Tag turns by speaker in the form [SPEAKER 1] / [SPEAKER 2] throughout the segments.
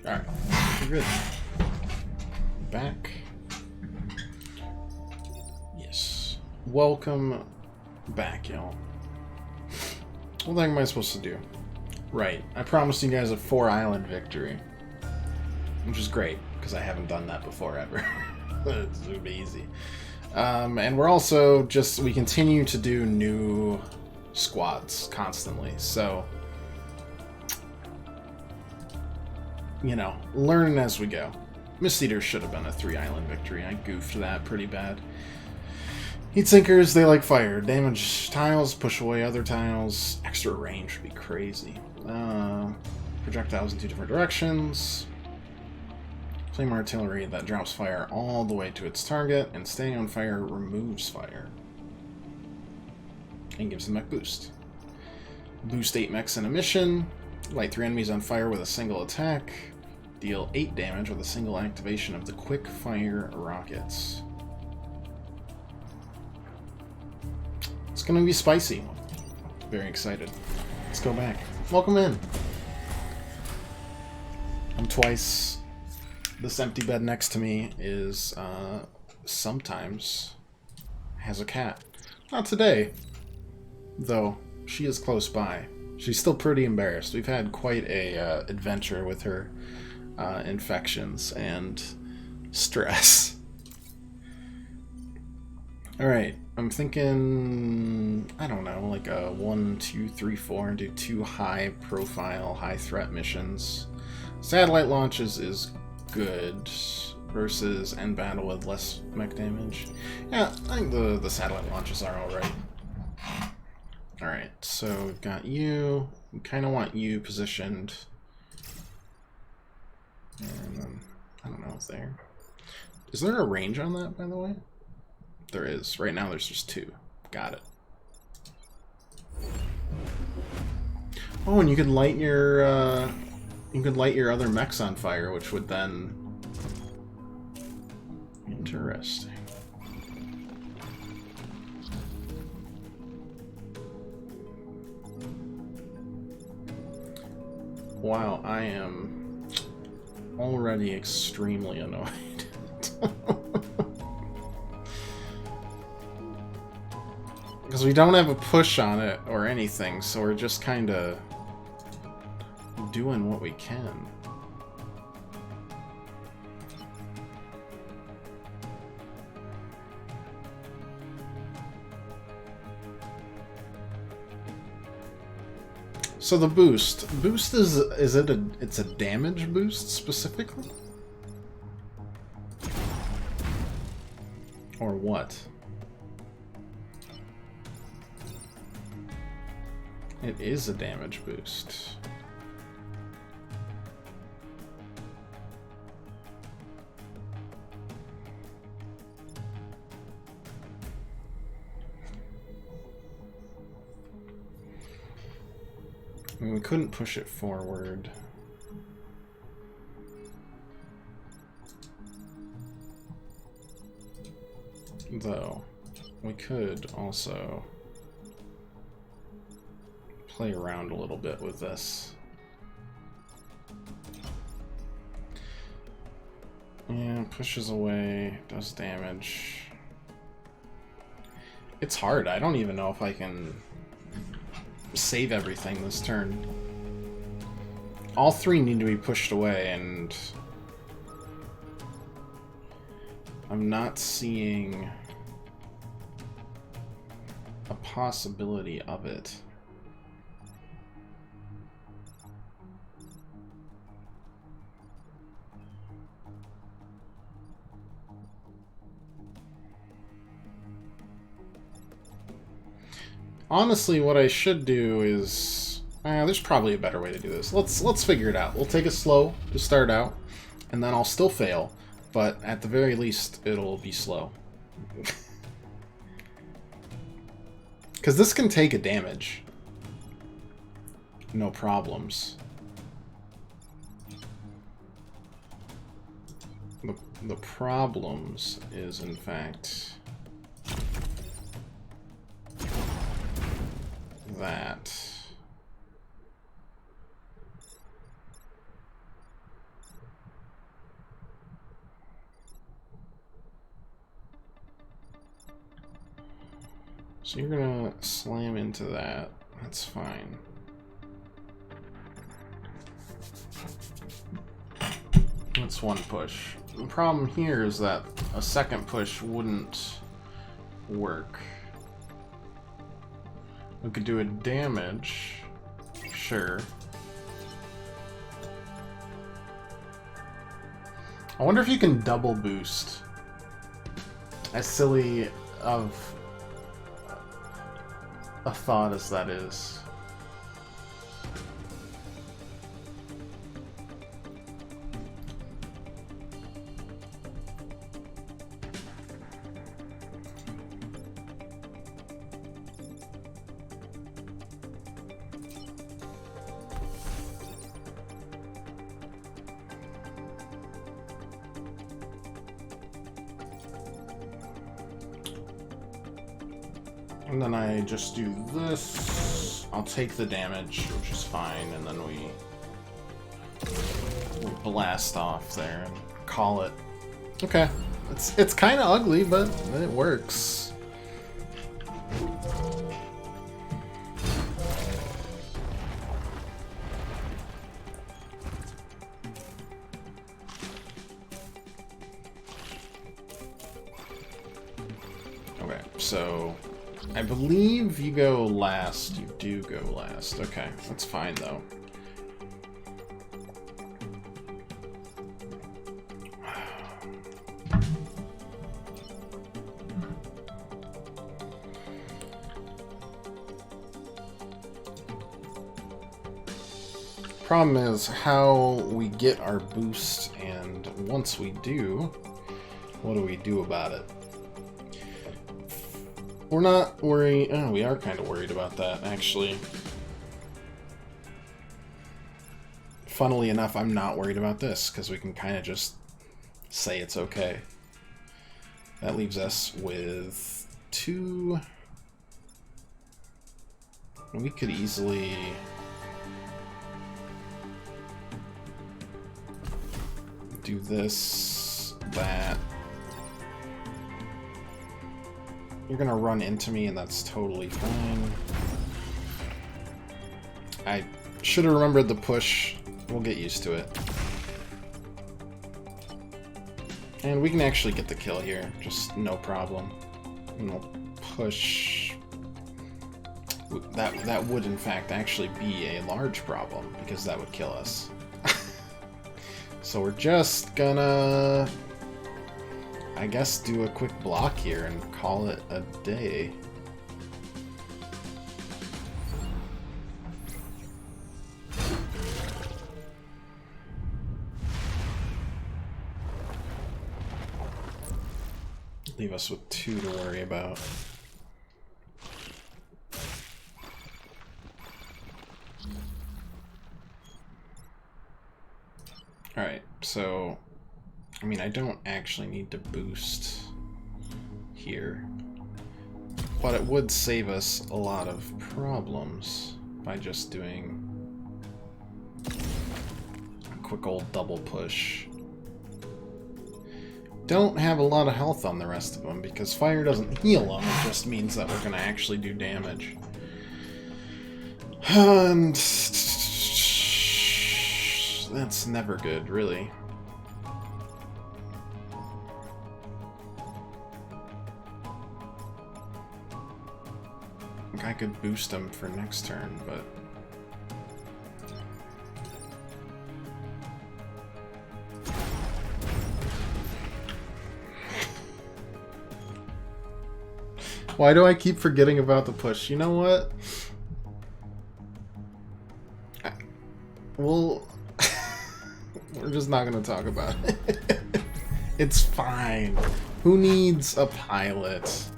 [SPEAKER 1] Alright, we're good. Back. Yes. Welcome back, y'all. What the heck am I supposed to do? Right, I promised you guys a 4-island victory. Which is great, because I haven't done that before ever. It's gonna be easy. And we're also we continue to do new squads constantly, so you know, learning as we go. Mist Eater should have been a 3-island victory. I goofed that pretty bad. Heat Sinkers, they like fire. Damage tiles, push away other tiles. Extra range would be crazy. Projectiles in 2 different directions. Flame Artillery that drops fire all the way to its target, and staying on fire removes fire. And gives the mech boost. Boost 8 mechs in a mission. Light 3 enemies on fire with a single attack. Deal 8 damage with a single activation of the quick fire rockets. It's gonna be spicy. Very excited. Let's go back. Welcome in. I'm twice. This empty bed next to me is sometimes has a cat. Not today, though. She is close by. She's still pretty embarrassed. We've had quite a adventure with her infections and stress. Alright, I'm thinking, I don't know, like a 1, 2, 3, 4, and do 2 high-profile, high-threat missions. Satellite launches is good versus end battle with less mech damage. Yeah, I think the satellite launches are alright. Alright, so we've got you. We kind of want you positioned. And then, I don't know what's there. Is there a range on that, by the way? There is. Right now there's just 2. Got it. Oh, and you could light your other mechs on fire, which would then... Interesting. Wow, I am already extremely annoyed. Because we don't have a push on it or anything, so we're just kind of doing what we can. So the boost is it it's a damage boost specifically? Or what? It is a damage boost. I mean, we couldn't push it forward. Though, we could also play around a little bit with this. Yeah, pushes away, does damage. It's hard. I don't even know if I can save everything this turn. All 3 need to be pushed away, and I'm not seeing a possibility of it. Honestly, what I should do is... there's probably a better way to do this. Let's figure it out. We'll take it slow to start out, and then I'll still fail, but at the very least, it'll be slow. Because this can take a damage. No problems. The problems is, in fact... that. So you're gonna slam into that. That's fine. That's one push. The problem here is that a second push wouldn't work. We could do a damage, sure. I wonder if you can double boost. As silly of a thought as that is. And then I just do this. I'll take the damage, which is fine, and then we blast off there and call it. Okay. It's kind of ugly, but it works. Okay, so I believe you go last. You do go last. Okay, that's fine though. Problem is how we get our boost, and once we do, what do we do about it? We're not worried. Oh, we are kind of worried about that, actually. Funnily enough, I'm not worried about this, because we can kind of just say it's okay. That leaves us with 2... We could easily... do this, that. You're gonna run into me, and that's totally fine. I should have remembered the push. We'll get used to it. And we can actually get the kill here, just no problem. And we'll push. That would in fact actually be a large problem, because that would kill us. So we're just gonna, I guess, do a quick block here and call it a day. Leave us with 2 to worry about. Alright, so, I mean, I don't actually need to boost here, but it would save us a lot of problems by just doing a quick old double push. Don't have a lot of health on the rest of them, because fire doesn't heal them, it just means that we're going to actually do damage. And that's never good, really. I could boost him for next turn, but... Why do I keep forgetting about the push? You know what? Well... We're just not going to talk about it. It's fine. Who needs a pilot?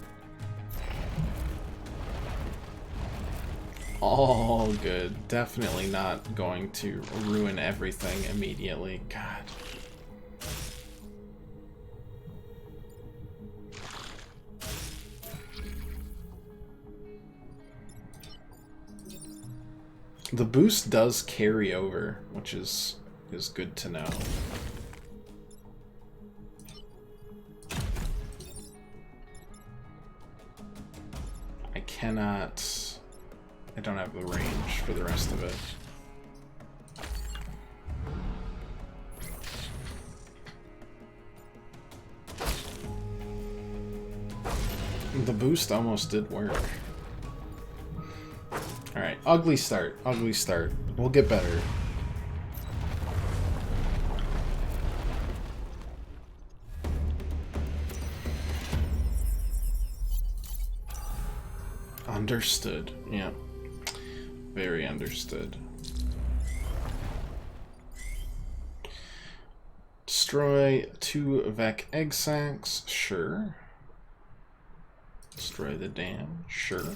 [SPEAKER 1] All good. Definitely not going to ruin everything immediately. God. The boost does carry over, which is good to know. I cannot... I don't have the range for the rest of it. The boost almost did work. Alright, ugly start. Ugly start. We'll get better. Understood. Yeah. Very understood. Destroy 2 Vec egg sacs. Sure. Destroy the dam. Sure.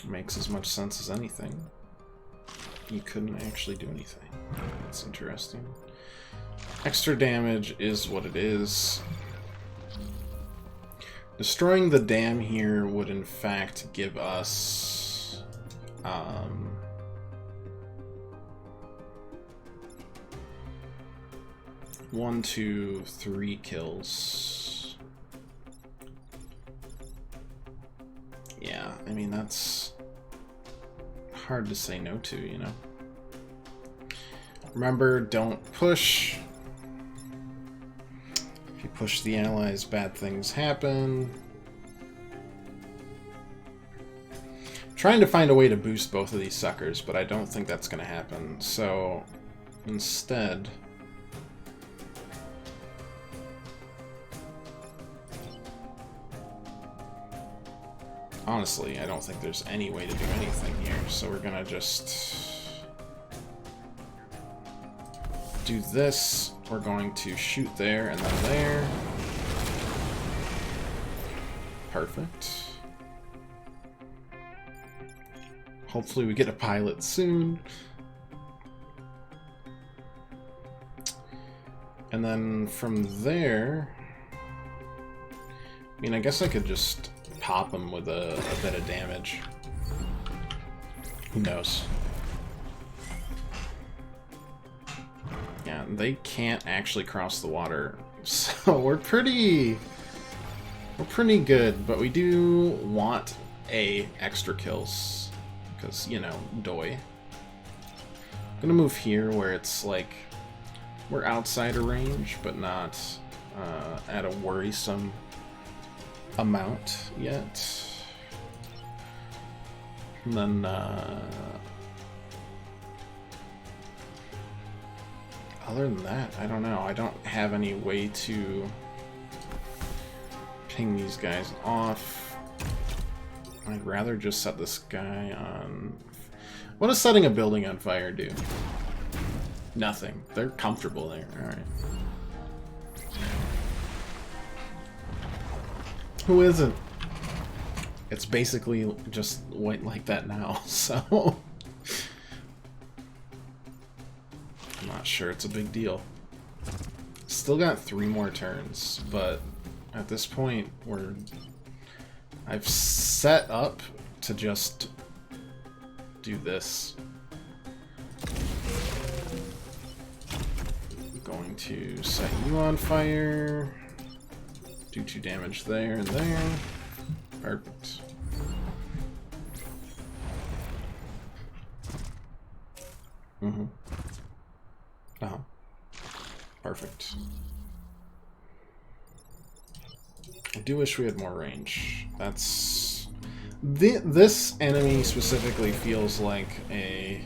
[SPEAKER 1] Makes as much sense as anything. You couldn't actually do anything. That's interesting. Extra damage is what it is. Destroying the dam here would in fact give us 1, 2, 3 kills. Yeah, I mean that's hard to say no to, you know. Remember, don't push. If you push the allies, bad things happen. Trying to find a way to boost both of these suckers, but I don't think that's going to happen. So, instead... honestly, I don't think there's any way to do anything here, so we're gonna just do this. We're going to shoot there and then there. Perfect. Hopefully we get a pilot soon. And then from there... I mean, I guess I could just pop him with a bit of damage. Who knows? Yeah, they can't actually cross the water, so we're pretty good, but we do want extra kills, because, you know, doi. I'm gonna move here where it's like we're outside of range, but not at a worrisome amount yet. And then other than that, I don't know. I don't have any way to ping these guys off. I'd rather just set this guy on... What does setting a building on fire do? Nothing. They're comfortable there. Alright. Who isn't? It's basically just white like that now, so... I'm not sure it's a big deal. Still got 3 more turns, but at this point, I've set up to just do this. I'm going to set you on fire. Do 2 damage there and there. Perfect. Uh-huh. Perfect. I do wish we had more range. That's... This enemy specifically feels like a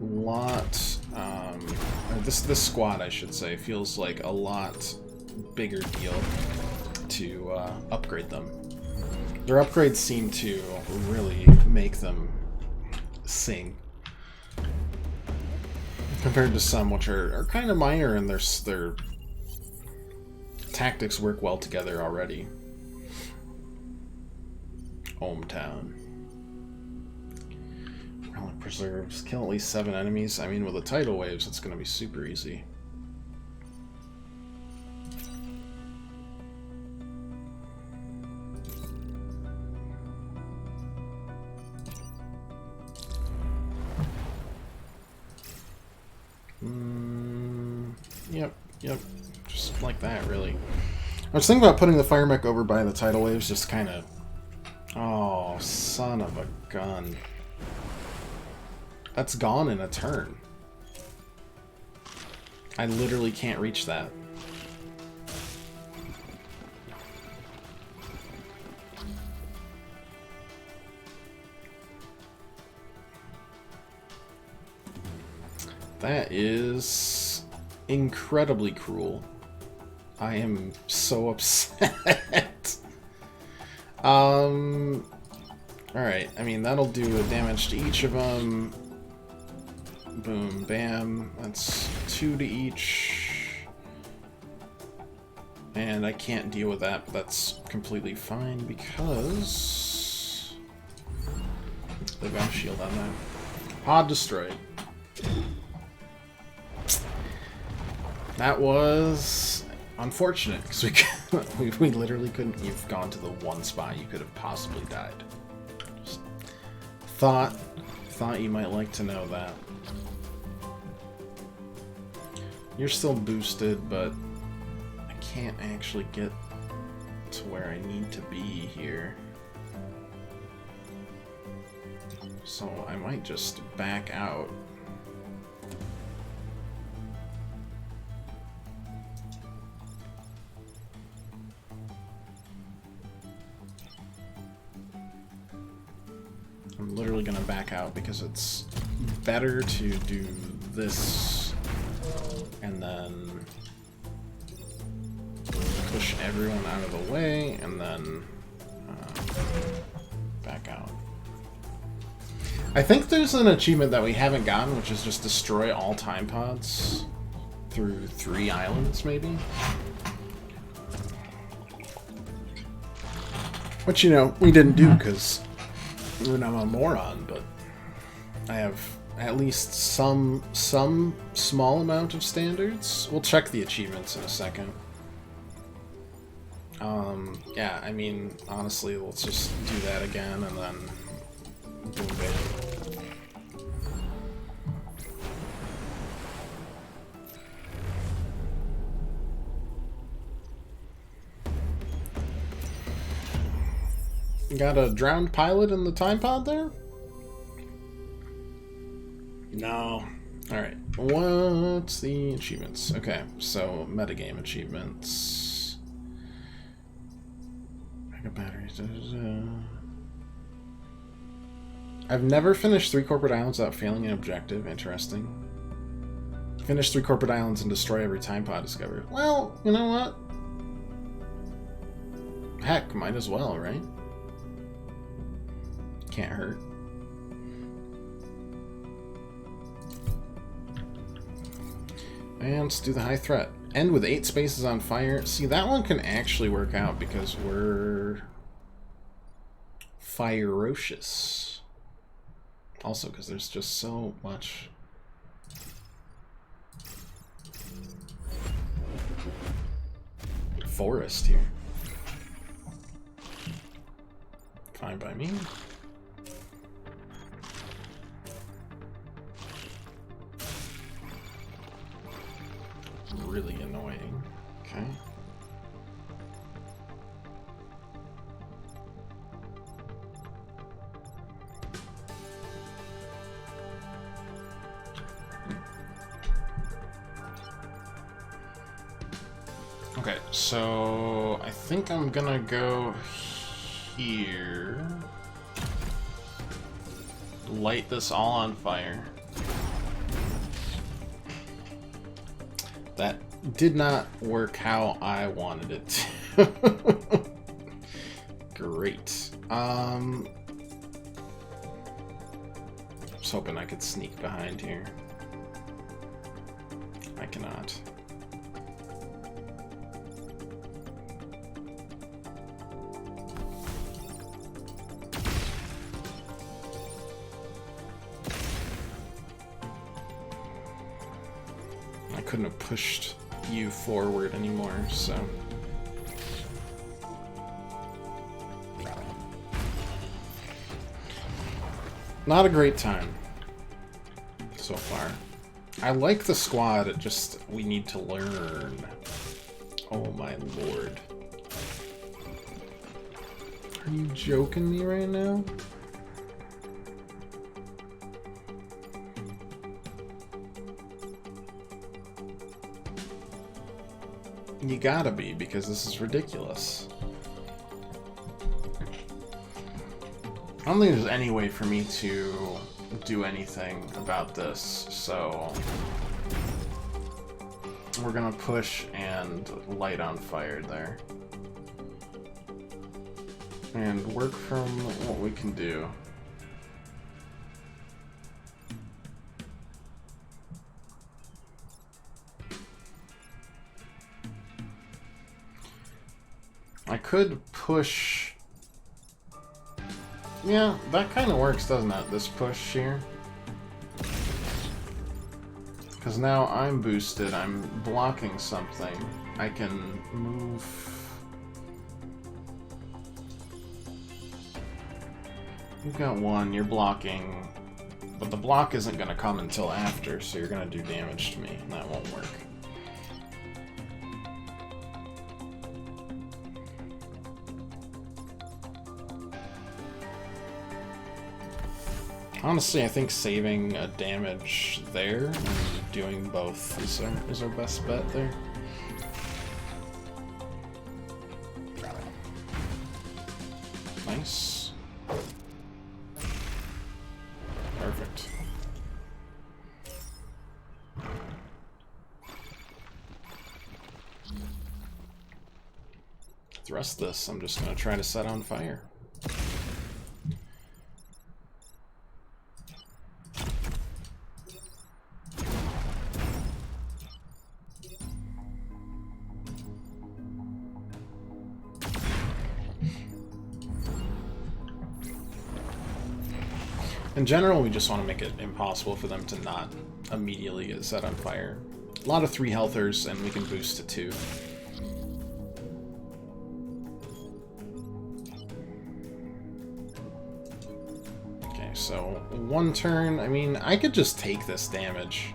[SPEAKER 1] lot... or this squad, I should say, feels like a lot bigger deal to upgrade them. Their upgrades seem to really make them sing. Compared to some which are kind of minor and their tactics work well together already. Hometown. Relic preserves. Kill at least 7 enemies. I mean, with the tidal waves, it's going to be super easy. Yep. Yep, just like that, really. I was thinking about putting the fire mech over by the tidal waves, just kind of... Oh, son of a gun. That's gone in a turn. I literally can't reach that. That is incredibly cruel. I am so upset. Alright, I mean, that'll do a damage to each of them. Boom, bam. That's 2 to each. And I can't deal with that, but that's completely fine because... they've got a shield on that. Pod destroyed. That was unfortunate, because we literally couldn't... You've gone to the one spot you could have possibly died. Just thought you might like to know that. You're still boosted, but I can't actually get to where I need to be here. So I might just back out. I'm literally gonna back out because it's better to do this and then push everyone out of the way and then back out. I think there's an achievement that we haven't gotten, which is just destroy all time pods through 3 islands, maybe. Which, you know, we didn't do because I'm a moron, but I have at least some small amount of standards. We'll check the achievements in a second. Yeah, I mean, honestly, let's just do that again and then boom, bam. Got a drowned pilot in the time pod there? No. Alright. What's the achievements? Okay, so metagame achievements. Mega batteries. I've never finished 3 corporate islands without failing an objective. Interesting. Finish 3 corporate islands and destroy every time pod discovered. Well, you know what? Heck, might as well, right? Can't hurt. And let's do the high threat. End with 8 spaces on fire. See, that one can actually work out because we're ferocious. Also, because there's just so much forest here. Fine by me. Really annoying. Okay. Okay, so I think I'm gonna go here. Light this all on fire. That did not work how I wanted it to. Great. I was hoping I could sneak behind here. I cannot. Couldn't have pushed you forward anymore, so not a great time so far. I like the squad, it just... we need to learn. Oh my lord. Are you joking me right now? You gotta be, because this is ridiculous. I don't think there's any way for me to do anything about this, so we're gonna push and light on fire there. And work from what we can do. I could push... yeah, that kind of works, doesn't it? This push here. Because now I'm boosted, I'm blocking something. I can move... you've got one, you're blocking, but the block isn't going to come until after, so you're going to do damage to me, and that won't work. Honestly, I think saving a damage there and doing both is our best bet there. Nice. Perfect. The rest of this, I'm just going to try to set on fire. In general, we just want to make it impossible for them to not immediately get set on fire. A lot of 3 healthers, and we can boost to 2. Okay, so 1 turn. I mean, I could just take this damage.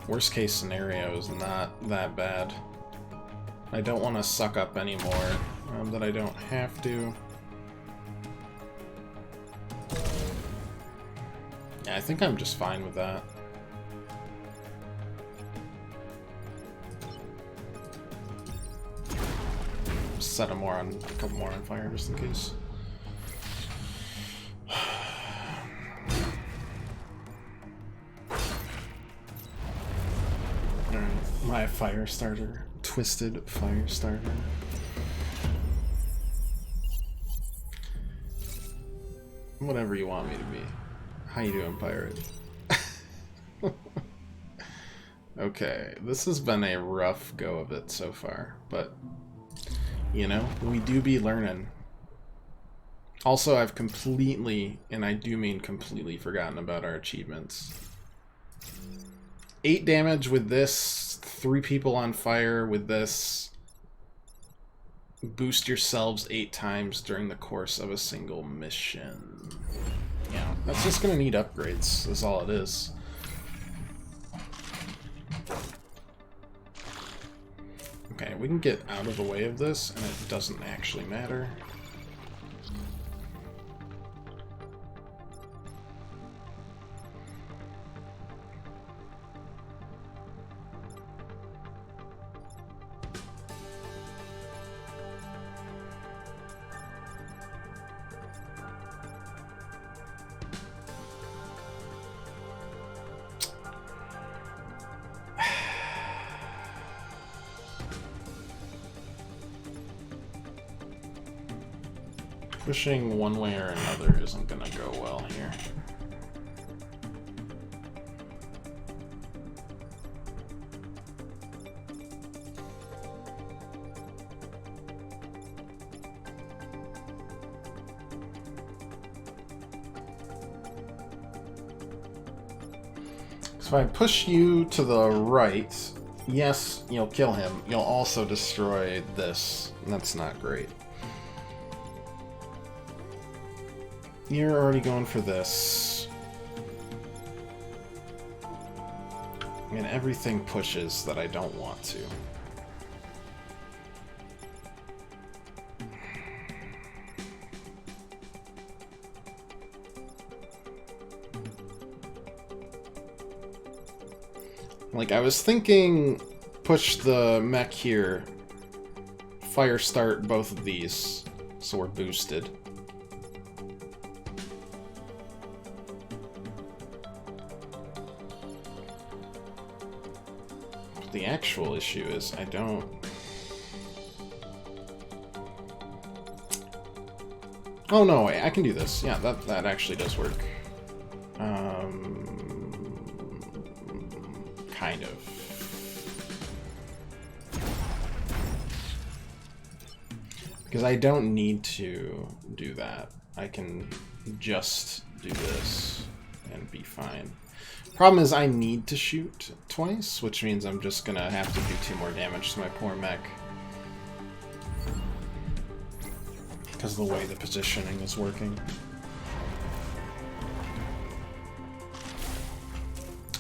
[SPEAKER 1] Worst case scenario is not that bad. I don't want to suck up any more that I don't have to. Yeah, I think I'm just fine with that. Set a couple more on fire just in case. Alright, my fire starter. Twisted fire starter. Whatever you want me to be. How you doing, pirate? Okay, this has been a rough go of it so far, but, you know, we do be learning. Also, I've completely, and I do mean completely, forgotten about our achievements. 8 damage with this, 3 people on fire with this. Boost yourselves 8 times during the course of a single mission. Yeah, that's just gonna need upgrades, that's all it is. Okay, we can get out of the way of this, and it doesn't actually matter. Pushing one way or another isn't gonna go well here. So if I push you to the right, yes, you'll kill him. You'll also destroy this. That's not great. You're already going for this. And everything pushes that I don't want to. Like, I was thinking, push the mech here, fire start both of these, so we're boosted. The actual issue is I don't... Oh no, I can do this. Yeah, that actually does work. Kind of. Because I don't need to do that. I can just do this and be fine. Problem is I need to shoot twice, which means I'm just gonna have to do 2 more damage to my poor mech. Because of the way the positioning is working.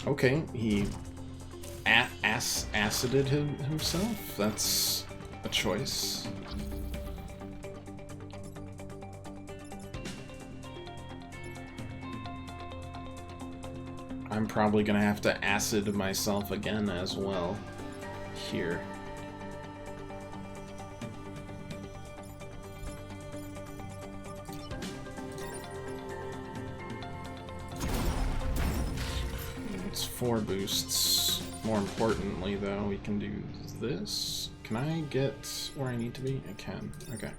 [SPEAKER 1] Okay, he acided himself? That's a choice. I'm probably gonna have to acid myself again as well here. It's 4 boosts. More importantly, though, we can do this. Can I get where I need to be? I can. Okay.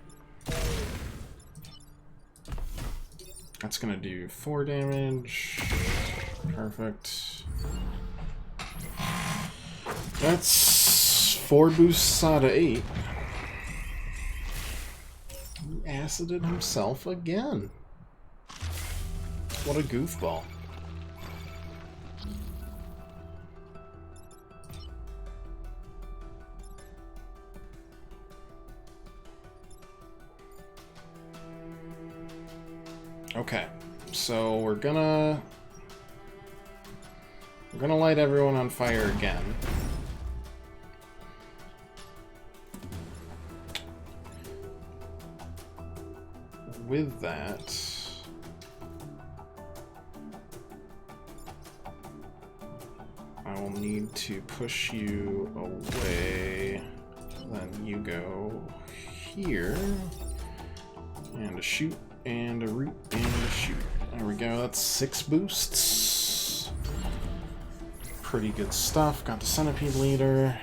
[SPEAKER 1] That's gonna do 4 damage. Perfect. That's 4 boosts out of 8. He acided himself again. What a goofball. Okay, so we're gonna light everyone on fire again. With that, I will need to push you away. Then you go here, and a shoot, and a root, and a shoot. There we go, that's 6 boosts. Pretty good stuff. Got the centipede leader.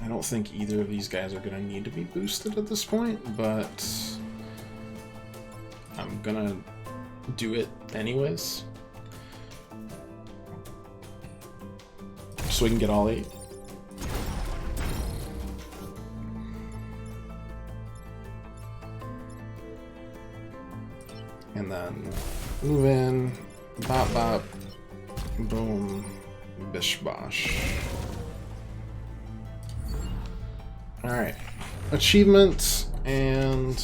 [SPEAKER 1] I don't think either of these guys are going to need to be boosted at this point, but I'm going to do it anyways. So we can get all 8. And then move in, bop bop, boom, bish bosh. Alright. Achievements and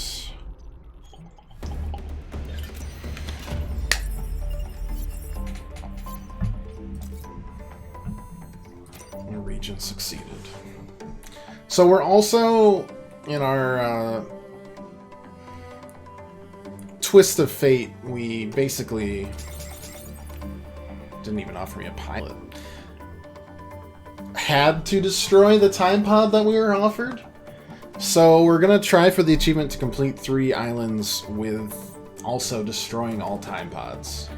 [SPEAKER 1] the region succeeded. So we're also in our twist of fate, we basically didn't even offer me a pilot. Had to destroy the time pod that we were offered. So we're gonna try for the achievement to complete 3 islands with also destroying all time pods.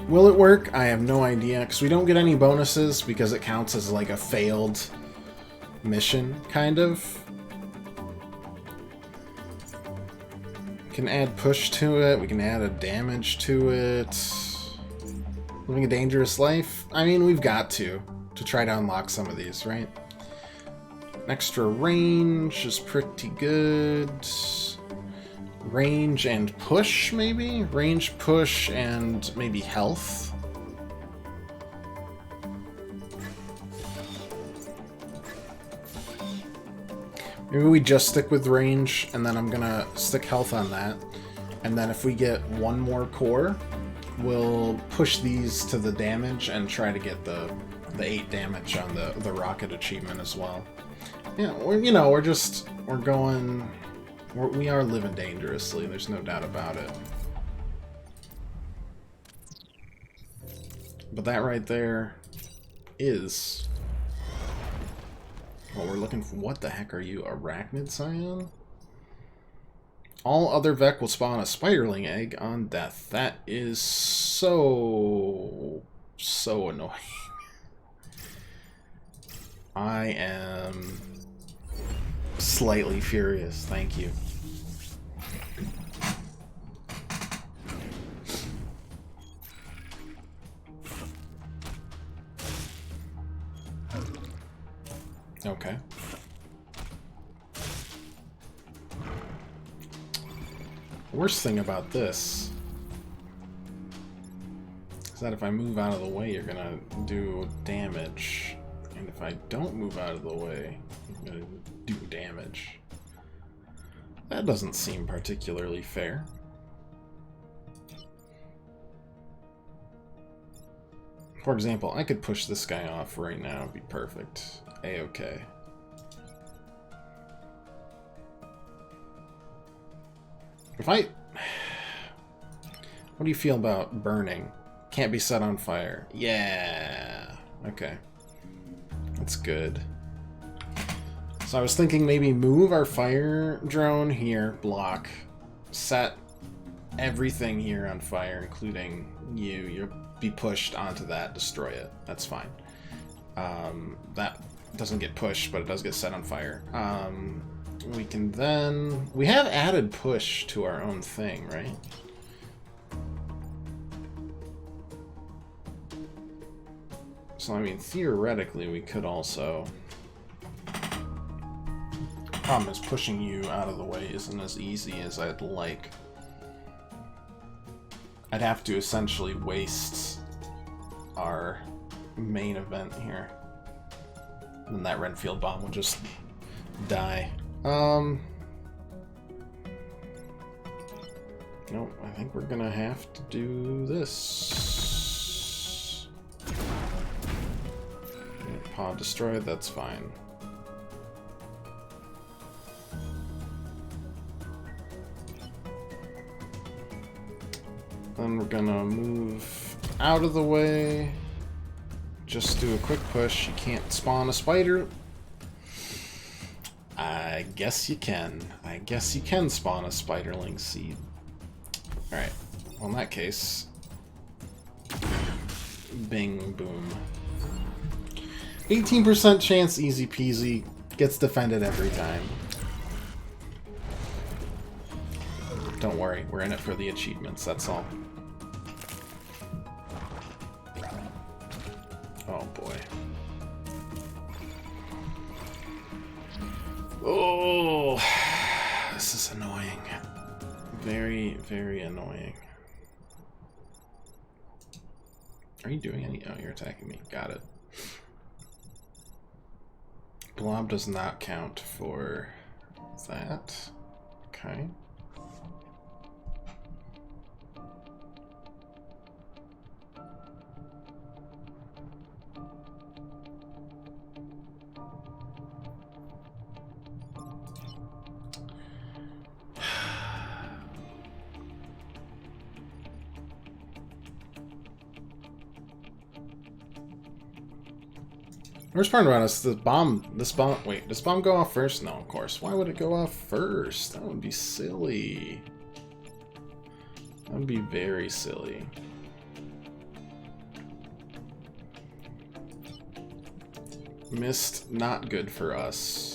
[SPEAKER 1] Will it work? I have no idea, because we don't get any bonuses because it counts as like a failed mission, kind of. We can add push to it, we can add a damage to it. Living a dangerous life? I mean, we've got to try to unlock some of these, right? Extra range is pretty good. Range and push, maybe? Range, push, and maybe health. Maybe we just stick with range, and then I'm gonna stick health on that. And then if we get one more core, we'll push these to the damage and try to get the 8 damage on the rocket achievement as well. Yeah, we are living dangerously, there's no doubt about it. But that right there is what we're looking for. What the heck are you, Arachnid Scion? All other Vek will spawn a Spiderling egg on death. That is so annoying. I am slightly furious, thank you. Okay. Worst thing about this is that if I move out of the way, you're gonna do damage. And if I don't move out of the way, I'm gonna do damage. That doesn't seem particularly fair. For example, I could push this guy off right now, it'd be perfect. A-okay. If I... What do you feel about burning? Can't be set on fire. Yeah. Okay. That's good. So I was thinking maybe move our fire drone here, block, set everything here on fire, including you. You'll be pushed onto that, destroy it. That's fine. That doesn't get pushed, but it does get set on fire. We can then... We have added push to our own thing, right? So, I mean, theoretically, we could also... Problem is, pushing you out of the way isn't as easy as I'd like. I'd have to essentially waste our main event here. And that Renfield bomb would just die. Nope, I think we're gonna have to do this. Pod destroyed, that's fine. Then we're gonna move out of the way. Just do a quick push. You can't spawn a spider. I guess you can. I guess you can spawn a Spiderling seed. Alright. Well, in that case... Bing, boom. 18% chance, easy peasy. Gets defended every time. Don't worry, we're in it for the achievements, that's all. Oh boy. Oh, this is annoying. Very, very annoying. Are you doing any? Oh, you're attacking me. Got it. Blob does not count for that. Okay. Worst part about us, this bomb, wait, does bomb go off first? No, of course. Why would it go off first? That would be silly. That would be very silly. Missed, not good for us.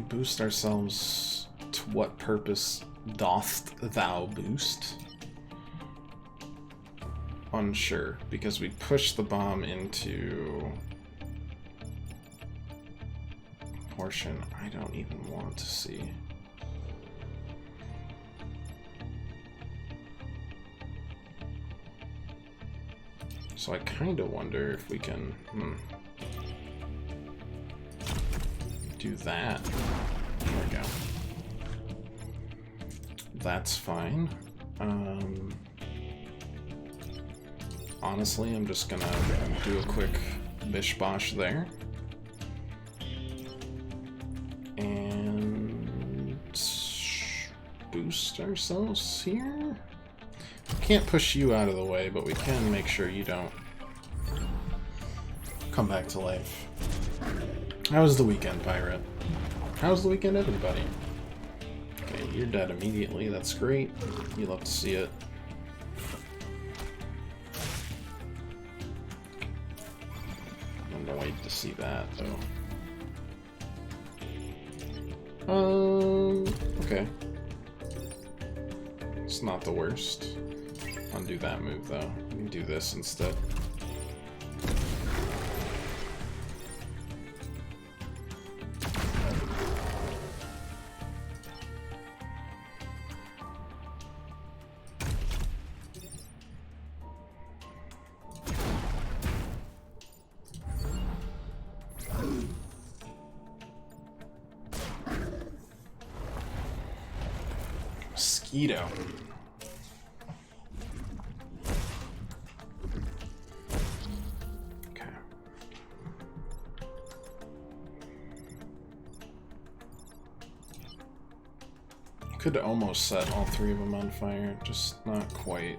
[SPEAKER 1] Boost ourselves, to what purpose dost thou boost? Unsure, because we push the bomb into a portion I don't even want to see. So I kind of wonder if we can do that. There we go. That's fine. Honestly, I'm just gonna do a quick bish bosh there. And boost ourselves here. Can't push you out of the way, but we can make sure you don't come back to life. How was the weekend, Pirate? How was the weekend, everybody? Okay, you're dead immediately. That's great. You love to see it. I'm gonna wait to see that, though. Okay. It's not the worst. Undo that move, though. We can do this instead. Mosquito. Okay. Could almost set all three of them on fire, just not quite.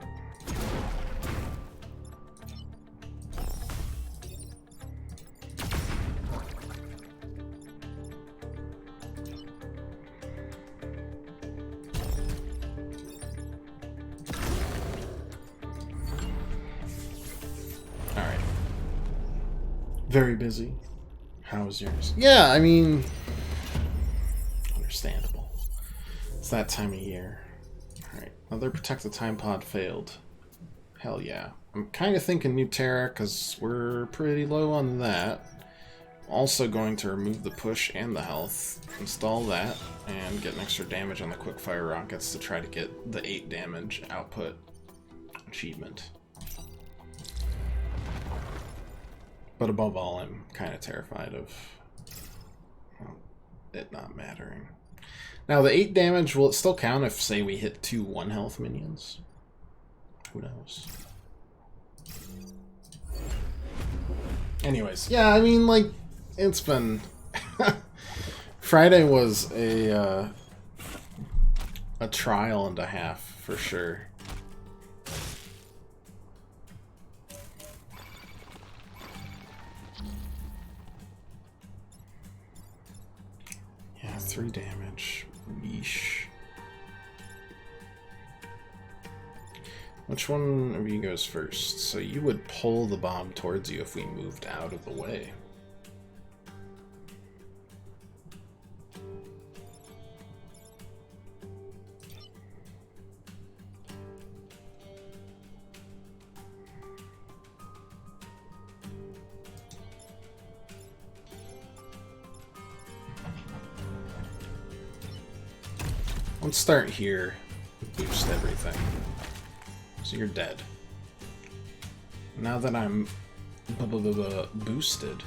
[SPEAKER 1] Very busy. How's yours? Yeah, I mean, understandable. It's that time of year. Alright, another Protect the Time pod failed. Hell yeah. I'm kind of thinking New Terra, because we're pretty low on that. Also going to remove the push and the health. Install that, and get an extra damage on the quickfire rockets to try to get the 8 damage output achievement. But above all, I'm kind of terrified of it not mattering. Now, the 8 damage, will it still count if, say, we hit 2 1-health minions? Who knows? Anyways, yeah, I mean, like, it's been... Friday was a trial and a half, for sure. Yeah, 3 damage. Yeesh. Which one of you goes first? So you would pull the bomb towards you if we moved out of the way. Let's start here. Boost everything. So you're dead. Now that I'm boosted,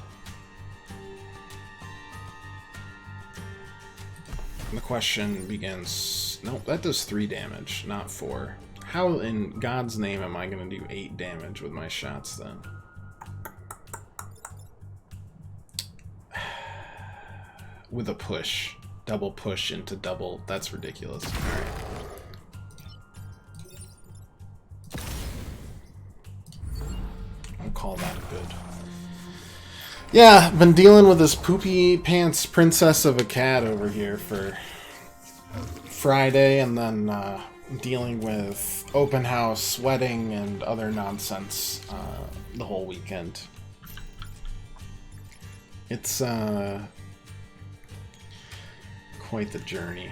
[SPEAKER 1] the question begins. Nope, that does 3 damage, not 4. How in God's name am I going to do 8 damage with my shots then? With a push. Double push into double. That's ridiculous. Alright. I'll call that good. Yeah, been dealing with this poopy pants princess of a cat over here for Friday, and then dealing with open house, wedding, and other nonsense the whole weekend. It's quite the journey.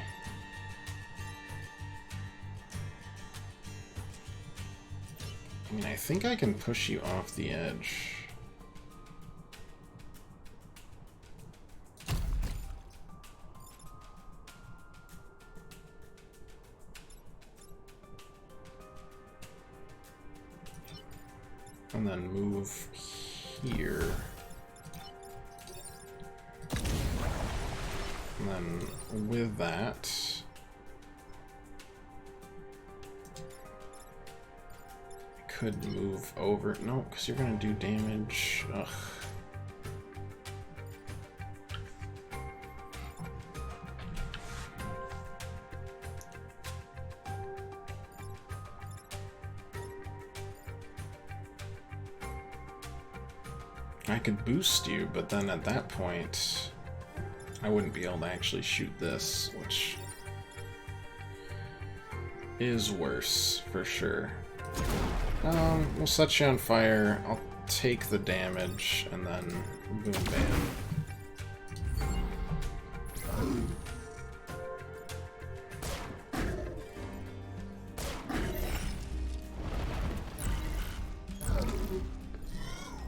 [SPEAKER 1] I mean, I think I can push you off the edge. And then move here. And then with that... I could move over... No, because you're going to do damage. Ugh. I could boost you, but then at that point, I wouldn't be able to actually shoot this, which is worse, for sure. We'll set you on fire, I'll take the damage, and then boom bam.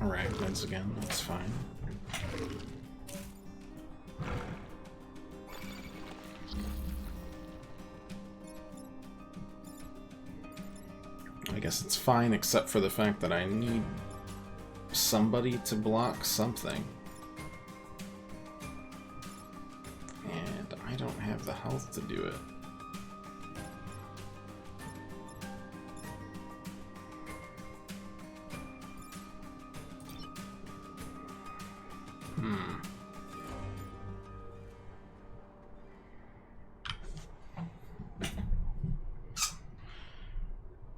[SPEAKER 1] Alright, wins again, that's fine. I guess it's fine except for the fact that I need somebody to block something. And I don't have the health to do it.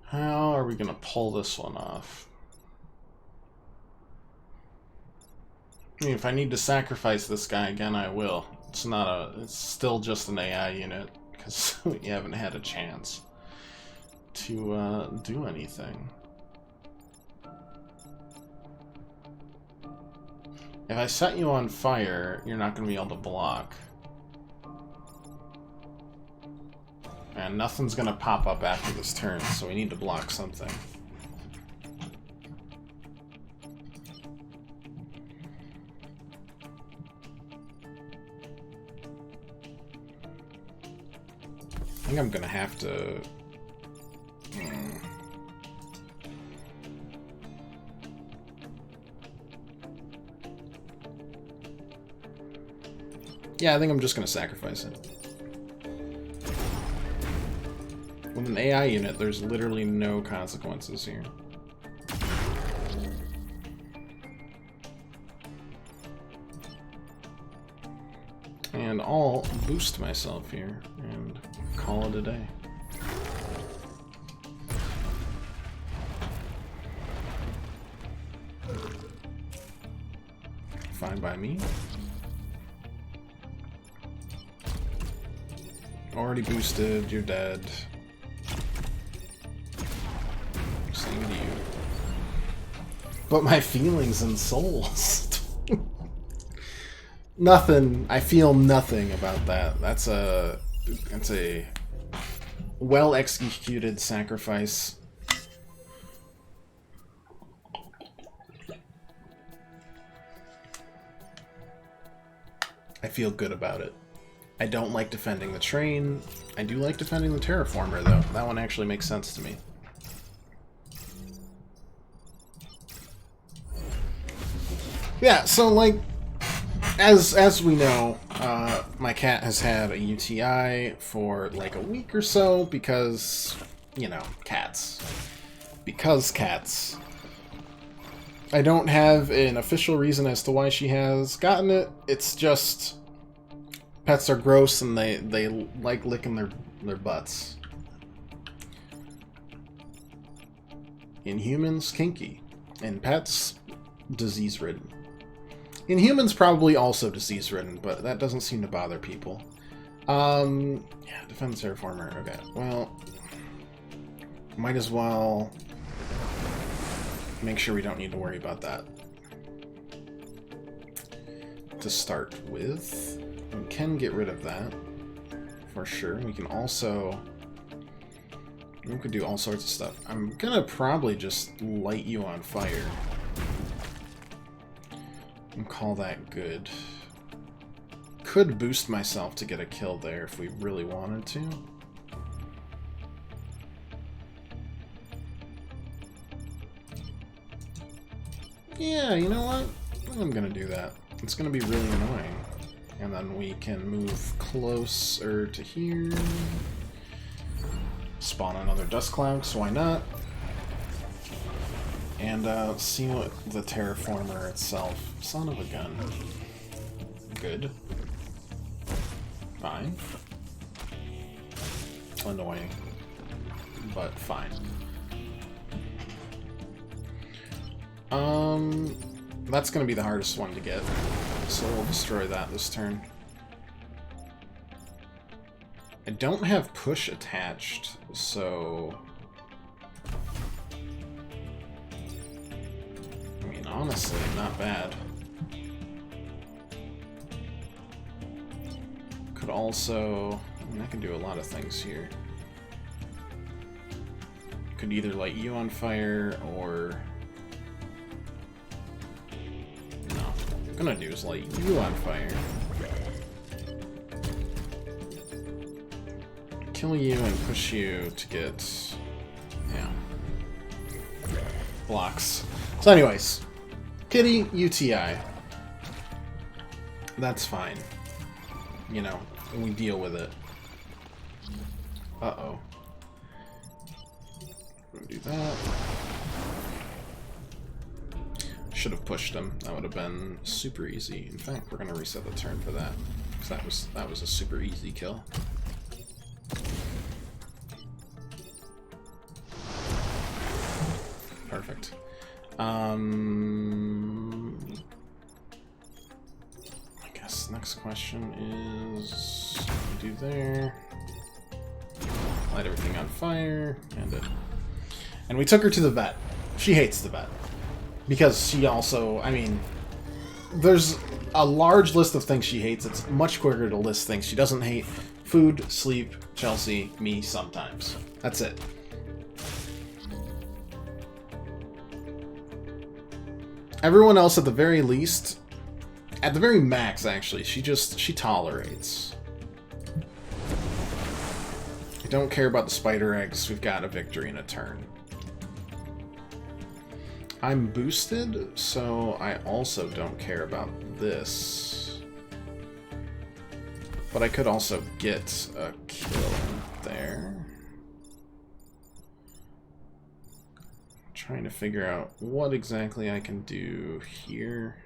[SPEAKER 1] How are we gonna pull this one off? I mean, if I need to sacrifice this guy again, I will. It's not a... It's still just an AI unit, because you haven't had a chance to do anything. If I set you on fire, you're not gonna be able to block. And nothing's gonna pop up after this turn, so we need to block something. I think I'm gonna have to... Yeah, I think I'm just gonna sacrifice it. With an AI unit, there's literally no consequences here. And I'll boost myself here and call it a day. Fine by me. Already boosted, you're dead. Same to you. But my feelings and souls. Nothing. I feel nothing about that. That's a well executed sacrifice. I feel good about it. I don't like defending the train. I do like defending the terraformer, though. That one actually makes sense to me. Yeah, so, like, as we know, my cat has had a UTI for, like, a week or so because, you know, cats. Because cats. I don't have an official reason as to why she has gotten it. It's just... pets are gross and they like licking their butts. In humans, kinky. In pets, disease-ridden. In humans, probably also disease-ridden, but that doesn't seem to bother people. Yeah, defend terraformer. Okay, well... might as well make sure we don't need to worry about that. To start with... we can get rid of that, for sure. We can also... we could do all sorts of stuff. I'm gonna probably just light you on fire. And call that good. Could boost myself to get a kill there if we really wanted to. Yeah, you know what? I'm gonna do that. It's gonna be really annoying. And then we can move closer to here. Spawn another dust cloud, so why not? And see what the terraformer itself. Son of a gun. Good. Fine. Annoying. But fine. That's gonna be the hardest one to get. So we'll destroy that this turn. I don't have push attached, so... I mean, honestly, not bad. Could also... I mean, I can do a lot of things here. Could either light you on fire, or... No. What I'm gonna do is light you on fire. Kill you and push you to get... yeah. Blocks. So anyways, Kitty, UTI. That's fine. You know, we deal with it. Uh-oh. Do that. Should have pushed him. That would have been super easy. In fact, we're gonna reset the turn for that. Because that was a super easy kill. Perfect. I guess next question is what do we do there? Light everything on fire, and we took her to the vet. She hates the vet. Because she also, I mean, there's a large list of things she hates. It's much quicker to list things she doesn't hate. Food, sleep, Chelsea, me sometimes. That's it. Everyone else at the very least, at the very max actually, she tolerates. I don't care about the spider eggs. We've got a victory in a turn. I'm boosted, so I also don't care about this. But I could also get a kill there. Trying to figure out what exactly I can do here.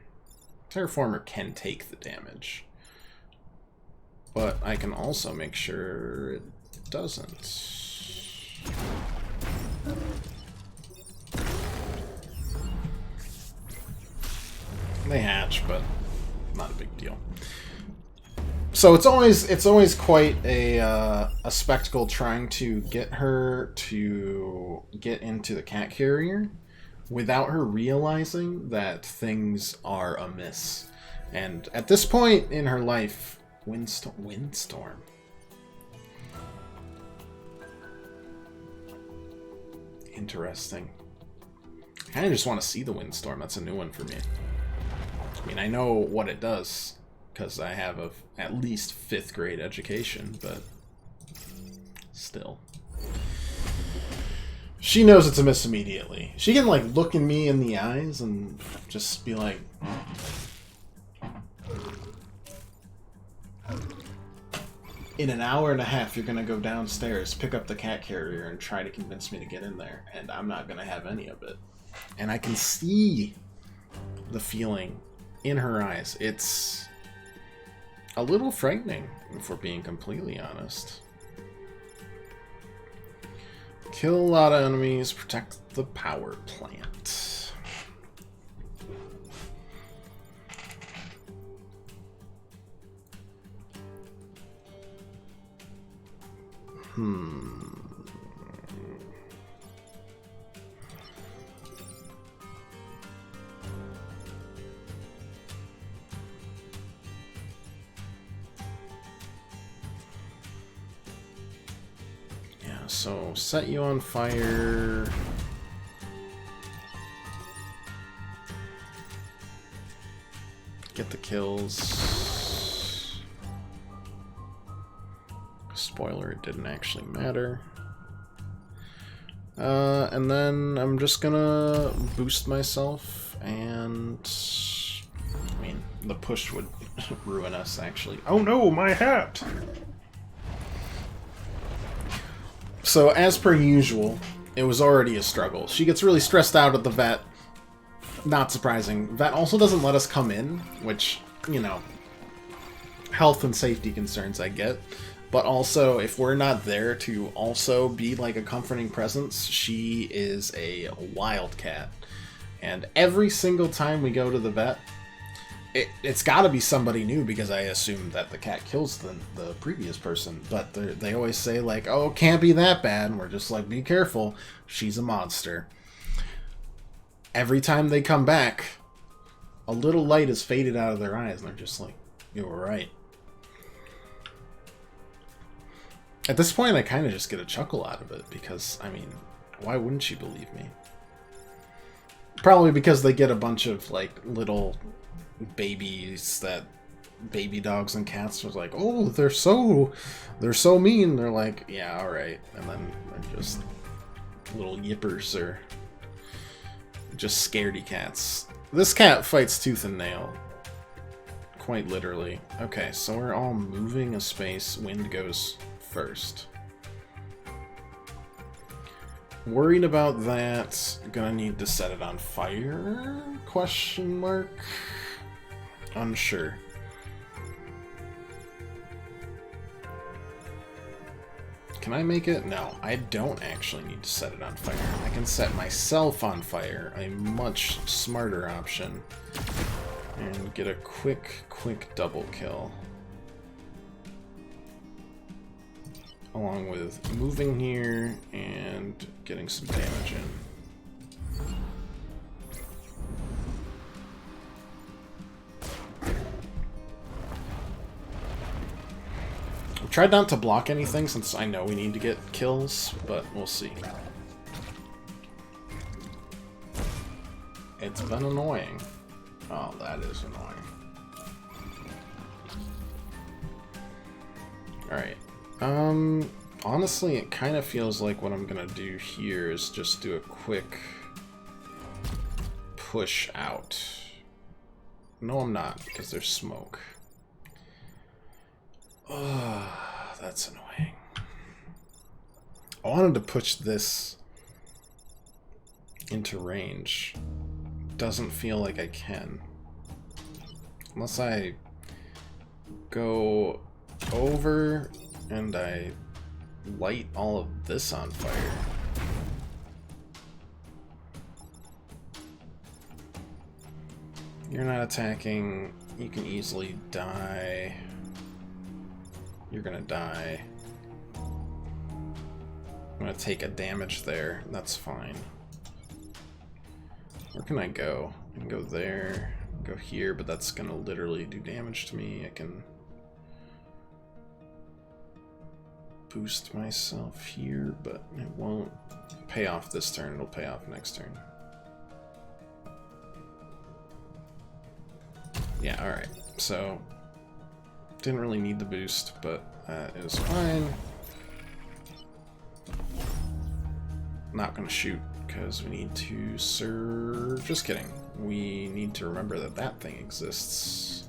[SPEAKER 1] Terraformer can take the damage. But I can also make sure it doesn't. They hatch, but not a big deal. So it's always quite a spectacle trying to get her to get into the cat carrier without her realizing that things are amiss. And at this point in her life, windstorm. Interesting. I kind of just want to see the windstorm. That's a new one for me. I mean, I know what it does, because I have at least 5th grade education, but still. She knows it's a miss immediately. She can, like, look in me in the eyes and just be like... In an hour and a half, you're going to go downstairs, pick up the cat carrier, and try to convince me to get in there, and I'm not going to have any of it. And I can see the feeling in her eyes. It's a little frightening, if we're being completely honest. Kill a lot of enemies, protect the power plant. So, set you on fire. Get the kills. Spoiler, it didn't actually matter. And then I'm just gonna boost myself and I mean, the push would ruin us, actually. Oh no, my hat! So, as per usual, it was already a struggle. She gets really stressed out at the vet. Not surprising. Vet also doesn't let us come in, which, you know, health and safety concerns I get. But also, if we're not there to also be like a comforting presence, she is a wildcat. And every single time we go to the vet, it's got to be somebody new, because I assume that the cat kills the previous person. But they always say, like, oh, it can't be that bad. And we're just like, be careful. She's a monster. Every time they come back, a little light is faded out of their eyes. And they're just like, you were right. At this point, I kind of just get a chuckle out of it. Because, I mean, why wouldn't she believe me? Probably because they get a bunch of, like, little babies that baby dogs and cats was like, oh, they're so mean. They're like, yeah, all right. And then they're just little yippers or just scaredy cats. This cat fights tooth and nail, quite literally. Okay, so we're all moving a space. Wind goes first. Worried about that. Gonna need to set it on fire? Question mark. Unsure. Can I make it? No, I don't actually need to set it on fire. I can set myself on fire, a much smarter option, and get a quick double kill. Along with moving here and getting some damage in. I've tried not to block anything since I know we need to get kills, but we'll see. It's been annoying. Oh, that is annoying. Alright. Honestly, it kind of feels like what I'm gonna do here is just do a quick push out. No, I'm not, because there's smoke. Oh, that's annoying. I wanted to push this into range. Doesn't feel like I can. Unless I go over and I light all of this on fire. You're not attacking. You can easily die. You're gonna die. I'm gonna take a damage there. That's fine. Where can I go? I can go there, go here, but that's gonna literally do damage to me. I can boost myself here, but it won't pay off this turn. It'll pay off next turn. Yeah, alright. So, didn't really need the boost, but it was fine. Not gonna shoot, because we need to serve... Just kidding. We need to remember that that thing exists.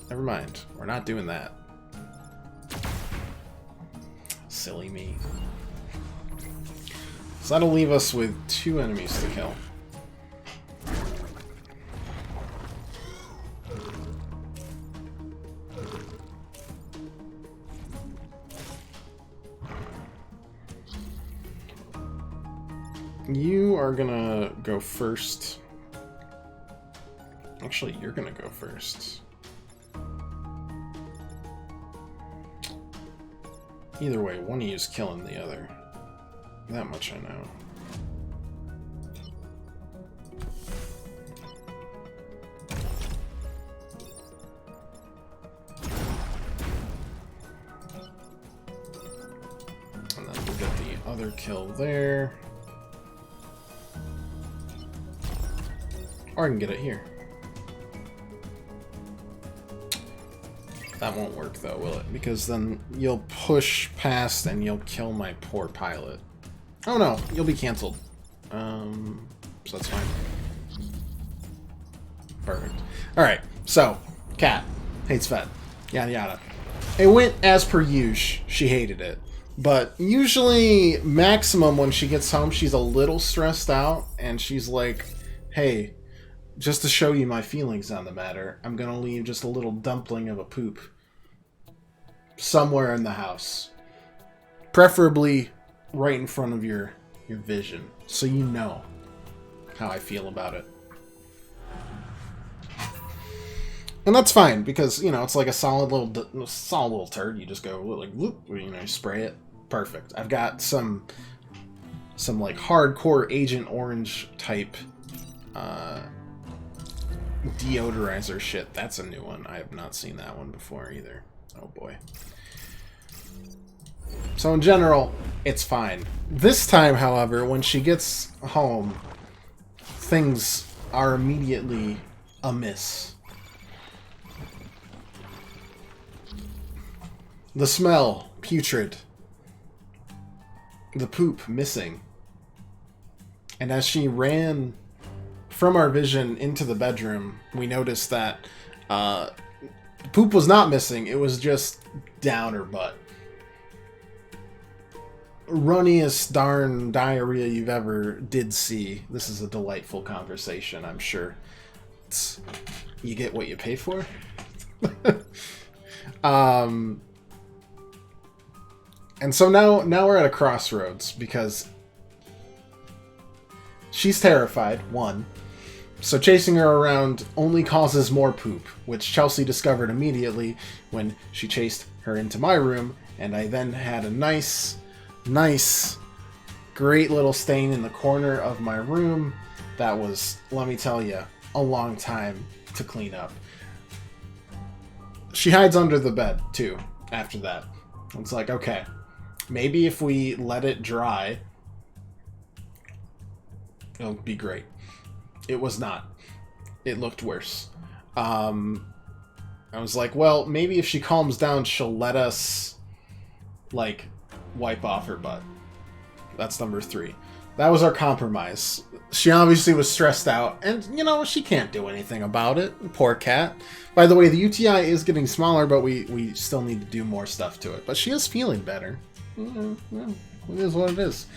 [SPEAKER 1] Never mind. We're not doing that. Silly me. So that'll leave us with 2 enemies to kill. You are gonna go first. Actually, you're gonna go first. Either way, one of you is killing the other. That much I know. And then we'll get the other kill there. Or I can get it here. That won't work though, will it? Because then you'll push past and you'll kill my poor pilot. Oh no, you'll be cancelled. so that's fine. Perfect. Alright, so, cat. Hates Fed. Yada yada. It went as per usual. She hated it. But usually, maximum when she gets home, she's a little stressed out, and she's like, hey, just to show you my feelings on the matter, I'm gonna leave just a little dumpling of a poop somewhere in the house. Preferably right in front of your vision, so you know how I feel about it. And that's fine, because, you know, it's like a solid little turd. You just go, like, whoop, you know, spray it. Perfect. I've got some like, hardcore Agent Orange type deodorizer shit. That's a new one. I have not seen that one before either. Oh, boy. So, in general, it's fine. This time, however, when she gets home, things are immediately amiss. The smell, putrid. The poop, missing. And as she ran from our vision into the bedroom, we noticed that poop was not missing. It was just down her butt. Runniest darn diarrhea you've ever did see. This is a delightful conversation, I'm sure. You get what you pay for? And so now we're at a crossroads, because she's terrified, one. So chasing her around only causes more poop, which Chelsea discovered immediately when she chased her into my room, and I then had a nice, great little stain in the corner of my room that was, let me tell you, a long time to clean up. She hides under the bed, too, after that. It's like, okay, maybe if we let it dry, it'll be great. It was not. It looked worse. I was like, well, maybe if she calms down, she'll let us, like, wipe off her butt. That's number 3. That was our compromise. She obviously was stressed out, and, you know, she can't do anything about it. Poor cat. By the way, the UTI is getting smaller, but we still need to do more stuff to it. But she is feeling better. It is what it is.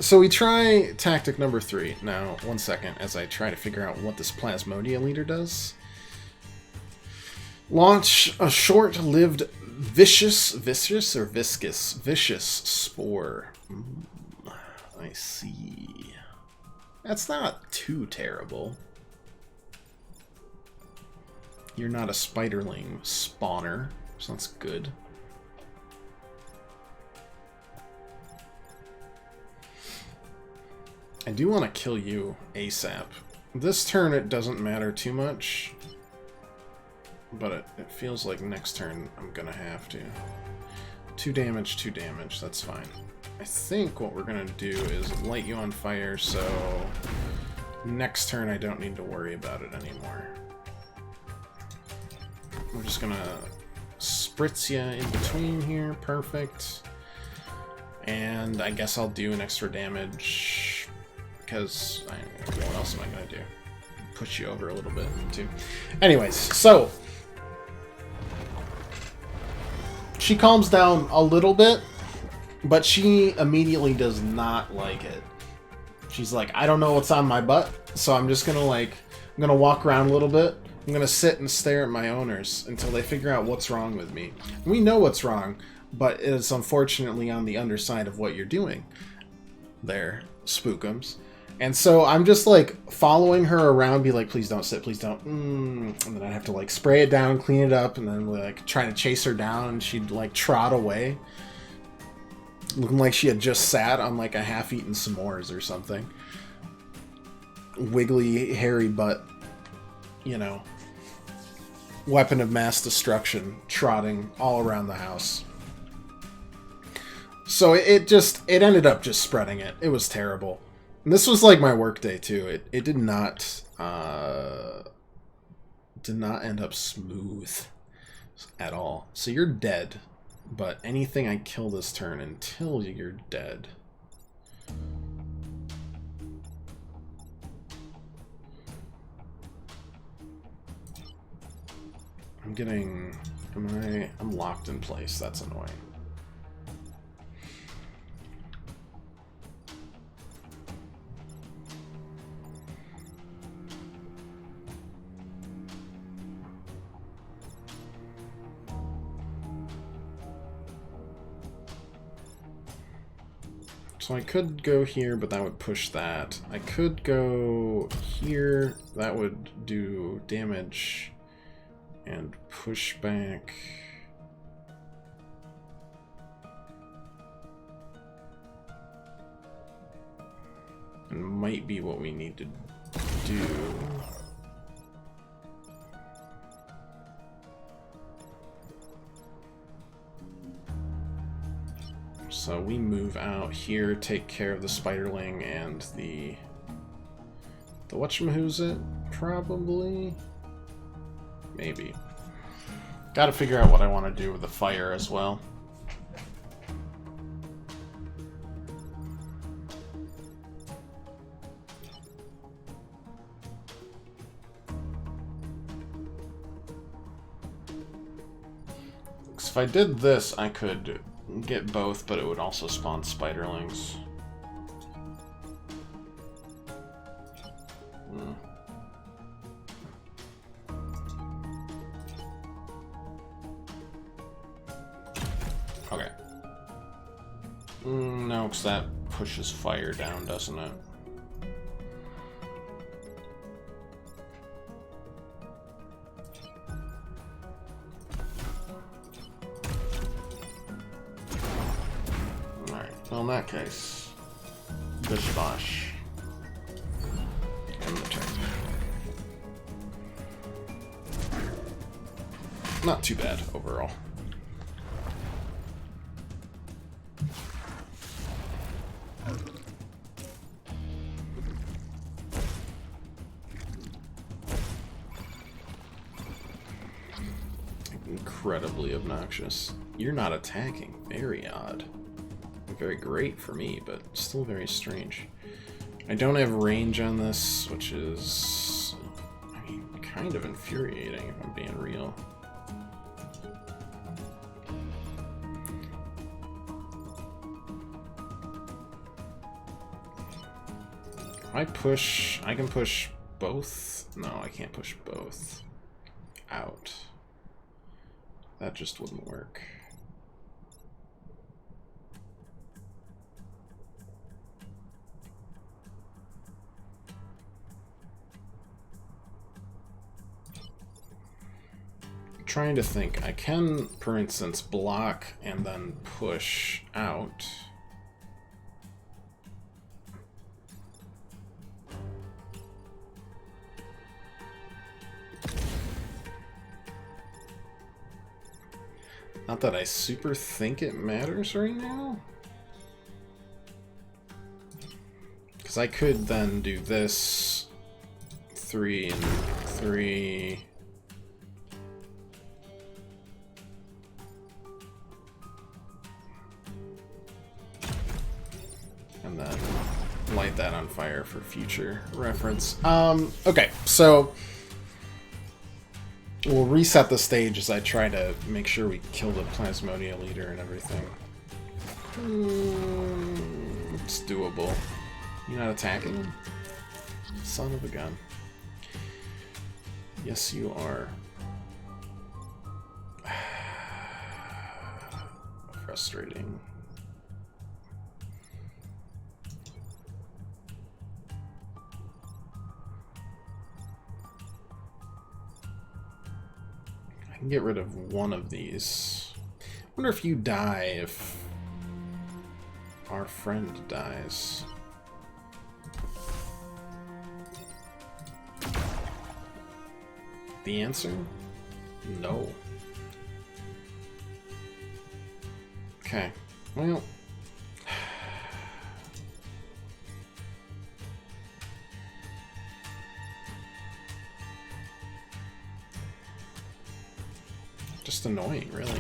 [SPEAKER 1] So we try tactic number 3. Now, one second, as I try to figure out what this Plasmodia leader does. Launch a short-lived vicious spore. I see. That's not too terrible. You're not a spiderling spawner, so that's good. I do want to kill you ASAP. This turn it doesn't matter too much, but it feels like next turn I'm gonna have to. 2 damage, that's fine. I think what we're gonna do is light you on fire, so next turn I don't need to worry about it anymore. We're just gonna spritz you in between here, perfect. And I guess I'll do an extra damage, because what else am I gonna do? Push you over a little bit, too. Anyways, so she calms down a little bit, but she immediately does not like it. She's like, I don't know what's on my butt, so I'm just gonna I'm gonna walk around a little bit. I'm gonna sit and stare at my owners until they figure out what's wrong with me. We know what's wrong, but it's unfortunately on the underside of what you're doing there, Spookums. And so I'm just, like, following her around, be like, please don't sit, please don't. And then I'd have to, like, spray it down, clean it up, and then, like, trying to chase her down, and she'd, like, trot away. Looking like she had just sat on, like, a half-eaten s'mores or something. Wiggly, hairy butt, you know, weapon of mass destruction, trotting all around the house. So it ended up just spreading it. It was terrible. And this was like my work day too. It did not end up smooth at all. So you're dead, but anything I kill this turn until you're dead I'm locked in place. That's annoying. So I could go here, but that would push that. I could go here. That would do damage and push back. And might be what we need to do. So we move out here, take care of the spiderling and the whatchamahoosit, probably? Maybe. Gotta figure out what I want to do with the fire as well. If I did this, I could get both, but it would also spawn spiderlings. Okay. No, because that pushes fire down, doesn't it? Well, in that case, bish bosh. End the turn. Not too bad overall. Incredibly obnoxious. You're not attacking. Very odd. Very great for me, but still very strange. I don't have range on this, which is, I mean, kind of infuriating if I'm being real. If I push, I can push both. No, I can't push both out. That just wouldn't work. Trying to think. I can, for instance, block and then push out. Not that I super think it matters right now. Because I could then do this 3 and 3. And then light that on fire for future reference. Okay, so we'll reset the stage as I try to make sure we kill the Plasmodia leader and everything. It's doable. You're not attacking him? Son of a gun. Yes, you are. Frustrating. I can get rid of one of these. I wonder if you die if our friend dies. The answer? No. Okay. Well. Just annoying, really.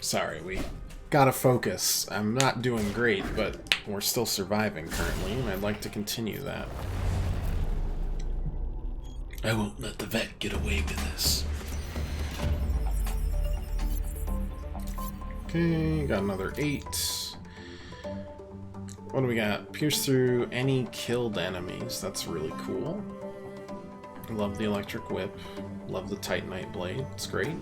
[SPEAKER 1] Sorry, we gotta focus. I'm not doing great, but we're still surviving currently, and I'd like to continue that. I won't let the vet get away with this. Okay, got another 8. What do we got? Pierce through any killed enemies. That's really cool. Love the electric whip. Love the Titanite blade. It's great.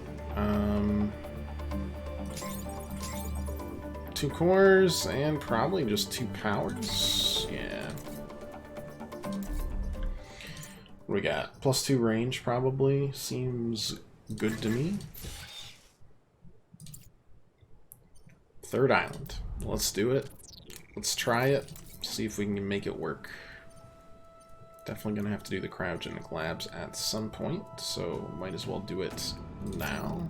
[SPEAKER 1] 2 cores and probably just 2 powers. Yeah. What do we got? +2 range probably. Seems good to me. 3rd island. Let's do it. Let's try it. See if we can make it work. Definitely gonna have to do the cryogenic labs at some point, so might as well do it now.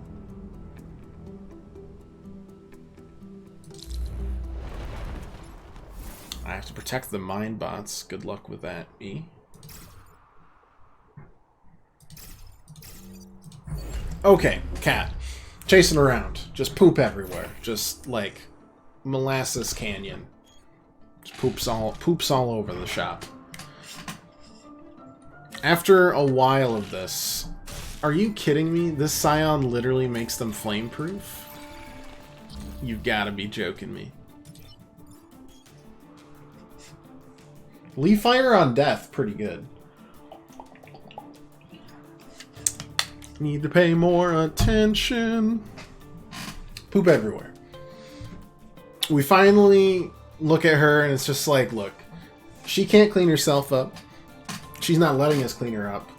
[SPEAKER 1] I have to protect the mine bots. Good luck with that, E. Okay, cat. Chasing around. Just poop everywhere. Just like Molasses Canyon. Just poops all over the shop. After a while of this, are you kidding me? This Scion literally makes them flame-proof? You've got to be joking me. Leaf Fire on Death, pretty good. Need to pay more attention. Poop everywhere. We finally look at her and it's just like, look, she can't clean herself up. She's not letting us clean her up.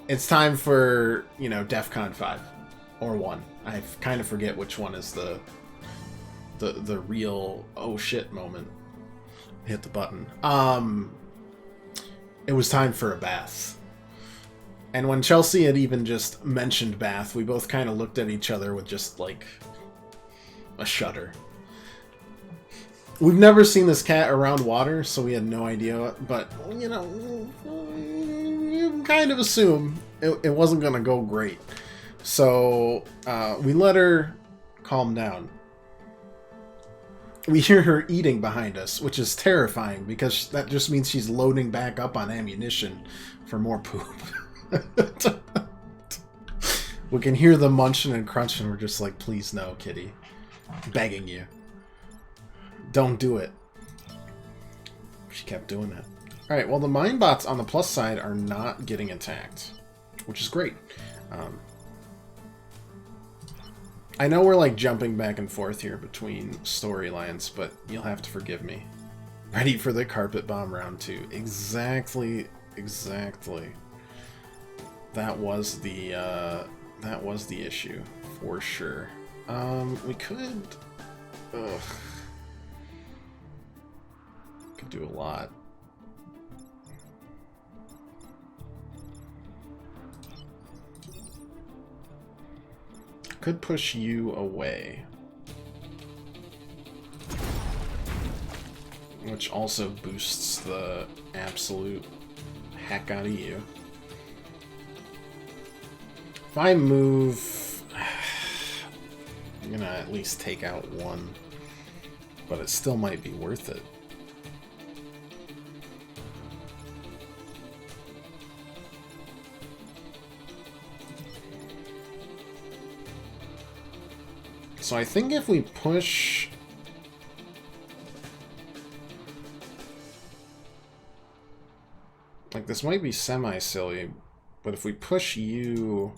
[SPEAKER 1] It's time for, you know, DEFCON 5 or 1. I kind of forget which one is the real oh shit moment. Hit the button. It was time for a bath. And when Chelsea had even just mentioned bath, we both kind of looked at each other with just like a shudder. We've never seen this cat around water, so we had no idea, but, you know, you can kind of assume it wasn't going to go great. So, we let her calm down. We hear her eating behind us, which is terrifying, because that just means she's loading back up on ammunition for more poop. We can hear the munching and crunching, we're just like, please no, kitty. Begging you. Don't do it. She kept doing it. Alright, well the mine bots on the plus side are not getting attacked, which is great. I know we're like jumping back and forth here between storylines, but you'll have to forgive me. Ready for the carpet bomb round 2. Exactly. That was the issue, for sure. We could... Ugh. Could do a lot. Could push you away. Which also boosts the absolute heck out of you. If I move... I'm gonna at least take out one. But it still might be worth it. So I think if we push... Like, this might be semi-silly, but if we push you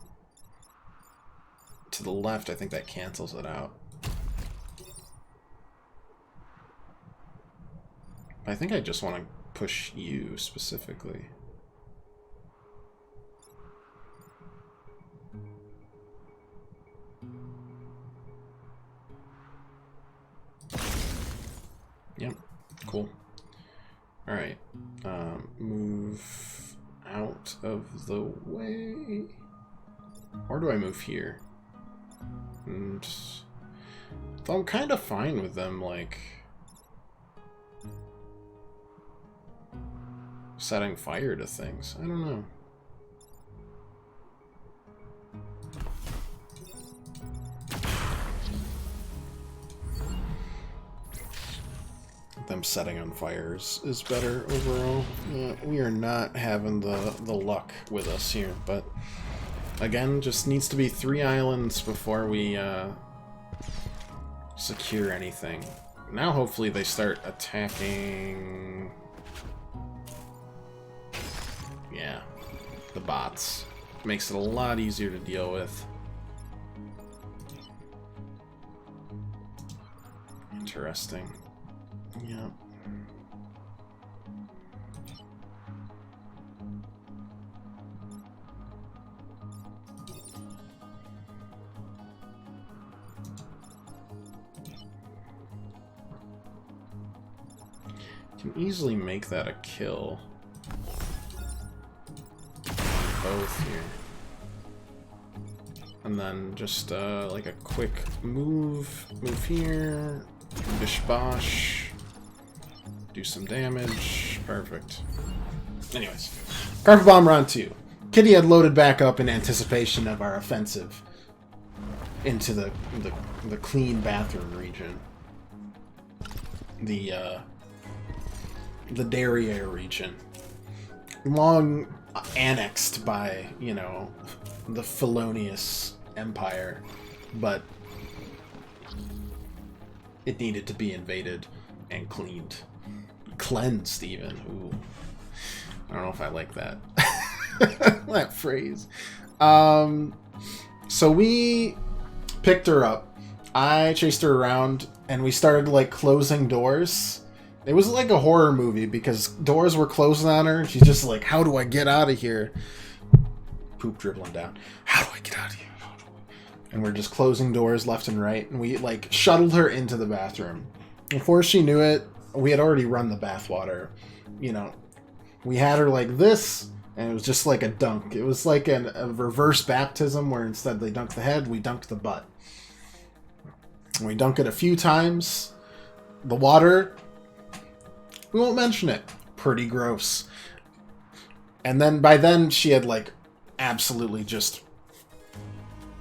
[SPEAKER 1] to the left, I think that cancels it out. I think I just want to push you specifically. Yep, cool. Alright, move out of the way. Or do I move here? And so I'm kind of fine with them, like, setting fire to things. I don't know. them setting on fires is better overall. We are not having the luck with us here, but again, just needs to be 3 islands before we secure anything. Now hopefully they start attacking... Yeah, the bots. Makes it a lot easier to deal with. Interesting. Yeah. Can easily make that a kill. Both here. And then just like a quick move here, bish bosh, do some damage, perfect. Anyways, Carpet Bomb round 2. Kitty had loaded back up in anticipation of our offensive into the clean bathroom region. The Derriere region. Long annexed by, you know, the felonious empire, but it needed to be invaded and cleaned. Cleansed, even. Ooh. I don't know if I like that. That phrase. So we picked her up. I chased her around, and we started, like, closing doors. It was like a horror movie, because doors were closing on her, and she's just like, how do I get out of here? Poop dribbling down. How do I get out of here? And we're just closing doors left and right, and we, like, shuttled her into the bathroom. Before she knew it, we had already run the bathwater. You know, we had her like this, and it was just like a dunk. It was like a reverse baptism, where instead they dunked the head, we dunked the butt. And we dunk it a few times. The water... we won't mention it. Pretty gross. And then, by then, she had, like, absolutely just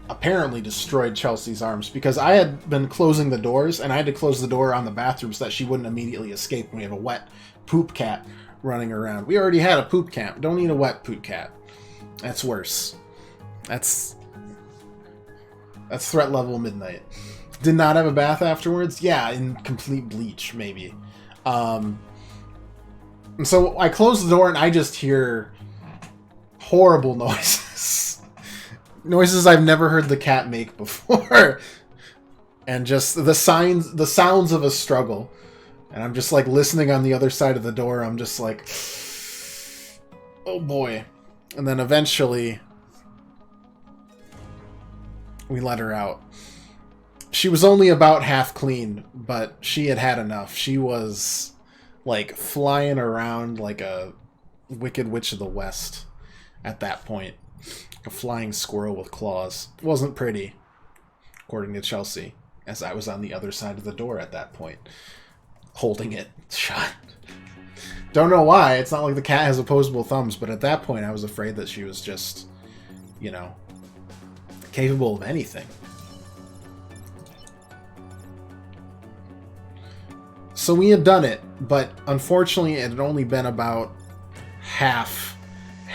[SPEAKER 1] apparently destroyed Chelsea's arms, because I had been closing the doors, and I had to close the door on the bathroom so that she wouldn't immediately escape when we have a wet poop cat running around. We already had a poop cat. Don't need a wet poop cat. That's worse. That's threat level midnight. Did not have a bath afterwards? Yeah, in complete bleach, maybe. And so I close the door and I just hear horrible noises. Noises I've never heard the cat make before. And just the sounds of a struggle. And I'm just like listening on the other side of the door. I'm just like, oh boy. And then eventually we let her out. She was only about half clean, but she had had enough. She was like flying around like a Wicked Witch of the West at that point. A flying squirrel with claws. It wasn't pretty, according to Chelsea, as I was on the other side of the door at that point, holding it shut. Don't know why. It's not like the cat has opposable thumbs, but at that point I was afraid that she was just, you know, capable of anything. So we had done it, but unfortunately it had only been about half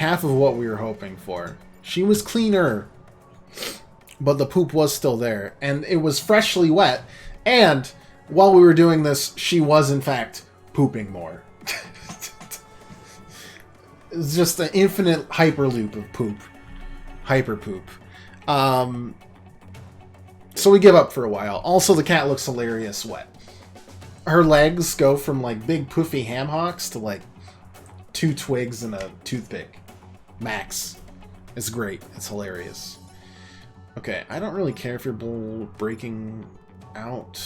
[SPEAKER 1] of what we were hoping for. She was cleaner, but the poop was still there, and it was freshly wet, and while we were doing this, she was in fact pooping more. It's just an infinite hyperloop of poop. Hyper poop. So we give up for a while. Also, the cat looks hilarious wet. Her legs go from like big poofy ham hocks to like 2 twigs and a toothpick. Max. It's great. It's hilarious. Okay, I don't really care if you're breaking out.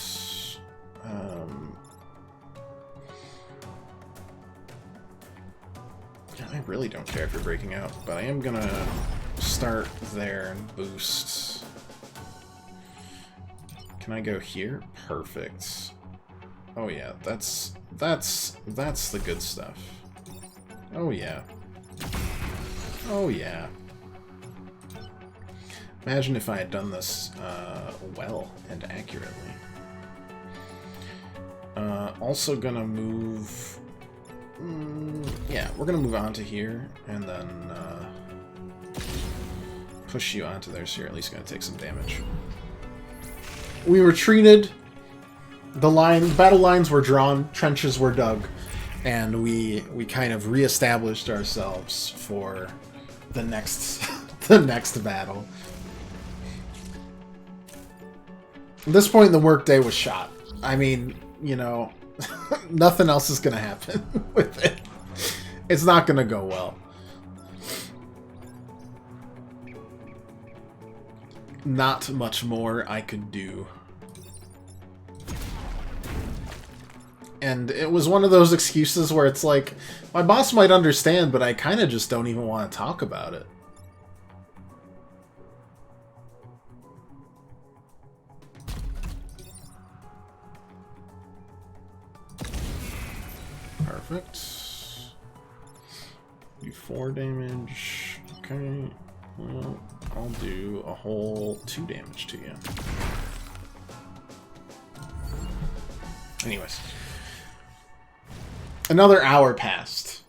[SPEAKER 1] I really don't care if you're breaking out, but I am gonna start there and boost. Can I go here? Perfect. Oh yeah, that's the good stuff. Oh yeah. Oh yeah. Imagine if I had done this well and accurately. Also gonna move... yeah, we're gonna move on to here, and then push you onto there, so you're at least gonna take some damage. We retreated. The battle lines were drawn, trenches were dug, and we kind of reestablished ourselves for the next the next battle. At this point, the workday was shot. I mean, you know, nothing else is gonna happen with it. It's not gonna go well. Not much more I could do. And it was one of those excuses where it's like, my boss might understand, but I kind of just don't even want to talk about it. Perfect. Do 4 damage. Okay. Well, I'll do a whole 2 damage to you. Anyways. Another hour passed.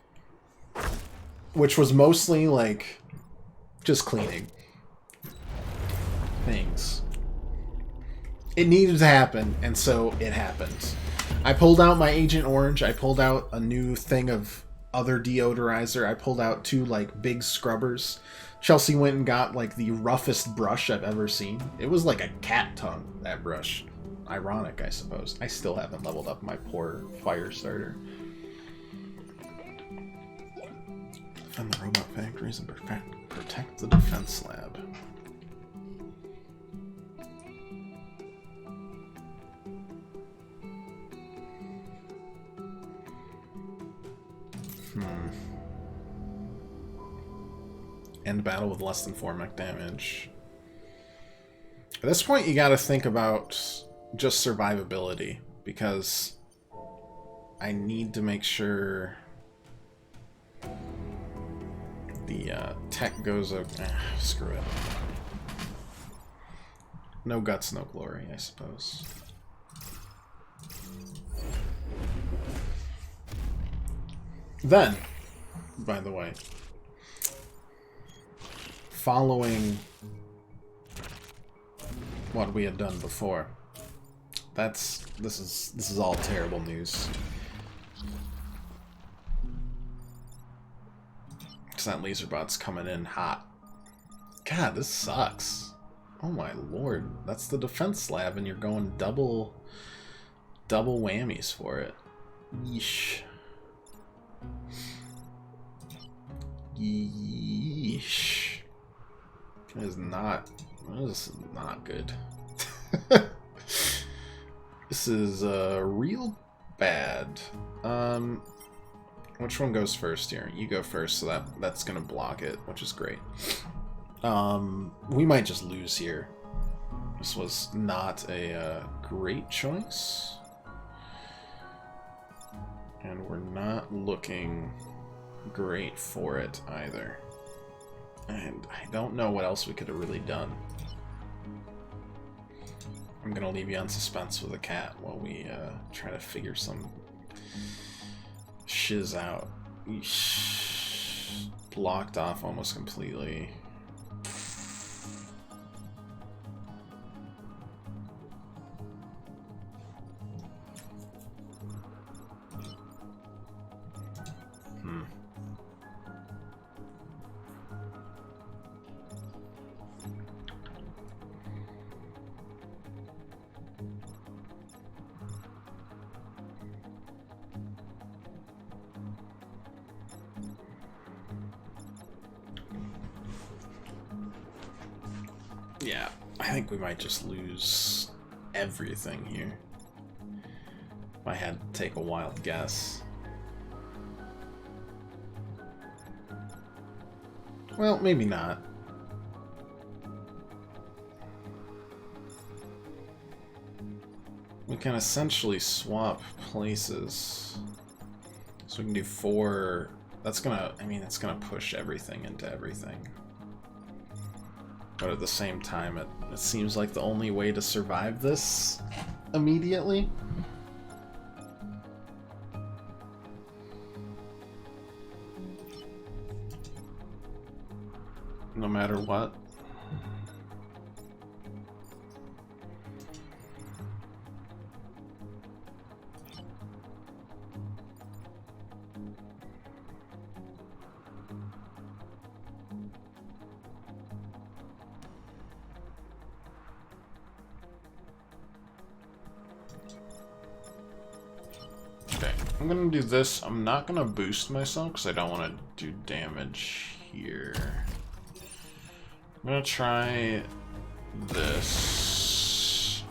[SPEAKER 1] Which was mostly, like, just cleaning things. It needed to happen, and so it happened. I pulled out my Agent Orange. I pulled out a new thing of other deodorizer. I pulled out 2, like, big scrubbers. Chelsea went and got, like, the roughest brush I've ever seen. It was like a cat tongue, that brush. Ironic, I suppose. I still haven't leveled up my poor fire starter. Defend the robot factories and protect the defense lab. End battle with less than 4 mech damage. At this point, you gotta think about just survivability, because I need to make sure the tech goes up. Screw it. No guts, no glory, I suppose. Then, by the way, following what we had done before, this is all terrible news. Because that laser bot's coming in hot. God, this sucks. Oh my lord, that's the defense lab, and you're going double whammies for it. Yeesh. Yeesh. That is not good. This is real bad. Which one goes first here? You go first, so that's gonna block it, which is great. We might just lose here. This was not a great choice. And we're not looking great for it either. And I don't know what else we could have really done. I'm gonna leave you on suspense with a cat while we try to figure some shiz out. Eesh. Blocked off almost completely. Yeah, I think we might just lose everything here. If I had to take a wild guess. Well, maybe not. We can essentially swap places. So we can do 4. That's gonna, I mean, it's gonna push everything into everything. But at the same time, it seems like the only way to survive this immediately. no matter what. I'm gonna do this. I'm not gonna boost myself because I don't want to do damage here. I'm gonna try this.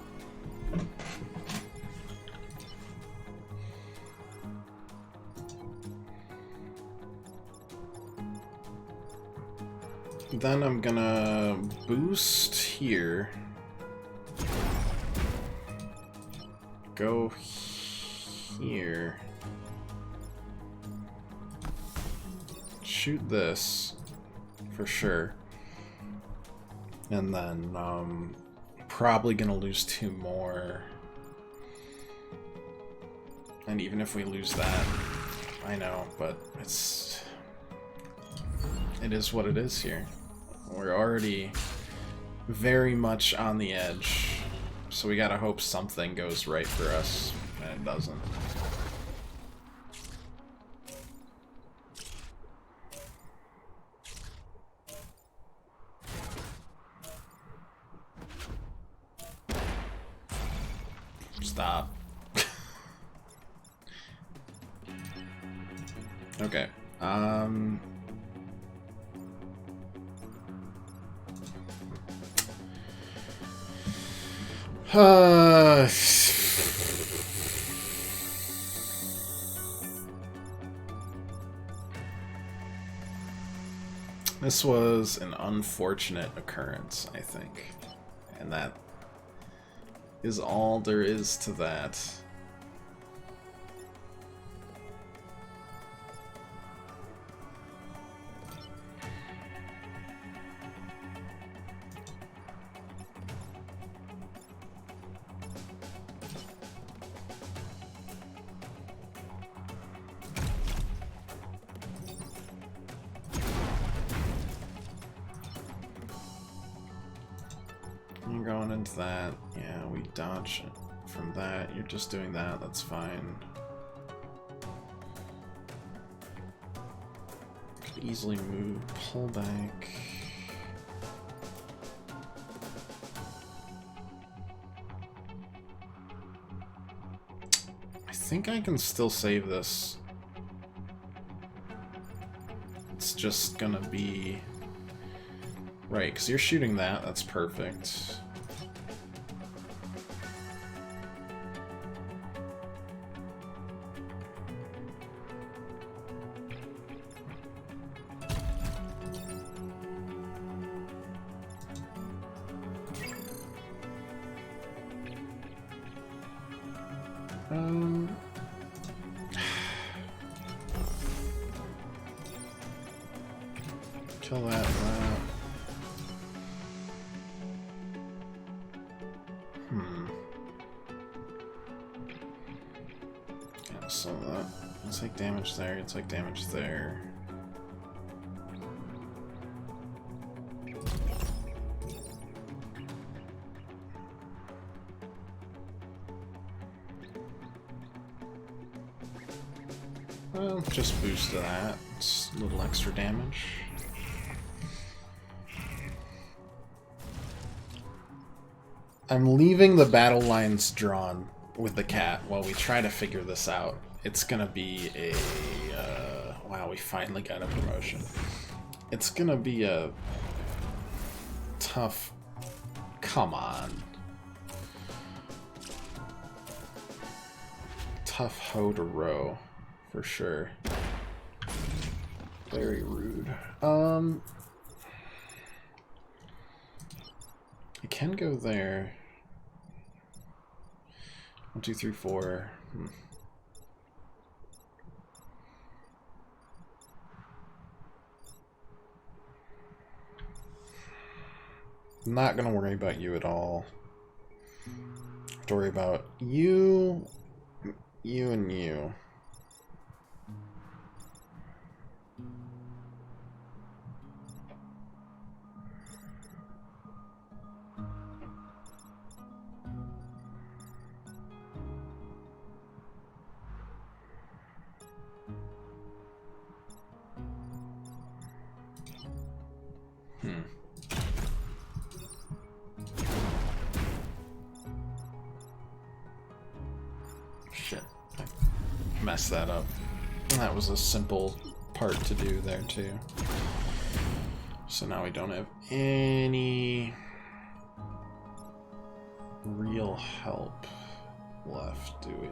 [SPEAKER 1] Then I'm gonna boost here. Go here. Shoot this for sure, and then probably gonna lose 2 more, and even if we lose that, I know, but it is what it is here. We're already very much on the edge, so we gotta hope something goes right for us, and it doesn't. Stop. Okay. This was an unfortunate occurrence, I think. And that is all there is to that. You're going into that. Yeah, we dodge it from that. You're just doing that. That's fine. Could easily move, pull back. I think I can still save this. It's just gonna be... Right, because you're shooting that. That's perfect. Kill that. Yeah, so that. You'll take damage there, you'll take damage there. Well, just boost that. It's a little extra damage. I'm leaving the battle lines drawn with the cat while we try to figure this out. It's gonna be a... wow, we finally got a promotion. It's gonna be a... tough... Come on. Tough hoe to row, for sure. Very rude. I can go there. 1, 2, 3, 4. I'm not gonna worry about you at all. I have to worry about you, you, and you. Hmm. Shit. I messed that up. That was a simple part to do there, too. So now we don't have any real help left, do we?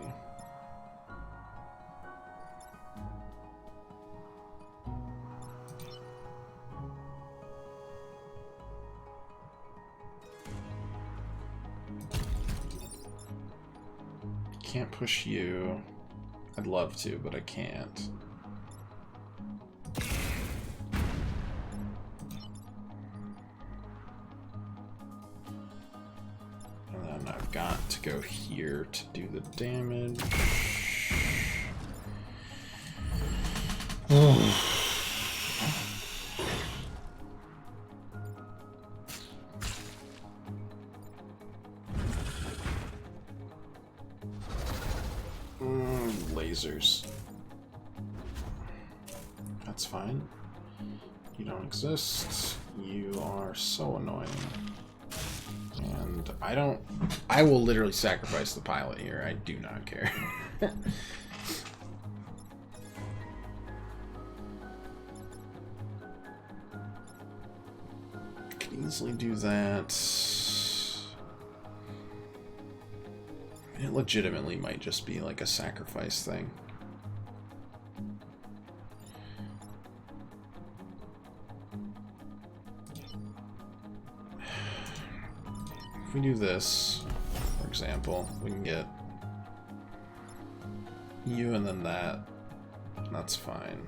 [SPEAKER 1] Can't push you. I'd love to, but I can't. And then I've got to go here to do the damage. Lasers. That's fine. You don't exist. You are so annoying. And I will literally sacrifice the pilot here. I do not care. Could easily do that. It legitimately might just be like a sacrifice thing. If we do this, for example, we can get you and then that. That's fine.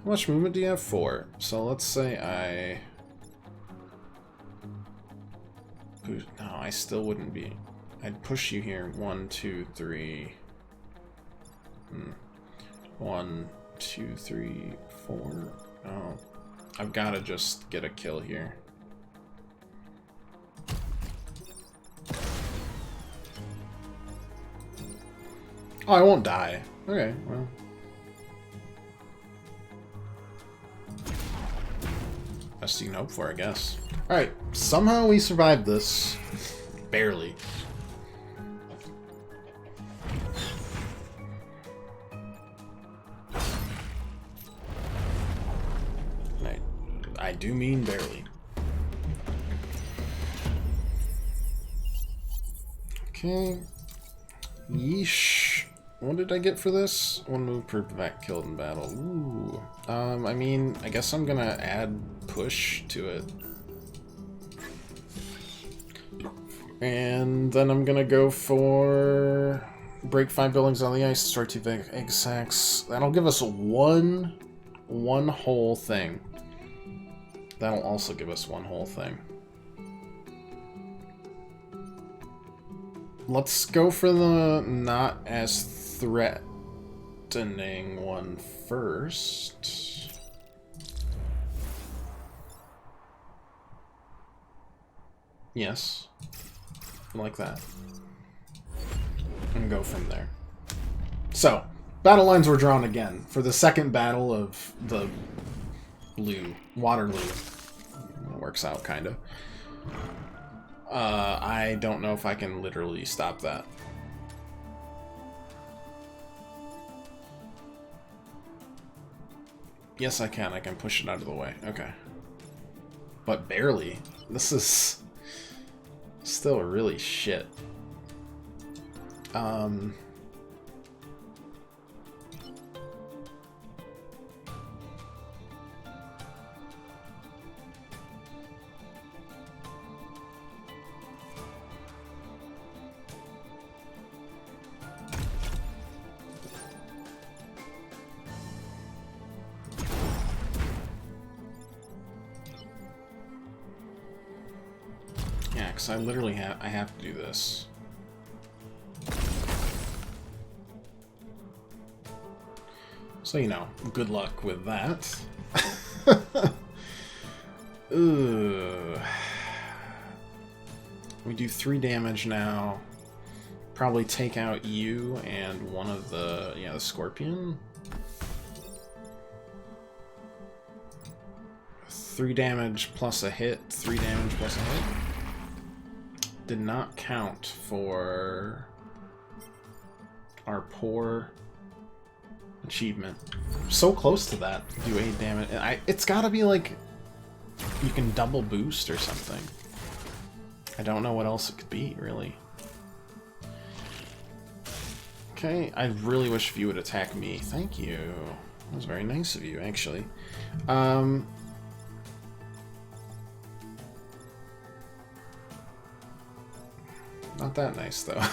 [SPEAKER 1] How much movement do you have? 4. So let's say I... No, I still wouldn't be... I'd push you here. 1, 2, 3... 1, 2, 3, 4... Oh. I've got to just get a kill here. Oh, I won't die. Okay, well... Best you can hope for, I guess. Alright, somehow we survived this. Barely. I do mean barely. Okay. Yeesh. What did I get for this? 1 move per vac killed in battle. Ooh. I mean, I guess I'm gonna add push to it. And then I'm gonna go for break 5 buildings on the ice, destroy 2 egg sacs. That'll give us one whole thing. That'll also give us 1 whole thing. Let's go for the not as threatening one first. Yes. Like that. And go from there. So, battle lines were drawn again for the second battle of the Waterloo. It works out, kind of. I don't know if I can literally stop that. Yes, I can. I can push it out of the way. Okay. But barely. This is still really shit. Yeah, because I literally have to do this. So, you know, good luck with that. Ooh. do 3 damage now. Probably take out you and one of the, yeah, the scorpion. 3 damage plus a hit, 3 damage plus a hit. Did not count for our poor achievement. So close to that. Do 8 damage. It's gotta be like you can double boost or something. I don't know what else it could be, really. Okay, I really wish if you would attack me. Thank you. That was very nice of you, actually. Not that nice, though.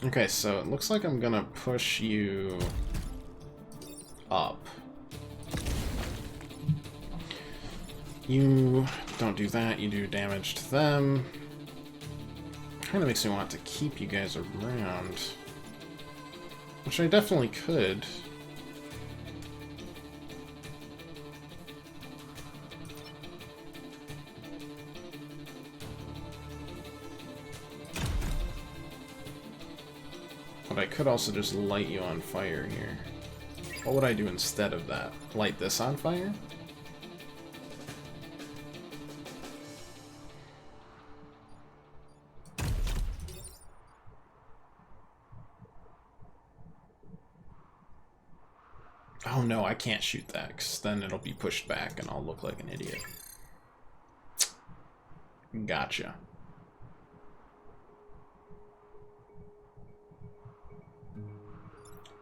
[SPEAKER 1] Okay, so it looks like I'm gonna push you up. You don't do that, you do damage to them. Kinda makes me want to keep you guys around. Which I definitely could. But I could also just light you on fire here. What would I do instead of that? Light this on fire? Oh no, I can't shoot that, because then it'll be pushed back and I'll look like an idiot. Gotcha.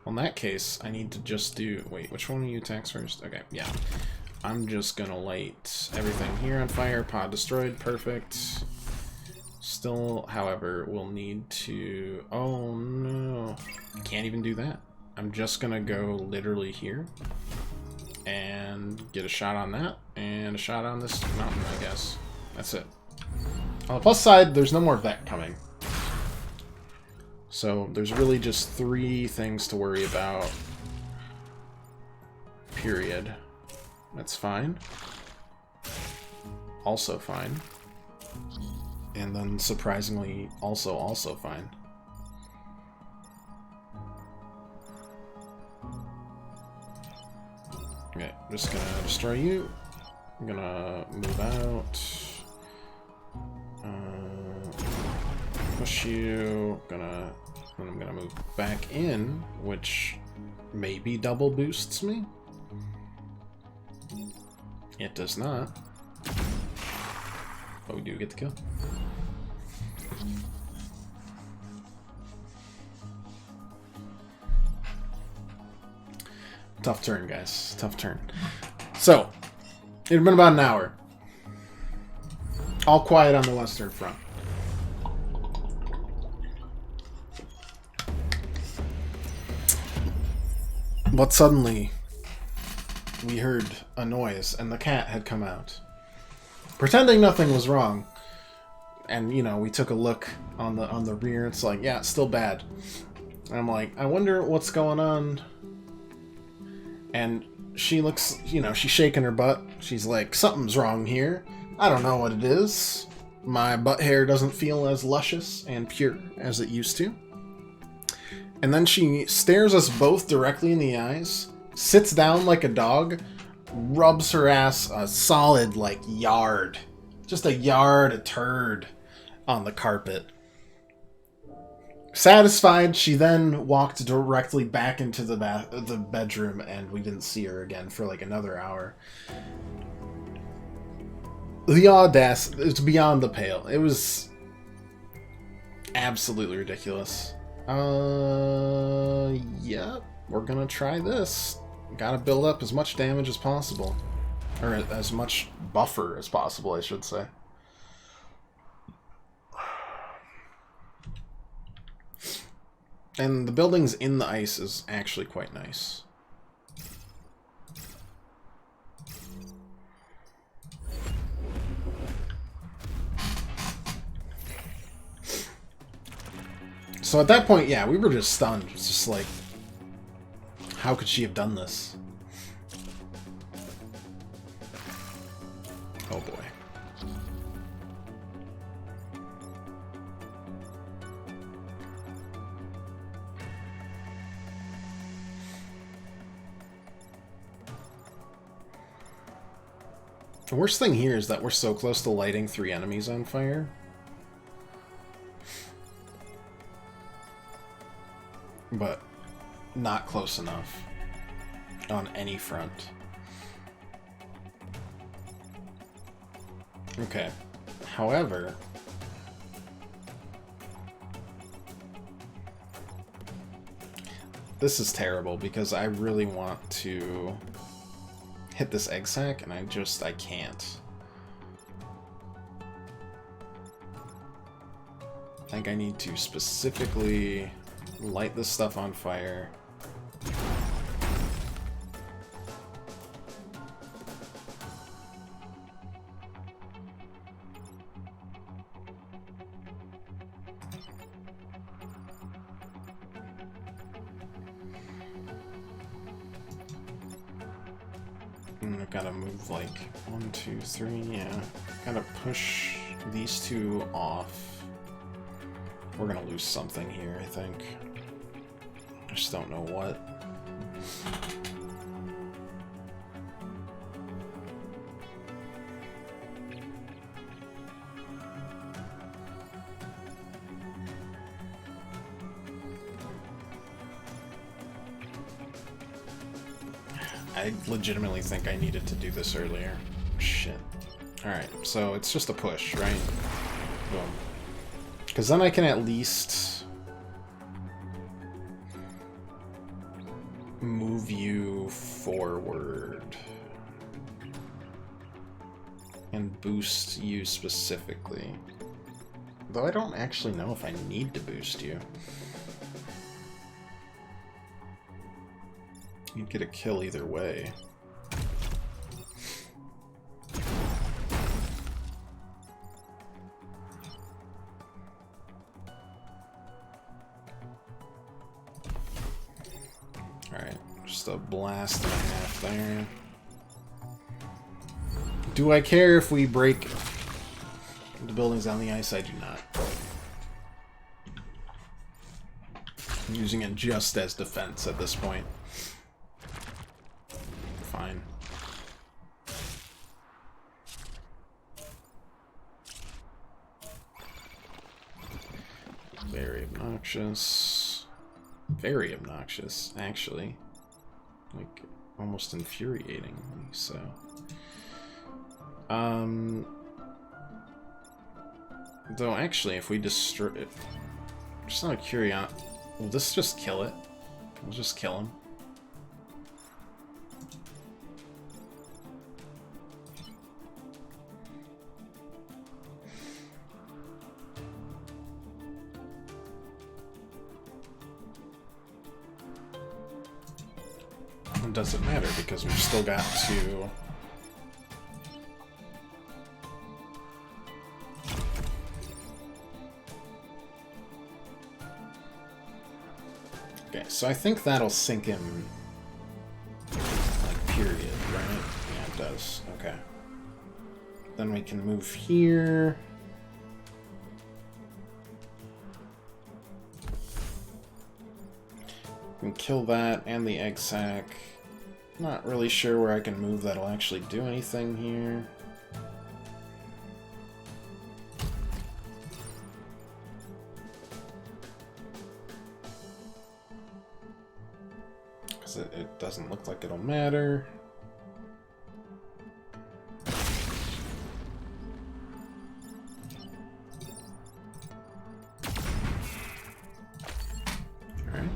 [SPEAKER 1] Well, in that case, I need to just do... Wait, which one of you attacks first? Okay, yeah. I'm just gonna light everything here on fire. Pod destroyed. Perfect. Still, however, we'll need to... Oh, no. Can't even do that. I'm just gonna go literally here. And get a shot on that. And a shot on this mountain, I guess. That's it. On the plus side, there's no more Vect coming. So there's really just 3 things to worry about. Period. That's fine. Also fine. And then surprisingly, also fine. Okay, I'm just gonna destroy you. I'm gonna move out. Push you. Then I'm gonna move back in, which maybe double boosts me. It does not. But we do get the kill. Tough turn, guys. Tough turn. So, it had been about an hour. All quiet on the Western Front. But suddenly, we heard a noise, and the cat had come out. Pretending nothing was wrong. And, you know, we took a look on the rear. It's like, yeah, it's still bad. And I'm like, I wonder what's going on. And she looks, you know, she's shaking her butt. She's like, something's wrong here. I don't know what it is. My butt hair doesn't feel as luscious and pure as it used to. And then she stares us both directly in the eyes, sits down like a dog, rubs her ass a solid, like, yard. Just a yard of turd on the carpet. Satisfied, she then walked directly back into the bedroom, and we didn't see her again for like another hour. The audacity, it's beyond the pale. It was absolutely ridiculous. Yeah, we're gonna try this. Gotta build up as much damage as possible. Or as much buffer as possible, I should say. And the buildings in the ice is actually quite nice. So at that point, yeah, we were just stunned. It's just like, how could she have done this? Oh boy. The worst thing here is that we're so close to lighting 3 enemies on fire. But not close enough on any front. Okay. However, this is terrible because I really want to hit this egg sack and I can't. I think I need to specifically light this stuff on fire. And I've got to move like 1, 2, 3, yeah. Gotta push these 2 off. We're gonna lose something here, I think. I just don't know what. I legitimately think I needed to do this earlier. Shit. Alright, so it's just a push, right? Boom. Because then I can at least move you forward and boost you specifically. Though I don't actually know if I need to boost you. You'd get a kill either way. Alright, just a blast and a half there. Do I care if we break the buildings on the ice? I do not. I'm using it just as defense at this point. Fine. Very obnoxious. Very obnoxious, actually. Like, almost infuriating. So. Though, actually, if we destroy it... Just out of curiosity... Will this just kill it? We'll just kill him. It doesn't matter because we've still got to... Okay, so I think that'll sink him, like, period, right? Yeah, it does. Okay. Then we can move here. We can kill that and the egg sac. Not really sure where I can move that'll actually do anything here. Because it doesn't look like it'll matter. Alright.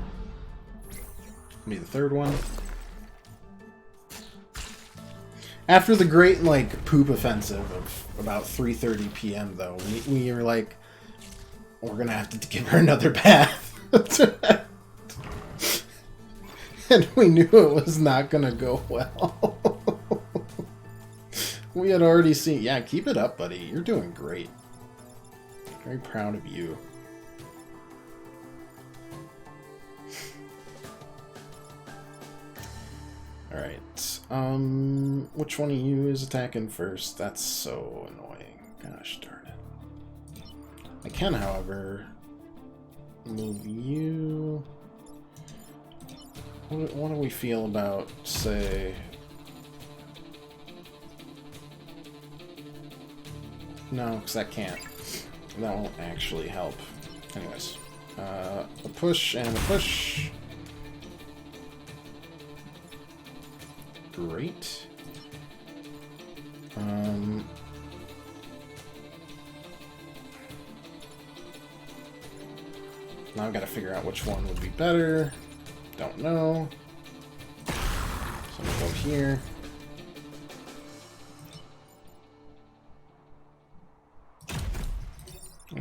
[SPEAKER 1] Be the third one. After the great, like, poop offensive of about 3:30 p.m., though, we were like, we're gonna have to give her another bath. And we knew it was not gonna go well. We had already seen... Yeah, keep it up, buddy. You're doing great. Very proud of you. Alright. Which one of you is attacking first? That's so annoying. Gosh darn it. I can, however, move you. What do we feel about, say... No, because that can't. That won't actually help. Anyways. A push and a push. Great. Now I've got to figure out which one would be better. Don't know. So I'm gonna go here.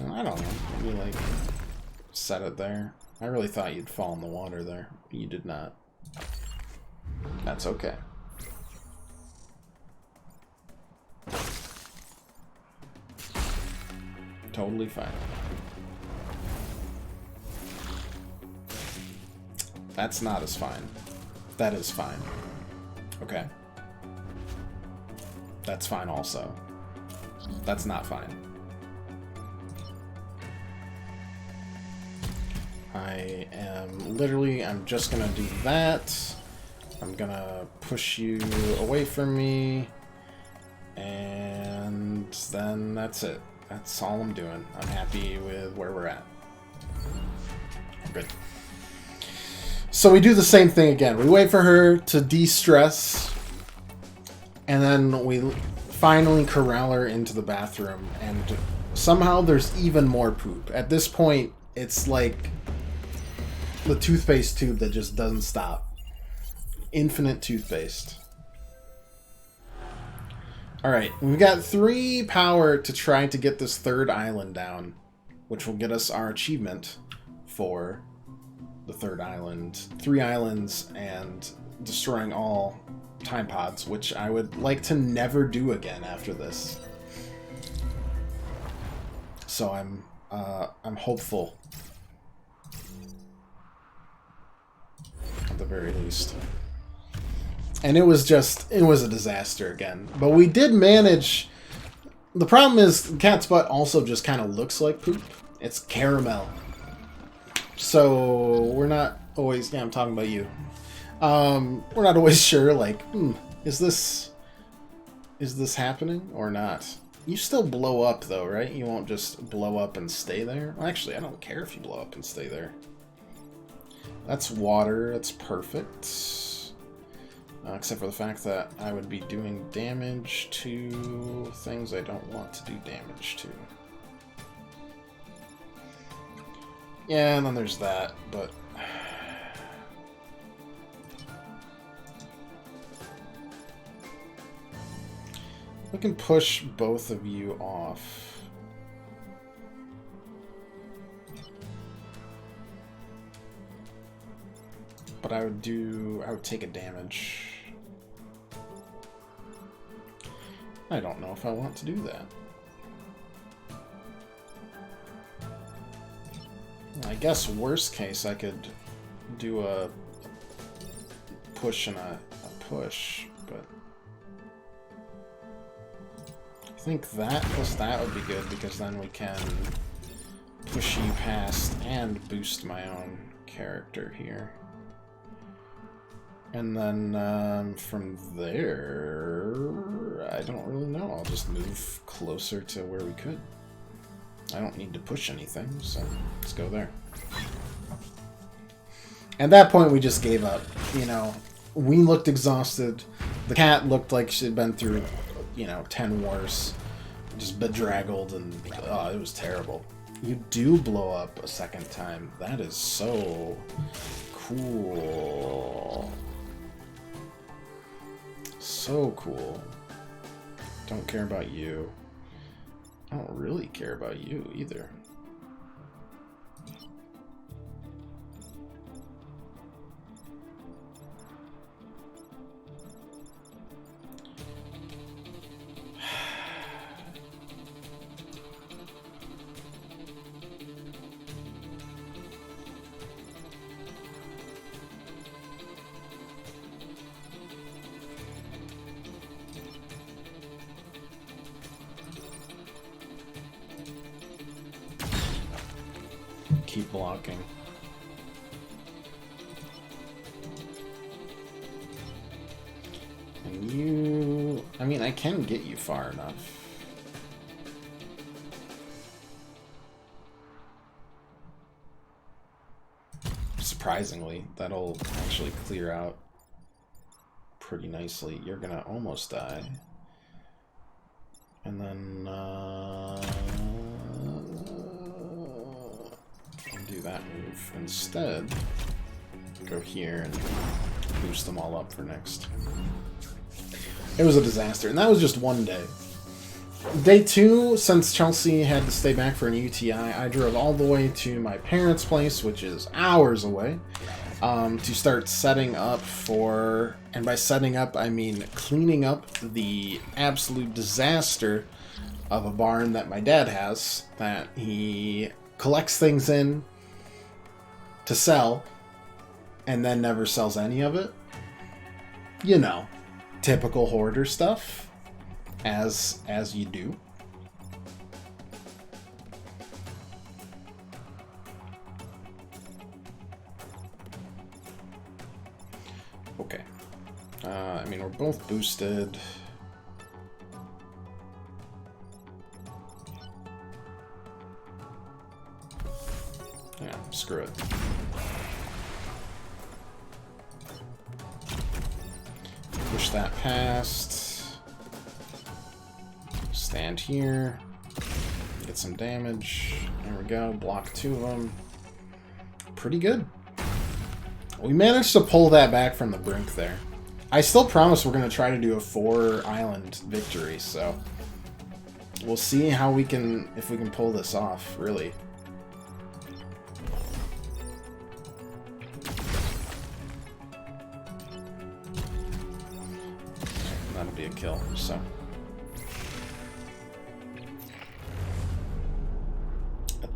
[SPEAKER 1] I don't know. Maybe like set it there. I really thought you'd fall in the water there. You did not. That's okay. Totally fine. That's not as fine. That is fine. Okay. That's fine also. That's not fine. I am literally, I'm just gonna do that. I'm gonna push you away from me. And then that's it. That's all I'm doing. I'm happy with where we're at. Good. So we do the same thing again. We wait for her to de-stress, and then we finally corral her into the bathroom, and somehow there's even more poop. At this point, it's like the toothpaste tube that just doesn't stop. Infinite toothpaste. Alright, we've got 3 power to try to get this 3rd island down, which will get us our achievement for the 3rd island. 3 islands and destroying all time pods, which I would like to never do again after this. So I'm hopeful. At the very least. And it was a disaster again. But we did manage... The problem is, cat's butt also just kind of looks like poop. It's caramel. So, we're not always... Yeah, I'm talking about you. We're not always sure, like, is this happening or not? You still blow up, though, right? You won't just blow up and stay there? Well, actually, I don't care if you blow up and stay there. That's water. That's perfect. Except for the fact that I would be doing damage to things I don't want to do damage to. Yeah, and then there's that, but... We can push both of you off. But I would take a damage. I don't know if I want to do that. I guess worst case I could do a push and a push, but I think that plus that would be good because then we can push you past and boost my own character here. And then from there, I don't really know. I'll just move closer to where we could. I don't need to push anything, so let's go there. At that point, we just gave up. You know, we looked exhausted. The cat looked like she'd been through, 10 wars. Just bedraggled, and it was terrible. You do blow up a second time. That is so cool. So cool. Don't care about you. I don't really care about you either. blocking. And you... I mean, I can get you far enough. Surprisingly, that'll actually clear out pretty nicely. You're gonna almost die. And then, do that move. Instead, go here and boost them all up for next. It was a disaster, and that was just one day. Day 2, since Chelsea had to stay back for an UTI, I drove all the way to my parents' place, which is hours away, to start setting up for, and by setting up, I mean cleaning up the absolute disaster of a barn that my dad has, that he collects things in to sell, and then never sells any of it. You know, typical hoarder stuff. As you do. Okay. I mean, we're both boosted. Yeah, screw it. Push that past. Stand here, get some damage. There we go, block 2 of them. Pretty good. We managed to pull that back from the brink there. I still promise we're going to try to do a 4-island victory, so we'll see how we can, if we can pull this off, really. That'll be a kill, so.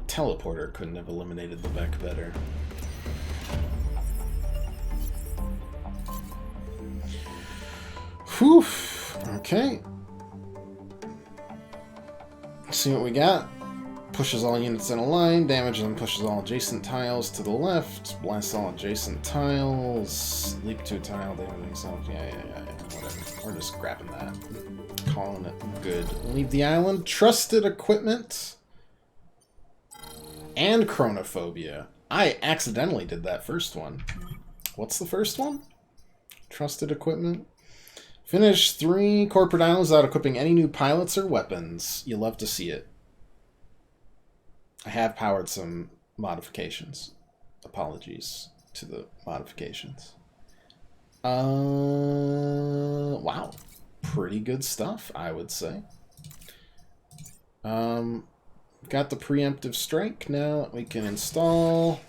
[SPEAKER 1] Teleporter couldn't have eliminated the Vec better. Whew. Okay. See what we got. Pushes all units in a line, damages and pushes all adjacent tiles to the left, blasts all adjacent tiles, leap to a tile, damaging himself. Yeah, whatever. We're just grabbing that. Calling it good. Leave the island. Trusted equipment. And Chronophobia. I accidentally did that first one. What's the first one? Trusted equipment. Finish 3 corporate islands without equipping any new pilots or weapons. You love to see it. I have powered some modifications. Apologies to the modifications. Wow. Pretty good stuff, I would say. Got the preemptive strike now. We can install,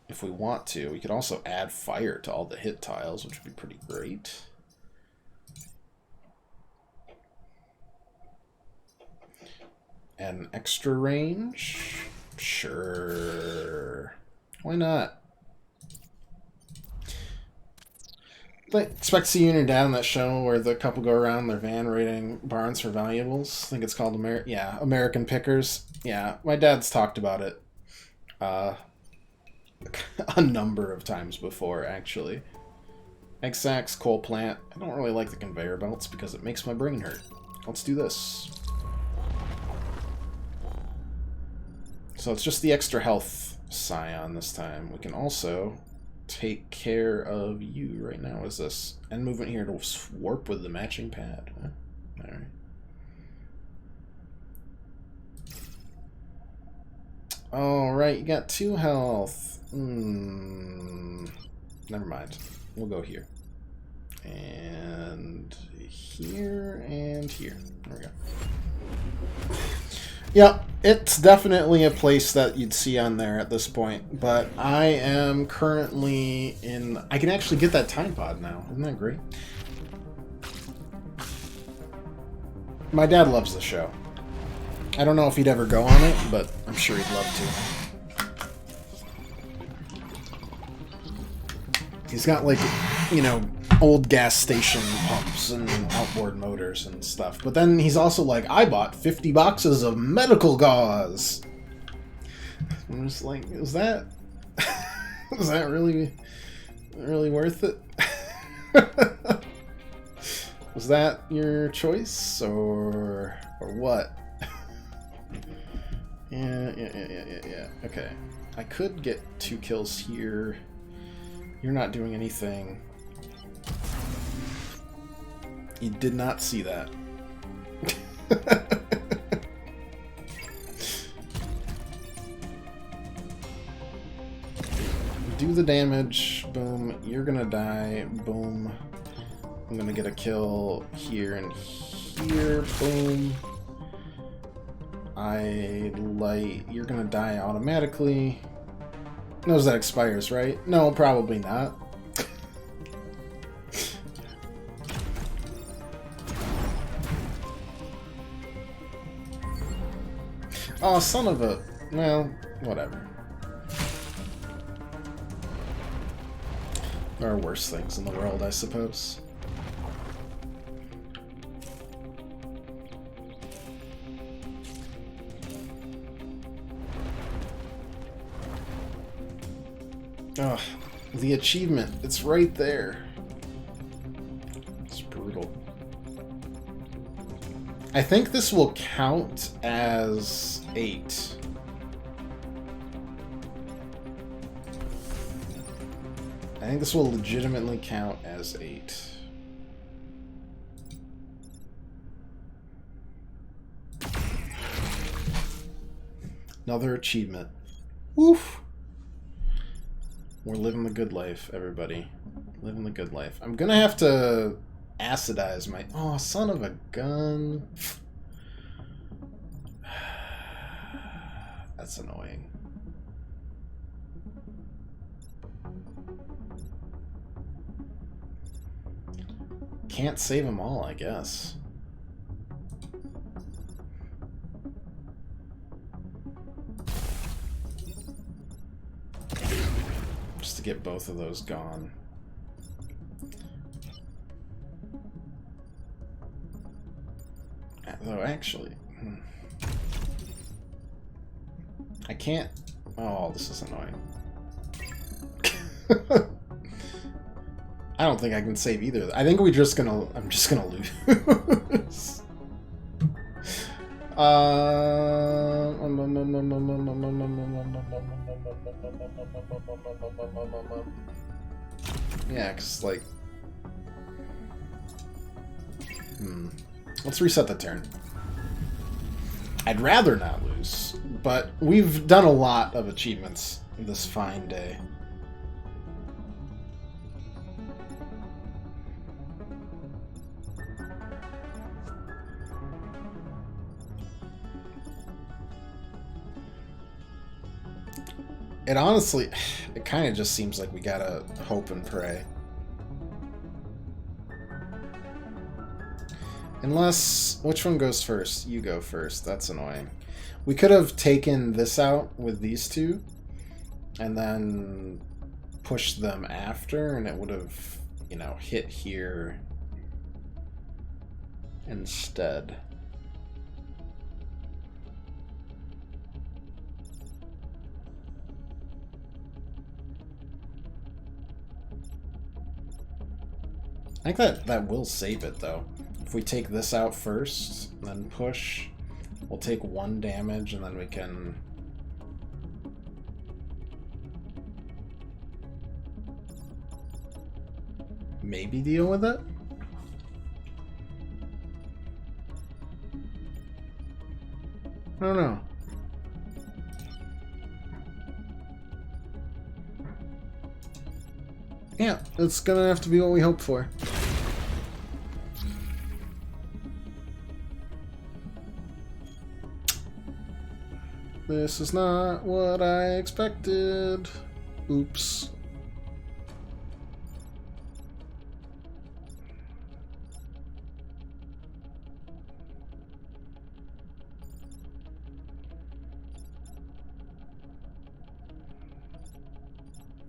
[SPEAKER 1] if we want to. We could also add fire to all the hit tiles, which would be pretty great. Add an extra range? Sure. Why not? Expect to see you and your dad on that show where the couple go around their van raiding barns for valuables. I think it's called American Pickers. Yeah, my dad's talked about it a number of times before, actually. Egg sacks, coal plant. I don't really like the conveyor belts because it makes my brain hurt. Let's do this. So it's just the extra health scion this time. We can also take care of you right now. What is this? End movement here to warp with the matching pad. Huh? Alright. Alright, you got 2 health. Never mind. We'll go here. And here and here. There we go. Yeah, it's definitely a place that you'd see on there at this point, but I am currently in... I can actually get that time pod now. Isn't that great? My dad loves the show. I don't know if he'd ever go on it, but I'm sure he'd love to. He's got, like, you know, old gas station pumps and outboard motors and stuff. But then he's also like, I bought 50 boxes of medical gauze. I'm just like, is that is that really worth it? Was that your choice or what? Yeah. Okay. I could get 2 kills here. You're not doing anything. You did not see that. Do the damage. Boom. You're gonna die. Boom. I'm gonna get a kill here and here. Boom. You're gonna die automatically. Knows that expires, right? No, probably not. Oh, son of a... Well, whatever. There are worse things in the world, I suppose. Ugh, the achievement. It's right there. It's brutal. I think this will count as 8. I think this will legitimately count as 8. Another achievement. Woof! We're living the good life, everybody. Living the good life. I'm gonna have to acidize my... Oh, son of a gun. That's annoying. Can't save them all, I guess. Just to get both of those gone. Though, actually... I can't... Oh, this is annoying. I don't think I can save either. I think I'm just gonna lose. Yeah, because, like... Let's reset the turn. I'd rather not lose, but we've done a lot of achievements this fine day. It honestly, it kind of just seems like we gotta hope and pray. Unless, which one goes first? You go first. That's annoying. We could have taken this out with these two, and then pushed them after, and it would have, you know, hit here instead. I think that will save it, though. If we take this out first, and then push, we'll take 1 damage, and then we can... maybe deal with it? I don't know. Yeah, it's gonna have to be what we hope for. This is not what I expected. Oops.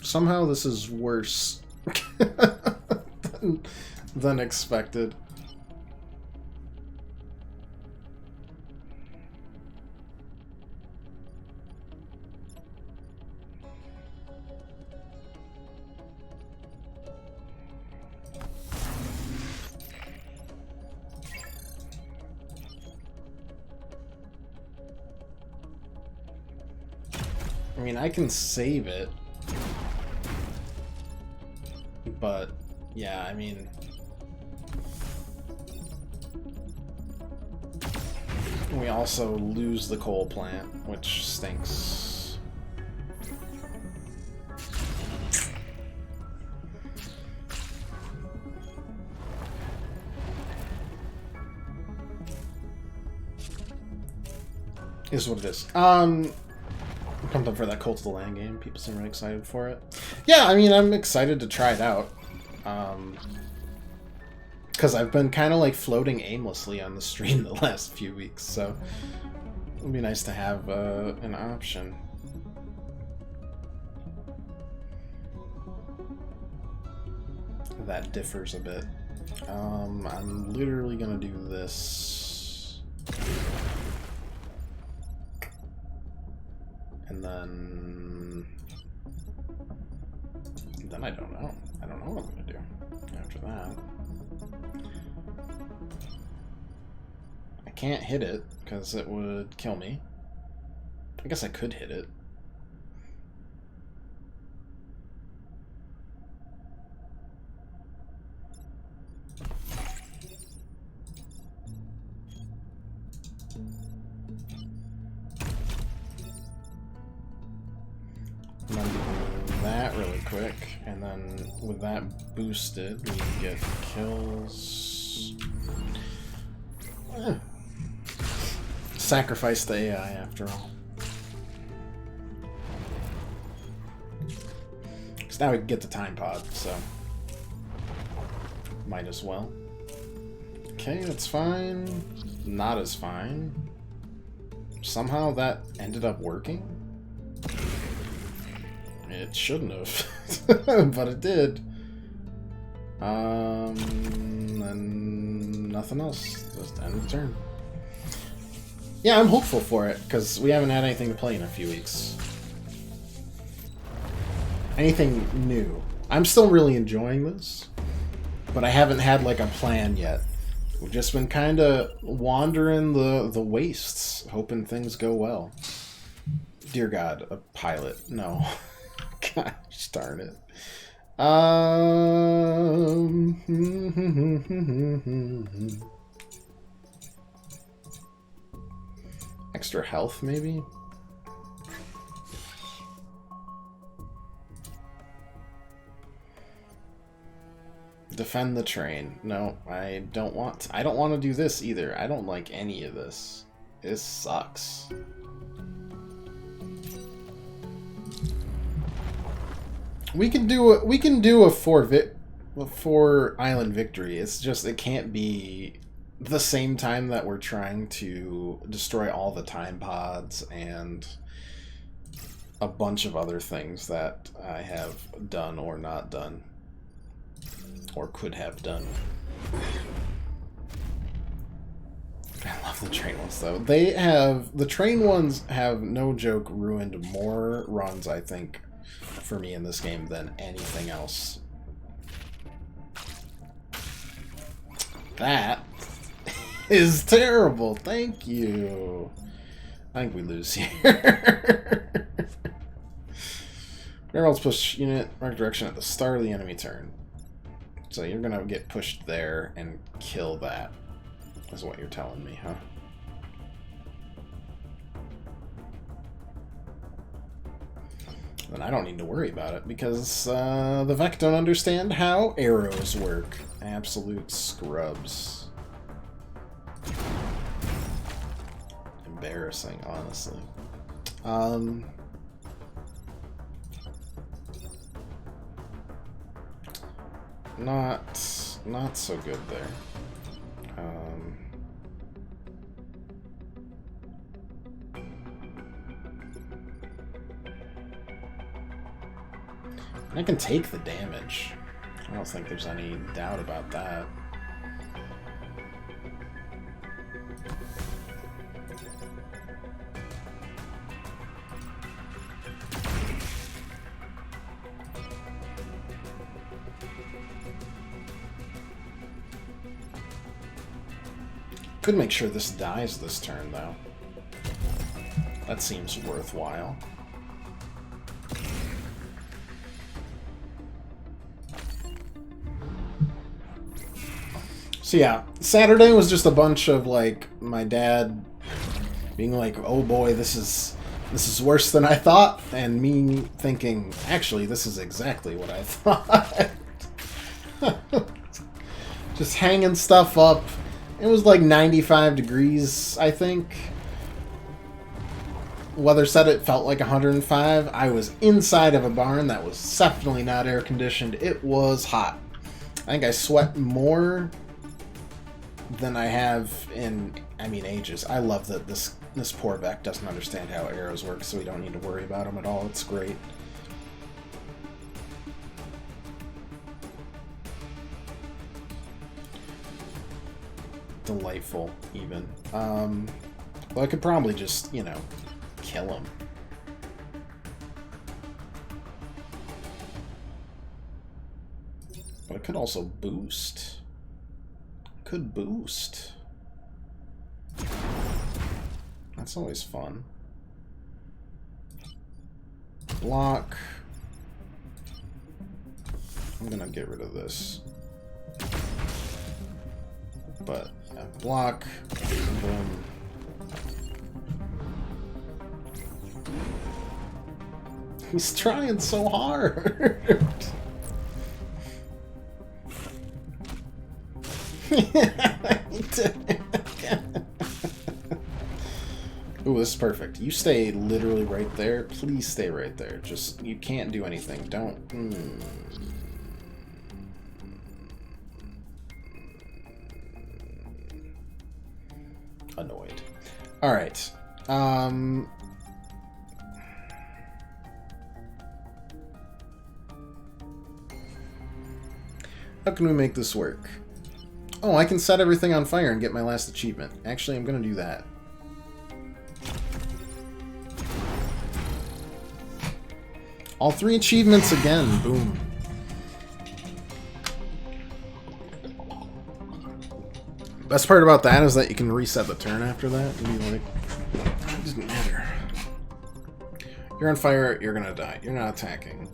[SPEAKER 1] Somehow this is worse than expected. mean, I can save it. But, yeah, I mean... we also lose the coal plant, which stinks. Is what it is. I'm pumped up for that Cult of the Land game. People seem really excited for it. Yeah, I mean, I'm excited to try it out. Because I've been kind of like floating aimlessly on the stream the last few weeks, so it would be nice to have an option. That differs a bit. I'm literally gonna do this. And then I don't know. I don't know what I'm gonna do after that. I can't hit it because it would kill me. I guess I could hit it. And then do that really quick, and then with that boosted, we can get kills. Sacrifice the AI after all. Because now we can get the time pod, so might as well. Okay, that's fine. Not as fine. Somehow that ended up working. It shouldn't have, but it did. And nothing else. Just end the turn. Yeah, I'm hopeful for it, because we haven't had anything to play in a few weeks. Anything new. I'm still really enjoying this, but I haven't had, like, a plan yet. We've just been kind of wandering the wastes, hoping things go well. Dear God, a pilot. No. Gosh darn it. Extra health, maybe? Defend the train. No, I don't want to. I don't want to do this either. I don't like any of this. This sucks. We can do a four island victory. It's just it can't be the same time that we're trying to destroy all the time pods and a bunch of other things that I have done or not done or could have done. I love the train ones though. The train ones have, no joke, ruined more runs, I think, for me in this game than anything else. That is terrible. Thank you. I think we lose here. Barrels push unit right direction at the start of the enemy turn. So you're gonna get pushed there and kill that, is what you're telling me, huh? Then I don't need to worry about it, because the Vec don't understand how arrows work. Absolute scrubs. Embarrassing, honestly. Not so good there. I can take the damage. I don't think there's any doubt about that. Could make sure this dies this turn, though. That seems worthwhile. So yeah, Saturday was just a bunch of, like, my dad being like, oh boy, this is worse than I thought, and me thinking, actually, this is exactly what I thought. Just hanging stuff up. It was like 95 degrees, I think. Weather said it felt like 105. I was inside of a barn that was definitely not air conditioned. It was hot. I think I sweat more than I have in, I mean, ages. I love that this poor Vec doesn't understand how arrows work, so we don't need to worry about them at all. It's great. Delightful, even. Well, I could probably just, you know, kill him. But I could also boost. Could boost. That's always fun. Block. I'm gonna get rid of this. But block. Boom. He's trying so hard. Ooh, this is perfect. You stay literally right there. Please stay right there. Just, you can't do anything. Don't... Annoyed. Alright. How can we make this work? Oh, I can set everything on fire and get my last achievement. Actually, I'm gonna do that. All 3 achievements again. Boom. Best part about that is that you can reset the turn after that and be like, it doesn't matter. You're on fire, you're gonna die. You're not attacking.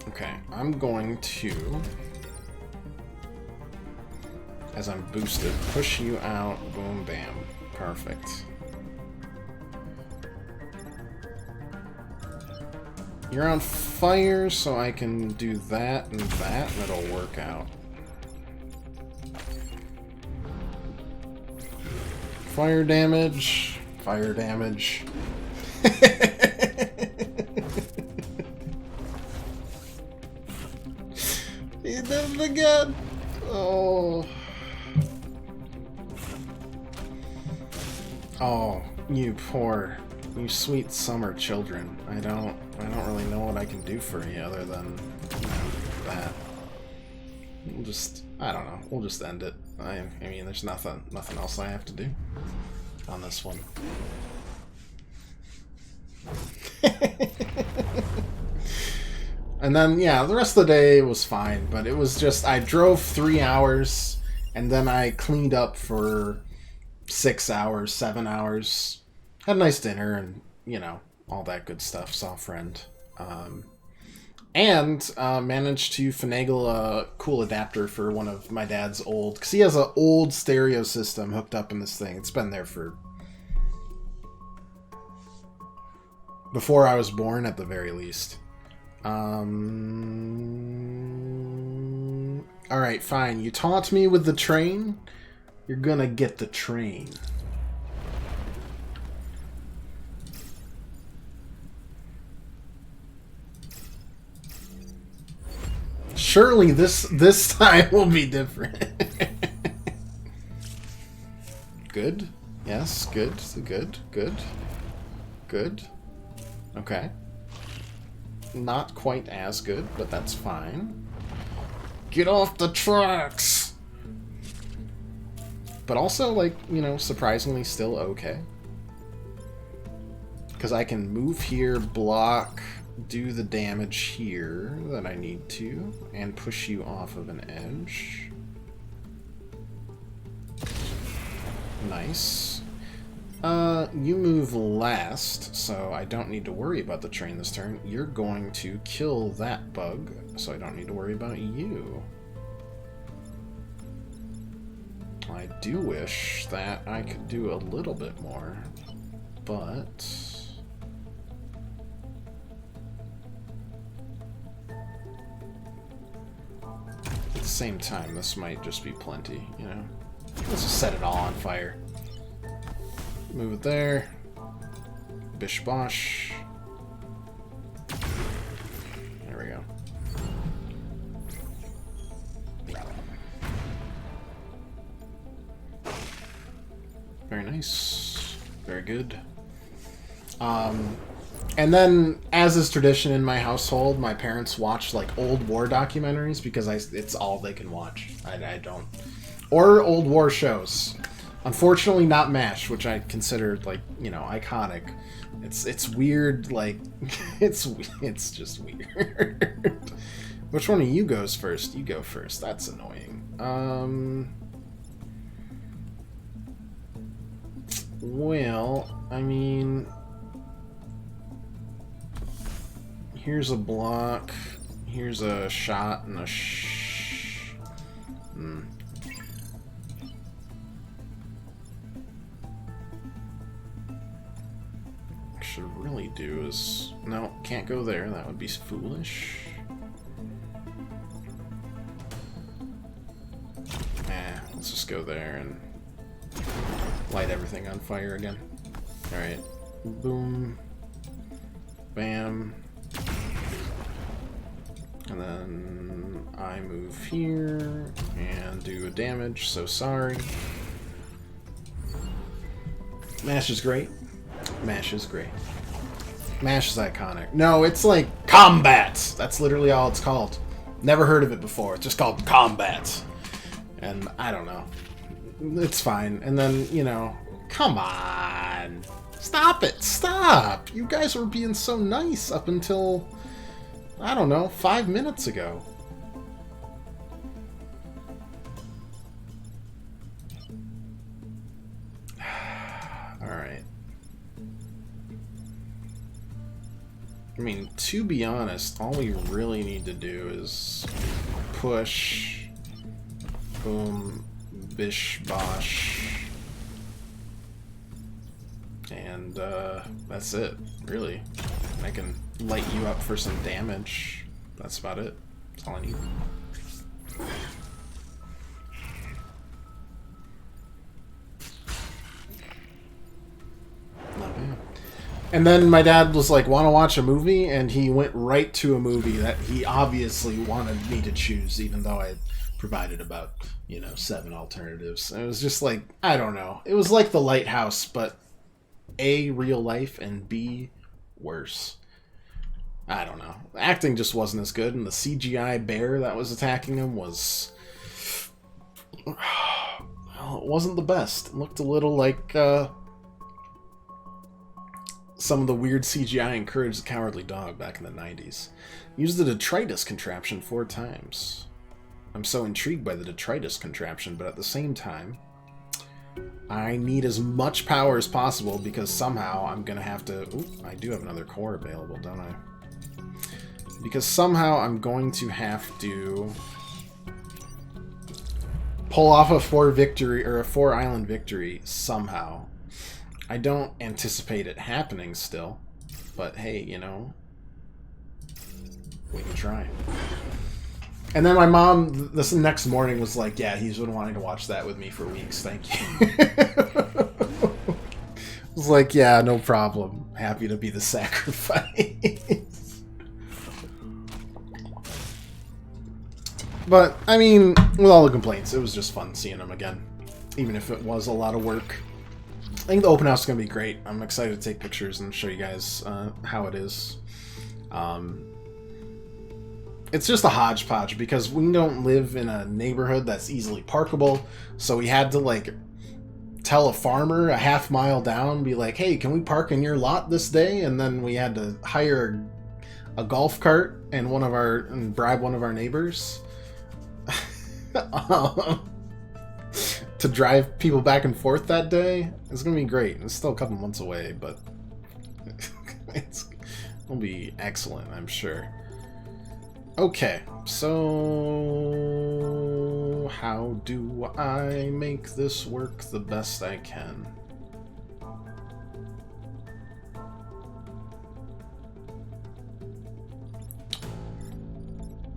[SPEAKER 1] Okay, I'm going to, as I'm boosted, push you out. Boom, bam. Perfect. You're on fire, so I can do that and that, and it'll work out. Fire damage. Fire damage. You did it again. Oh. Oh, you sweet summer children. I don't really know what I can do for you other than, you know, that. We'll just, I don't know. We'll just end it. I mean, there's nothing else I have to do on this one. And then, yeah, the rest of the day was fine, but it was just, I drove 3 hours, and then I cleaned up for 6 hours, 7 hours. Had a nice dinner, and, you know, all that good stuff. Saw a friend. And managed to finagle a cool adapter for one of my dad's old... Because he has an old stereo system hooked up in this thing. It's been there for... before I was born, at the very least. Alright, fine. You taunt me with the train. You're gonna get the train. Surely this time will be different. Good. Yes, good. Good. Okay. Not quite as good, but that's fine. Get off the tracks! But also, like, you know, surprisingly still okay. Because I can move here, block, do the damage here that I need to, and push you off of an edge. Nice. You move last, so I don't need to worry about the train this turn. You're going to kill that bug, so I don't need to worry about you. I do wish that I could do a little bit more, but... at the same time, this might just be plenty, you know? Let's just set it all on fire. Move it there. Bish bosh. There we go. Very nice. Very good. And then, as is tradition in my household, my parents watch like old war documentaries because it's all they can watch. I don't... or old war shows. Unfortunately, not MASH, which I consider, like, you know, iconic. It's weird, like, it's just weird. Which one of you goes first? You go first. That's annoying. Well, I mean... here's a block. Here's a shot and a should really do is... no, can't go there. That would be foolish. Let's just go there and light everything on fire again. Alright. Boom. Bam. And then I move here and do a damage, so sorry. MASH is great. MASH is great. MASH is iconic. No, it's like Combat. That's literally all it's called. Never heard of it before. It's just called Combat. And I don't know. It's fine. And then, you know, come on. Stop it. Stop. You guys were being so nice up until, I don't know, 5 minutes ago. Alright. I mean, to be honest, all we really need to do is push, boom, bish, bosh, and that's it, really. I can light you up for some damage. That's about it. That's all I need. Not bad. And then my dad was like, want to watch a movie? And he went right to a movie that he obviously wanted me to choose, even though I provided about, you know, 7 alternatives. And it was just like, I don't know. It was like The Lighthouse, but A, real life, and B, worse. I don't know. The acting just wasn't as good, and the CGI bear that was attacking him was... well, it wasn't the best. It looked a little like, some of the weird CGI in Courage the Cowardly Dog back in the 90s. Used the detritus contraption 4 times. I'm so intrigued by the detritus contraption, but at the same time, I need as much power as possible because somehow I'm going to have to... Ooh, I do have another core available, don't I? Because somehow I'm going to have to pull off a 4-island victory somehow. I don't anticipate it happening still, but hey, you know, we can try. And then my mom, this next morning, was like, yeah, he's been wanting to watch that with me for weeks, thank you. I was like, yeah, no problem. Happy to be the sacrifice. But, I mean, with all the complaints, it was just fun seeing him again, even if it was a lot of work. I think the open house is going to be great. I'm excited to take pictures and show you guys how it is. It's just a hodgepodge because we don't live in a neighborhood that's easily parkable, so we had to, like, tell a farmer a half-mile down, be like, hey, can we park in your lot this day? And then we had to hire a golf cart and bribe one of our neighbors. to drive people back and forth that day. It's gonna be great. It's still a couple months away, but it'll be excellent, I'm sure. Okay, so how do I make this work the best I can?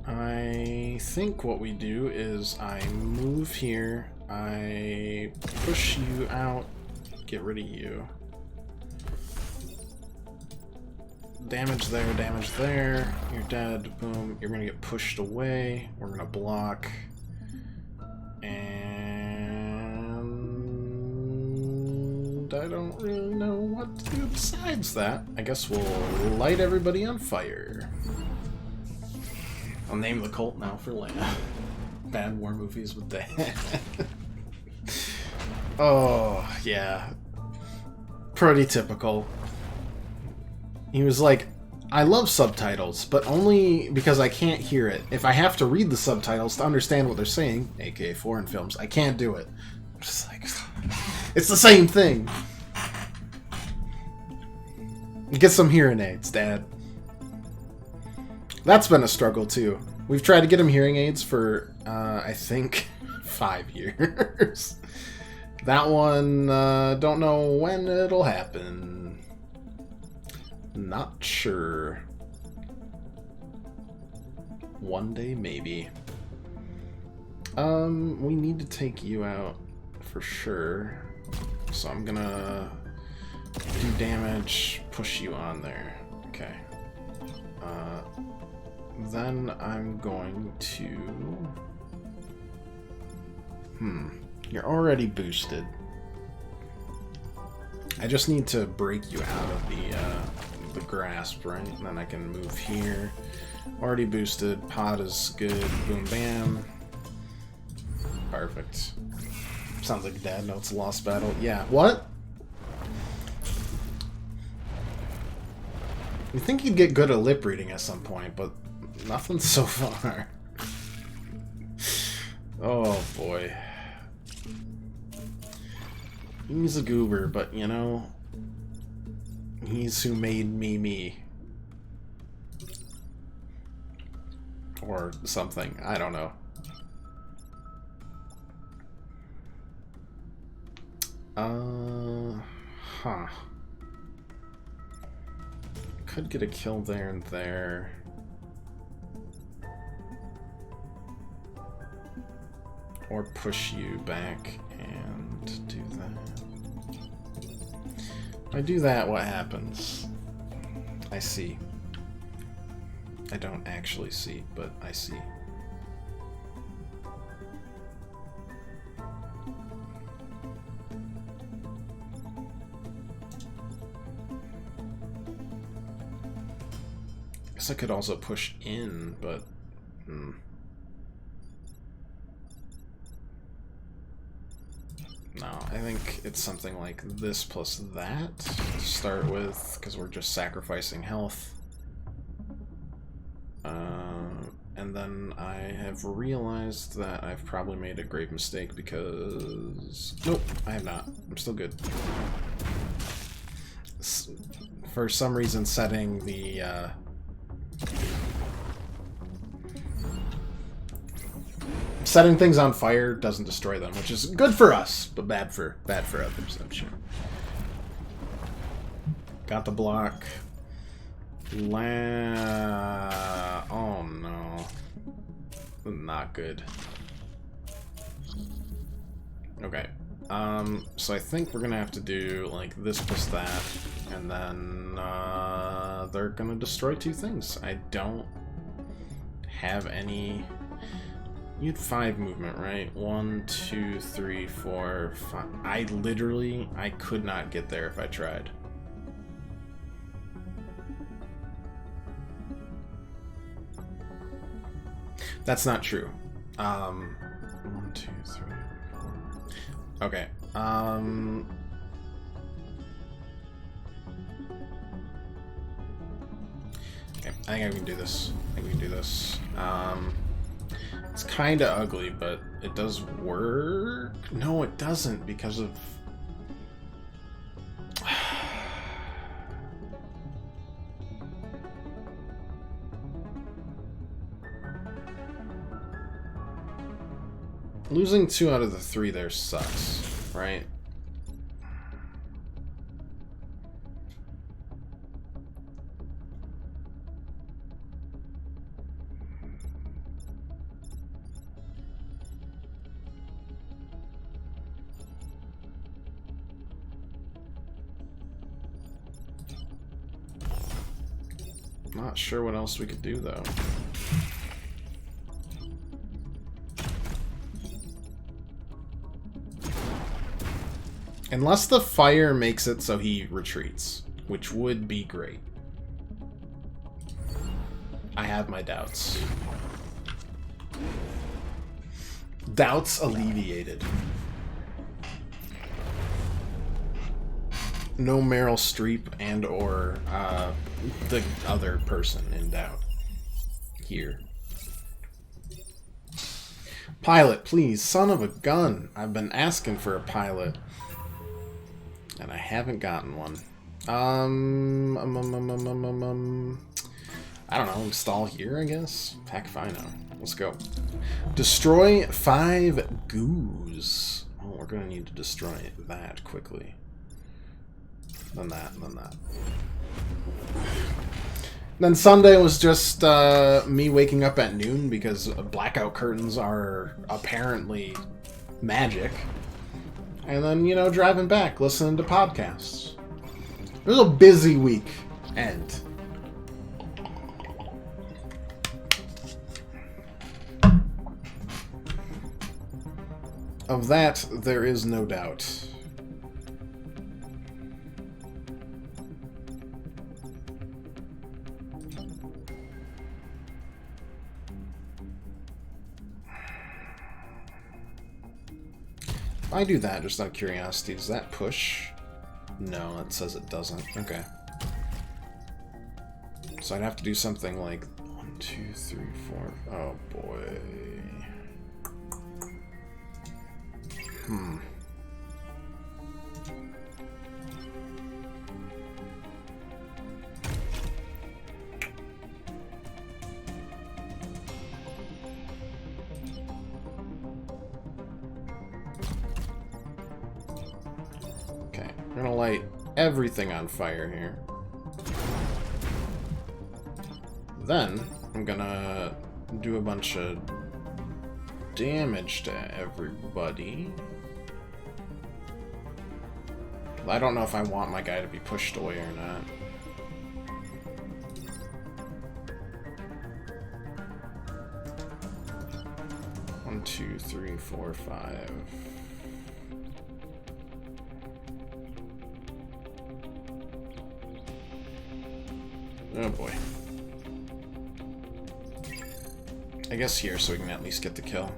[SPEAKER 1] I think what we do is I move here, I push you out, get rid of you. Damage there, you're dead, boom, you're gonna get pushed away, we're gonna block, and I don't really know what to do besides that. I guess we'll light everybody on fire. I'll name the cult now for Lana. Bad war movies with Dad. Oh, yeah. Pretty typical. He was like, I love subtitles, but only because I can't hear it. If I have to read the subtitles to understand what they're saying, aka foreign films, I can't do it. I'm just like, it's the same thing. Get some hearing aids, Dad. That's been a struggle, too. We've tried to get him hearing aids for, I think, 5 years. That one, don't know when it'll happen. Not sure. One day, maybe. We need to take you out for sure. So I'm gonna do damage, push you on there. Okay. Then I'm going to... You're already boosted. I just need to break you out of the grasp, right? And then I can move here. Already boosted. Pod is good. Boom, bam. Perfect. Sounds like Dad knows it's a lost battle. Yeah. What? You think you'd get good at lip reading at some point, but nothing so far. Oh boy. He's a goober, but you know, he's who made me me. Or something. I don't know. Huh. Could get a kill there and there. Or push you back and do that. If I do that, what happens? I see. I don't actually see, but I see. Guess I could also push in, but... No, I think it's something like this plus that to start with, because we're just sacrificing health. And then I have realized that I've probably made a grave mistake because... Nope, I have not. I'm still good. For some reason, setting the... Setting things on fire doesn't destroy them, which is good for us, but bad for others, I'm sure. Got the block. Oh no. Not good. Okay. So I think we're gonna have to do like this plus that, and then they're gonna destroy two things. I don't have any. You had 5 movement, right? 1, 2, 3, 4, 5. I could not get there if I tried. That's not true. 1, 2, 3, 4. Okay. Okay, I think I can do this. It's kind of ugly, but it does work. No, it doesn't because of... Losing 2 out of the 3 there sucks, right? Not sure what else we could do, though. Unless the fire makes it so he retreats, which would be great. I have my doubts. Doubts alleviated. No Meryl Streep and or the other person in doubt here. Pilot, please, son of a gun. I've been asking for a pilot. And I haven't gotten one. I don't know, install here, I guess? Heck if I know. Let's go. Destroy 5 goos. Oh, we're gonna need to destroy that quickly. Then that, and then that. Then Sunday was just me waking up at noon because blackout curtains are apparently magic. And then, you know, driving back, listening to podcasts. It was a busy week end. Of that, there is no doubt. I do that just out of curiosity. Does that push? No, it says it doesn't. Okay. So I'd have to do something like 1, 2, 3, 4. Oh boy. I'm gonna light everything on fire here. Then, I'm gonna do a bunch of damage to everybody. I don't know if I want my guy to be pushed away or not. One, 2, 3, 4, 5. Oh boy. I guess here so we can at least get the kill.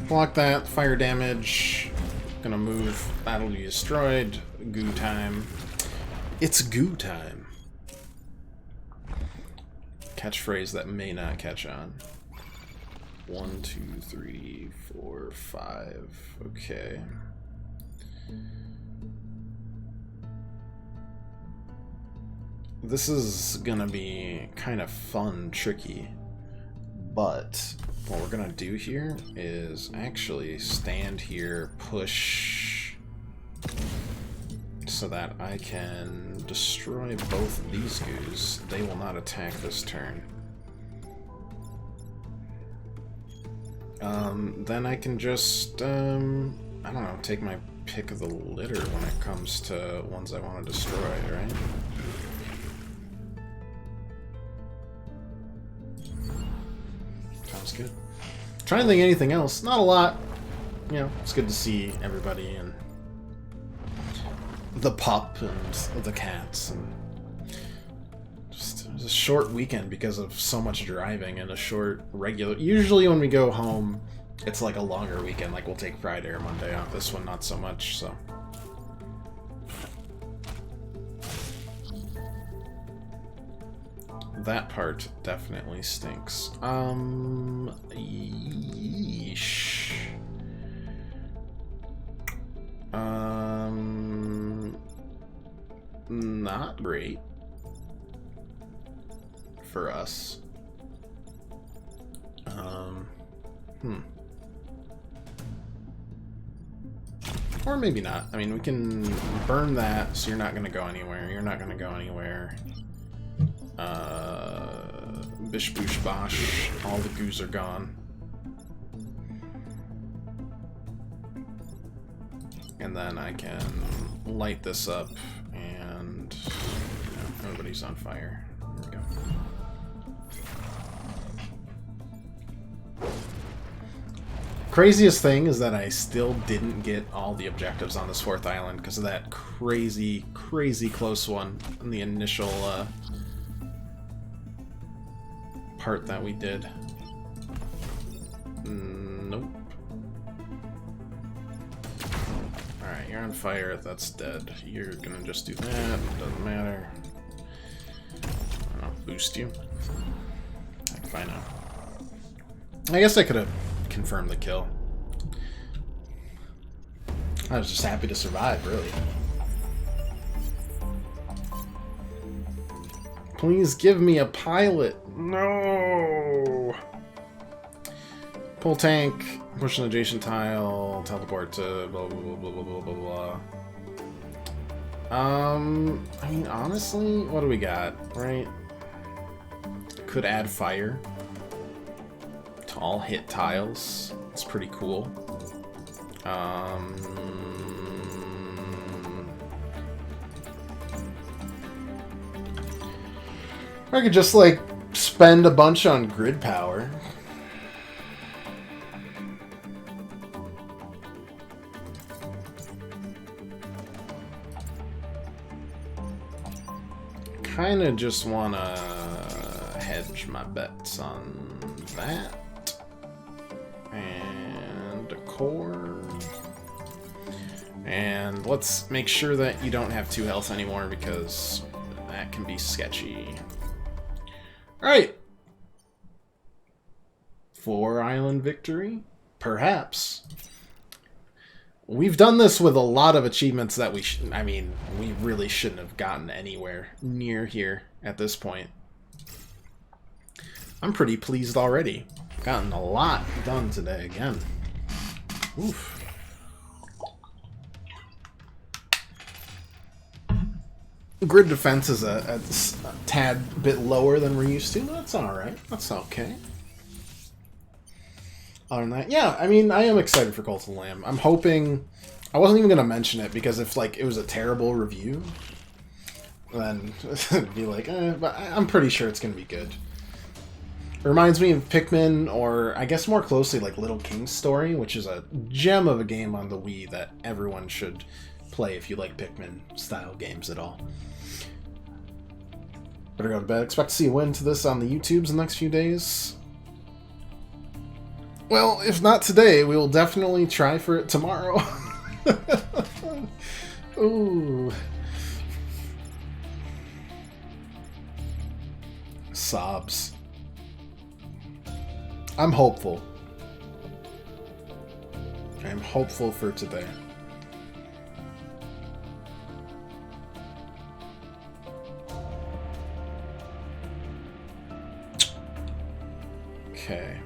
[SPEAKER 1] Block that, fire damage. Gonna move, that'll be destroyed. Goo time. It's goo time. Catchphrase that may not catch on. 1, 2, 3, 4, 5. Okay. This is gonna be kind of fun, tricky. But what we're gonna do here is actually stand here, push, so that I can destroy both of these goos. They will not attack this turn. Then I can just, I don't know, take my pick of the litter when it comes to ones I want to destroy, right? Sounds good. Trying to think of anything else. Not a lot. You know, it's good to see everybody and the pup and the cats, and just it was a short weekend because of so much driving and a short regular. Usually when we go home it's like a longer weekend. Like, we'll take Friday or Monday off. This one, not so much, so. That part definitely stinks. Yeesh. Not great for us. Or maybe not. I mean, we can burn that, so you're not going to go anywhere. You're not going to go anywhere. Bish boosh bosh. All the goos are gone. And then I can light this up, and everybody's on fire. There we go. Craziest thing is that I still didn't get all the objectives on this 4th island because of that crazy, crazy close one in the initial part that we did. Nope. Alright, you're on fire. That's dead. You're gonna just do that. Doesn't matter. I'll boost you. Fine now. I guess I could have confirmed the kill. I was just happy to survive, really. Please give me a pilot. No! Pull tank, push an adjacent tile, teleport to blah blah blah blah blah blah blah. I mean, honestly, what do we got, right? Could add fire to all hit tiles. It's pretty cool. I could just, like, spend a bunch on grid power. Kinda just wanna hedge my bets on that. And a core. And let's make sure that you don't have 2 health anymore, because that can be sketchy. Alright. 4 island victory? Perhaps. We've done this with a lot of achievements that we really shouldn't have gotten anywhere near here at this point. I'm pretty pleased already. Gotten a lot done today again. Oof. Grid defense is a tad bit lower than we're used to. That's alright. That's okay. Other than that, yeah, I mean, I am excited for Cult of the Lamb. I'm hoping... I wasn't even going to mention it, because if, like, it was a terrible review, then it'd be like, but I'm pretty sure it's going to be good. It reminds me of Pikmin, or I guess more closely, like, Little King's Story, which is a gem of a game on the Wii that everyone should play if you like Pikmin-style games at all. Better go to bed. Expect to see a win to this on the YouTubes in the next few days. Well, if not today, we will definitely try for it tomorrow. Ooh. Sobs. I'm hopeful. I'm hopeful for today. Okay.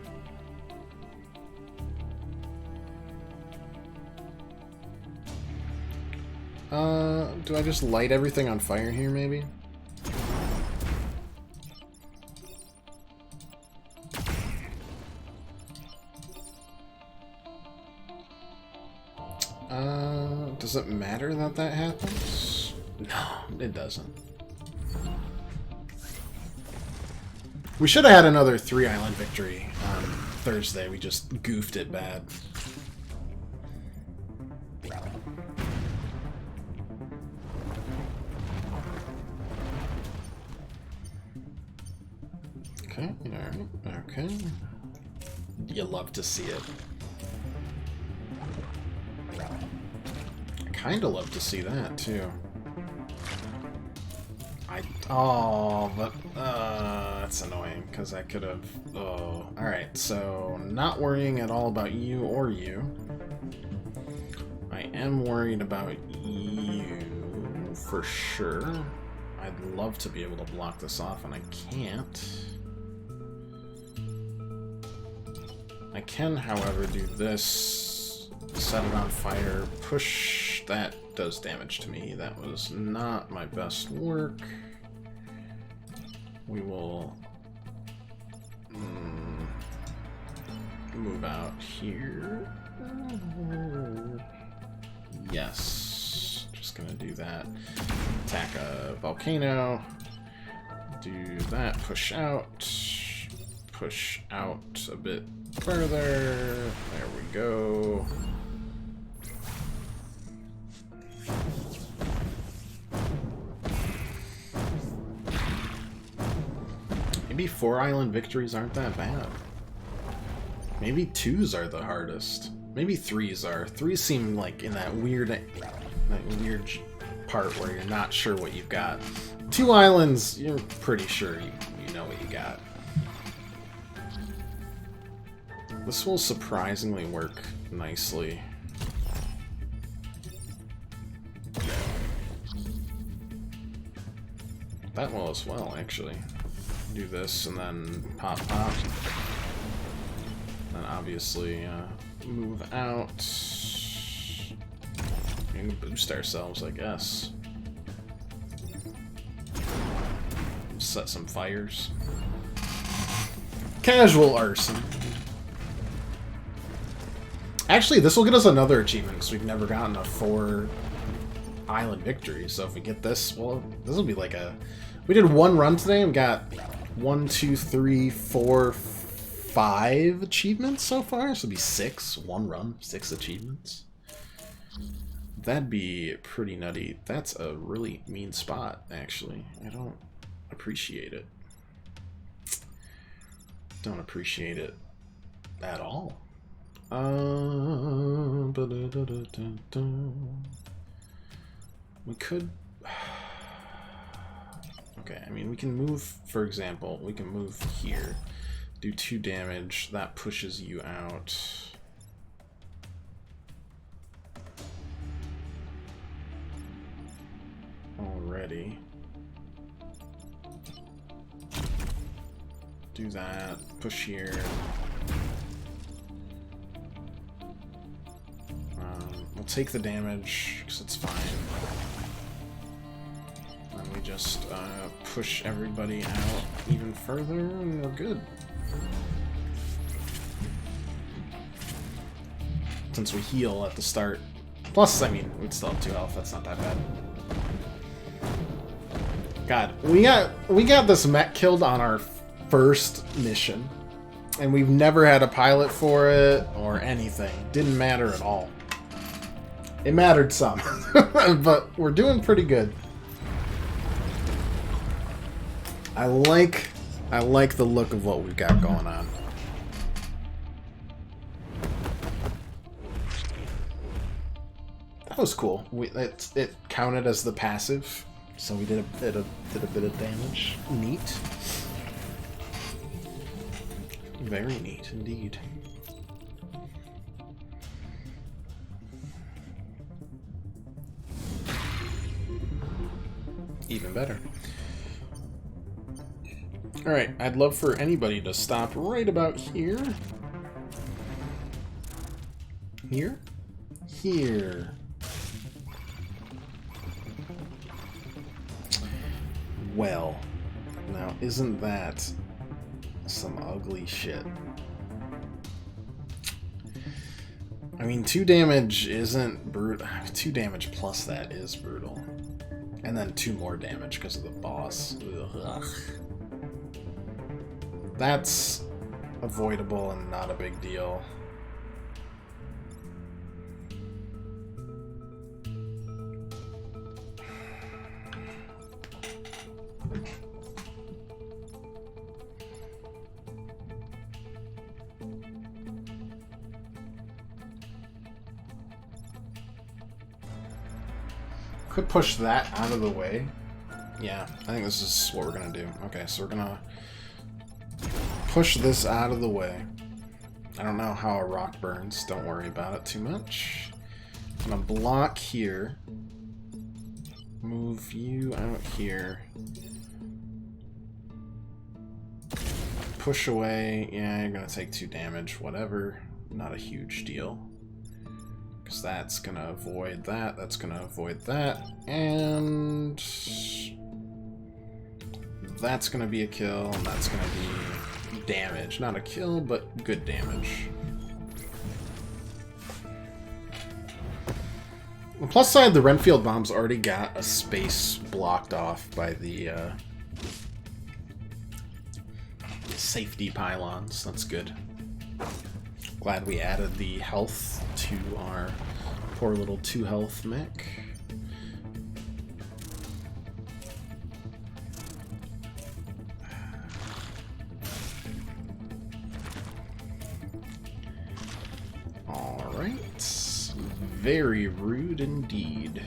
[SPEAKER 1] Do I just light everything on fire here, maybe? Does it matter that that happens? No, it doesn't. We should have had another 3-island victory on Thursday. We just goofed it bad. Okay, alright, okay. You love to see it. I kind of love to see that, too. Oh, but that's annoying, because I could have... Oh, alright, so not worrying at all about you or you. I am worried about you, for sure. I'd love to be able to block this off, and I can't. I can, however, do this, set it on fire, push. That does damage to me. That was not my best work. We will move out here. Yes, just gonna do that. Attack a volcano. Do that, push out a bit further. There we go. Maybe 4 island victories aren't that bad. Maybe 2s are the hardest. Maybe 3s are. 3s seem like in that weird part where you're not sure what you've got. 2 islands, you're pretty sure you know what you got. This will surprisingly work nicely. That will as well, actually. Do this and then pop. Then obviously move out and boost ourselves, I guess. Set some fires. Casual arson. Actually, this will get us another achievement because we've never gotten a 4 island victory. So if we get this, well, this will be like a... We did 1 run today and got 1, 2, 3, 4, 5 achievements so far. So it'll be 6. 1 run, 6 achievements. That'd be pretty nutty. That's a really mean spot, actually. I don't appreciate it. Don't appreciate it at all. We could... Okay, I mean, we can move, for example, we can move here, do 2 damage, that pushes you out. Already. Do that, push here. We'll take the damage, because it's fine. And we just push everybody out even further, and we're good. Since we heal at the start. Plus, I mean, we'd still have 2 health, that's not that bad. God, we got this mech killed on our first mission. And we've never had a pilot for it, or anything. Didn't matter at all. It mattered some, but we're doing pretty good. I like the look of what we've got going on. That was cool. It counted as the passive, so we did a bit of damage. Neat. Very neat indeed. Even better. Alright, I'd love for anybody to stop right about here. Here? Here. Well, now isn't that some ugly shit? I mean, 2 damage isn't brutal. 2 damage plus that is brutal. And then 2 more damage because of the boss. Ugh. That's avoidable and not a big deal. Could push that out of the way. Yeah, I think this is what we're gonna do. Okay, so we're gonna push this out of the way. I don't know how a rock burns. Don't worry about it too much. I'm gonna block here. Move you out here. Push away. Yeah, you're gonna take 2 damage. Whatever. Not a huge deal. Because that's gonna avoid that. That's gonna avoid that. And that's gonna be a kill. And that's gonna be damage. Not a kill, but good damage. On the plus side, the Renfield bomb's already got a space blocked off by the safety pylons. That's good. Glad we added the health to our poor little 2 health mech. Alright. Very rude indeed.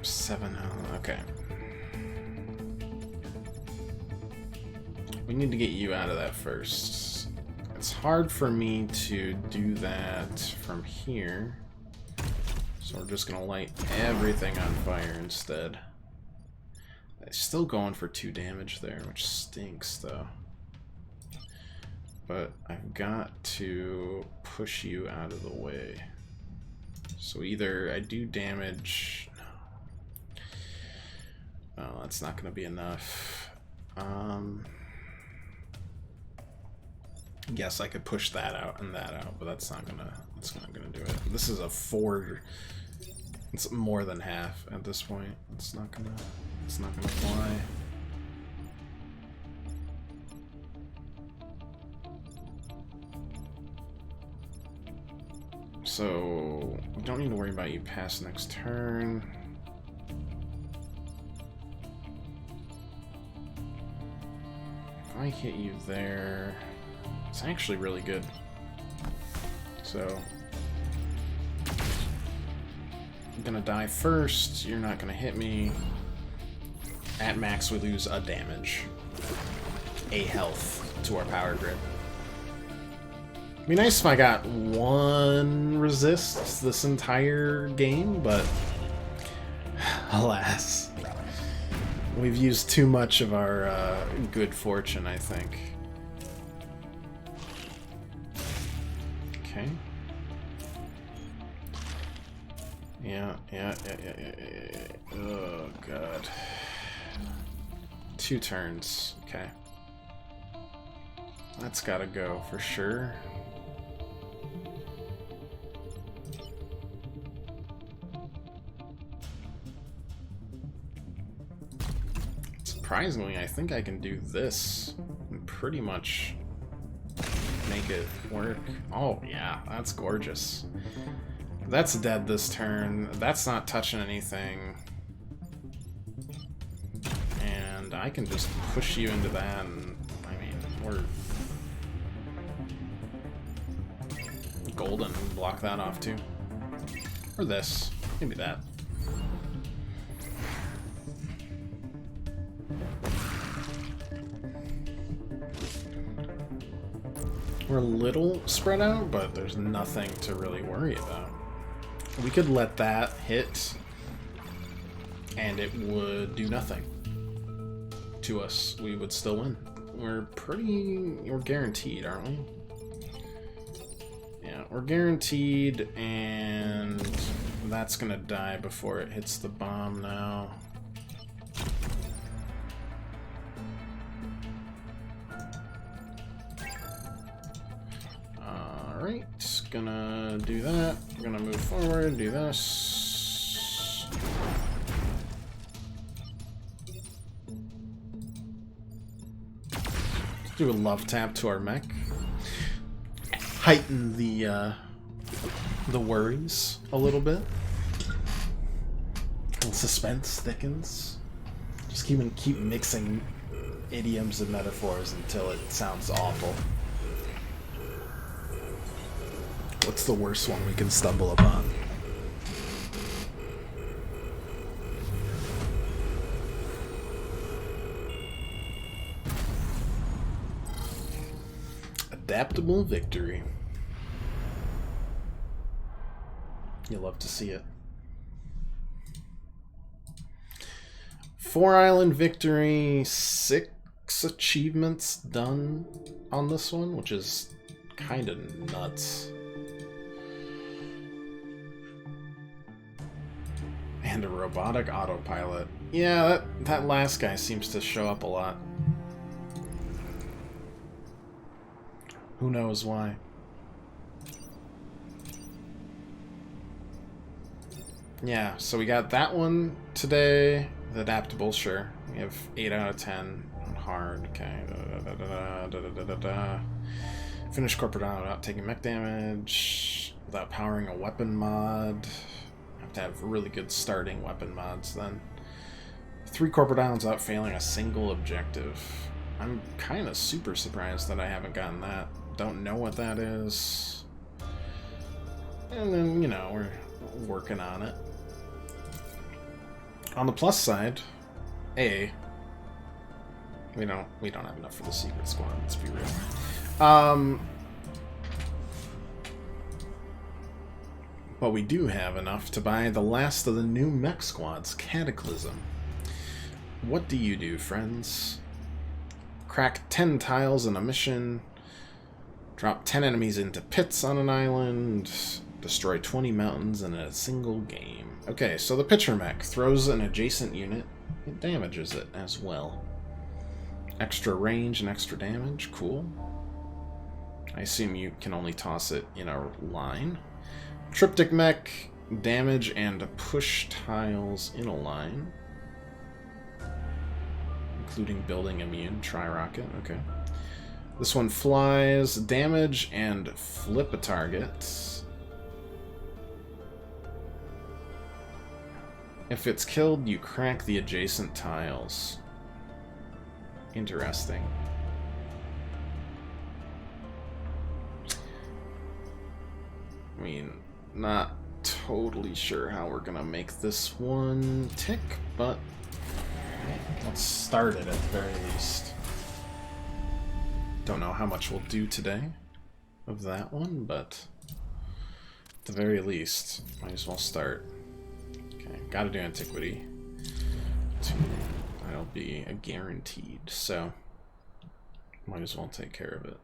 [SPEAKER 1] 7 health. Okay. We need to get you out of that first. It's hard for me to do that from here. So we're just gonna light everything on fire instead. I'm still going for 2 damage there, which stinks though. But I've got to push you out of the way. So either I do damage... No. Oh, that's not gonna be enough. Guess I could push that out and that out, but that's not gonna do it. This is a 4. It's more than half at this point. It's not gonna fly. So we don't need to worry about you past next turn. If I hit you there, it's actually really good. So I'm gonna die first. You're not gonna hit me. At max, we lose a damage, a health to our power grid. It'd be nice if I got 1 resist this entire game, but alas, we've used too much of our good fortune, I think. Okay. Yeah. Oh, God. 2 turns. Okay. That's gotta go for sure. Surprisingly, I think I can do this and pretty much make it work. Oh, yeah, that's gorgeous. That's dead this turn. That's not touching anything. And I can just push you into that, and I mean, we're golden. Block that off too. Or this. Maybe that. We're a little spread out, but there's nothing to really worry about. We could let that hit, and it would do nothing to us. We would still win. We're guaranteed, aren't we? Yeah, we're guaranteed, and that's gonna die before it hits the bomb now. Alright, gonna do that. We're gonna move forward, do this. Let's do a love tap to our mech. Heighten the worries a little bit. And suspense thickens. Just keep mixing idioms and metaphors until it sounds awful. What's the worst one we can stumble upon? Adaptable victory. You love to see it. 4 island victory, 6 achievements done on this one, which is kind of nuts. And a robotic autopilot. Yeah, that last guy seems to show up a lot. Who knows why? Yeah, so we got that one today. The adaptable, sure. We have 8 out of 10 on hard. Okay. Finish corporate down without taking mech damage. Without powering a weapon mod. Have to have really good starting weapon mods then. 3 corporate downs without failing a single objective. I'm kind of super surprised that I haven't gotten that. Don't know what that is. And then, you know, we're working on it. On the plus side, we don't have enough for the secret squad, let's be real. But we do have enough to buy the last of the new mech squads, Cataclysm. What do you do, friends? Crack 10 tiles in a mission. Drop 10 enemies into pits on an island. Destroy 20 mountains in a single game. Okay, so the pitcher mech throws an adjacent unit. It damages it as well. Extra range and extra damage. Cool. I assume you can only toss it in a line. Triptych mech. Damage and push tiles in a line. Including building immune. Tri-rocket. Okay. This one flies. Damage and flip a target. If it's killed, you crack the adjacent tiles. Interesting. I mean, not totally sure how we're gonna make this one tick, but let's start it at the very least. Don't know how much we'll do today of that one, but at the very least, might as well start. Okay, gotta do Antiquity. That'll be a guaranteed, so might as well take care of it.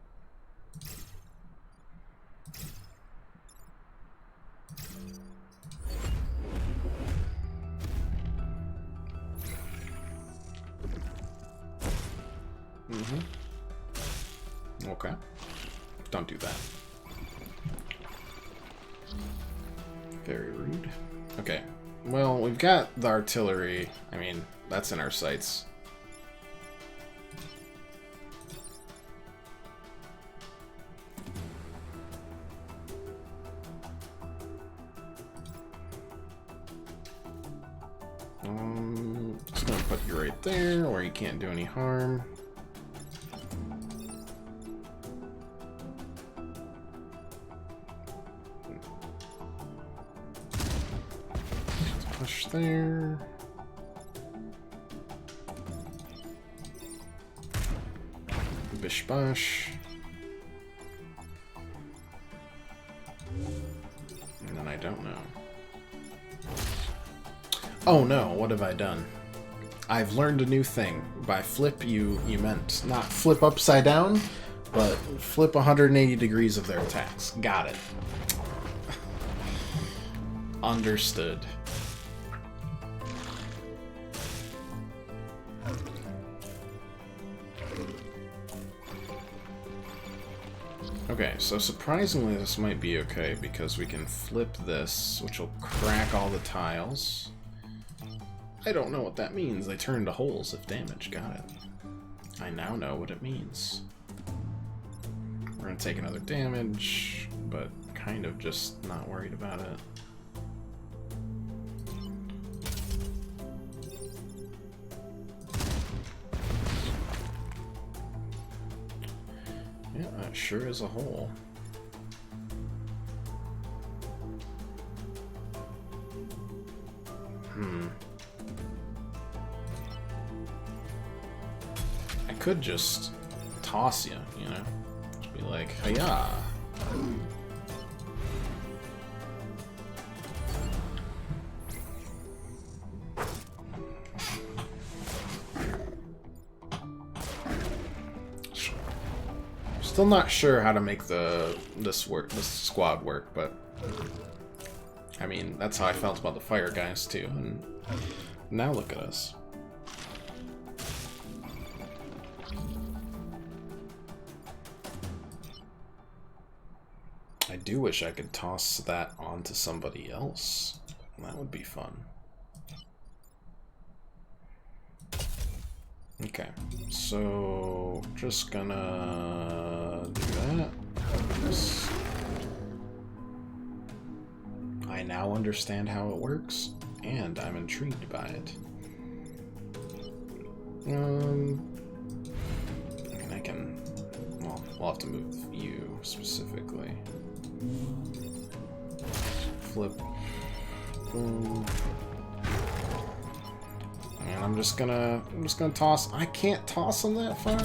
[SPEAKER 1] Okay. Don't do that. Very rude. Okay. Well, we've got the artillery. I mean, that's in our sights. Just gonna put you right there where you can't do any harm. Push there. Bish bash. And then I don't know. Oh no, what have I done? I've learned a new thing. By flip, you meant not flip upside down, but flip 180 degrees of their attacks. Got it. Understood. Okay, so surprisingly this might be okay because we can flip this, which will crack all the tiles. I don't know what that means. They turn to holes if damage. Got it. I now know what it means. We're gonna take another damage, but kind of just not worried about it. Yeah, that sure is a hole. I could just toss you, you know? Just be like, hiya! Still not sure how to make this squad work, but I mean, that's how I felt about the fire guys too, and now look at us. I do wish I could toss that onto somebody else. That would be fun. Okay, so just gonna do that. I now understand how it works, and I'm intrigued by it. I can, well, we'll have to move you specifically. Flip. Boom. And I'm just gonna toss. I can't toss them that far.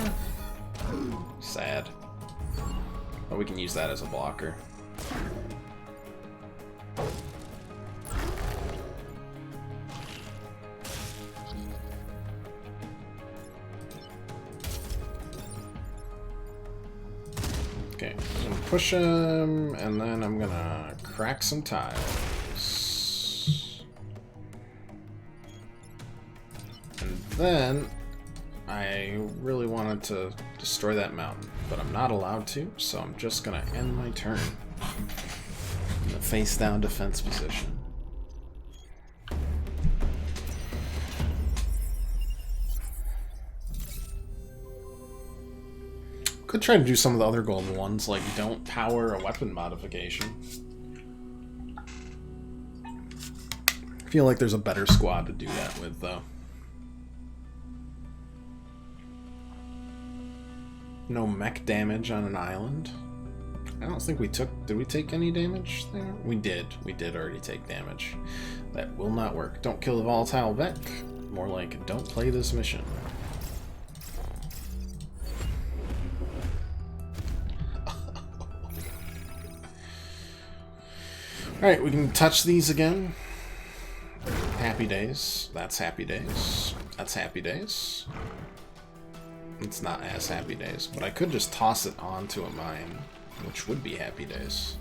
[SPEAKER 1] Sad. But we can use that as a blocker. Okay, I'm gonna push him, and then I'm gonna crack some tiles. And then I really wanted to destroy that mountain, but I'm not allowed to, so I'm just gonna end my turn in the face-down defense position. Could try to do some of the other golden ones, like don't power a weapon modification. I feel like there's a better squad to do that with, though. No mech damage on an island. I don't think we took... Did we take any damage there? We did. We did already take damage. That will not work. Don't kill the volatile Vec. More like, don't play this mission. Alright, we can touch these again. Happy days. That's happy days. That's happy days. It's not as happy days, but I could just toss it onto a mine, which would be happy days.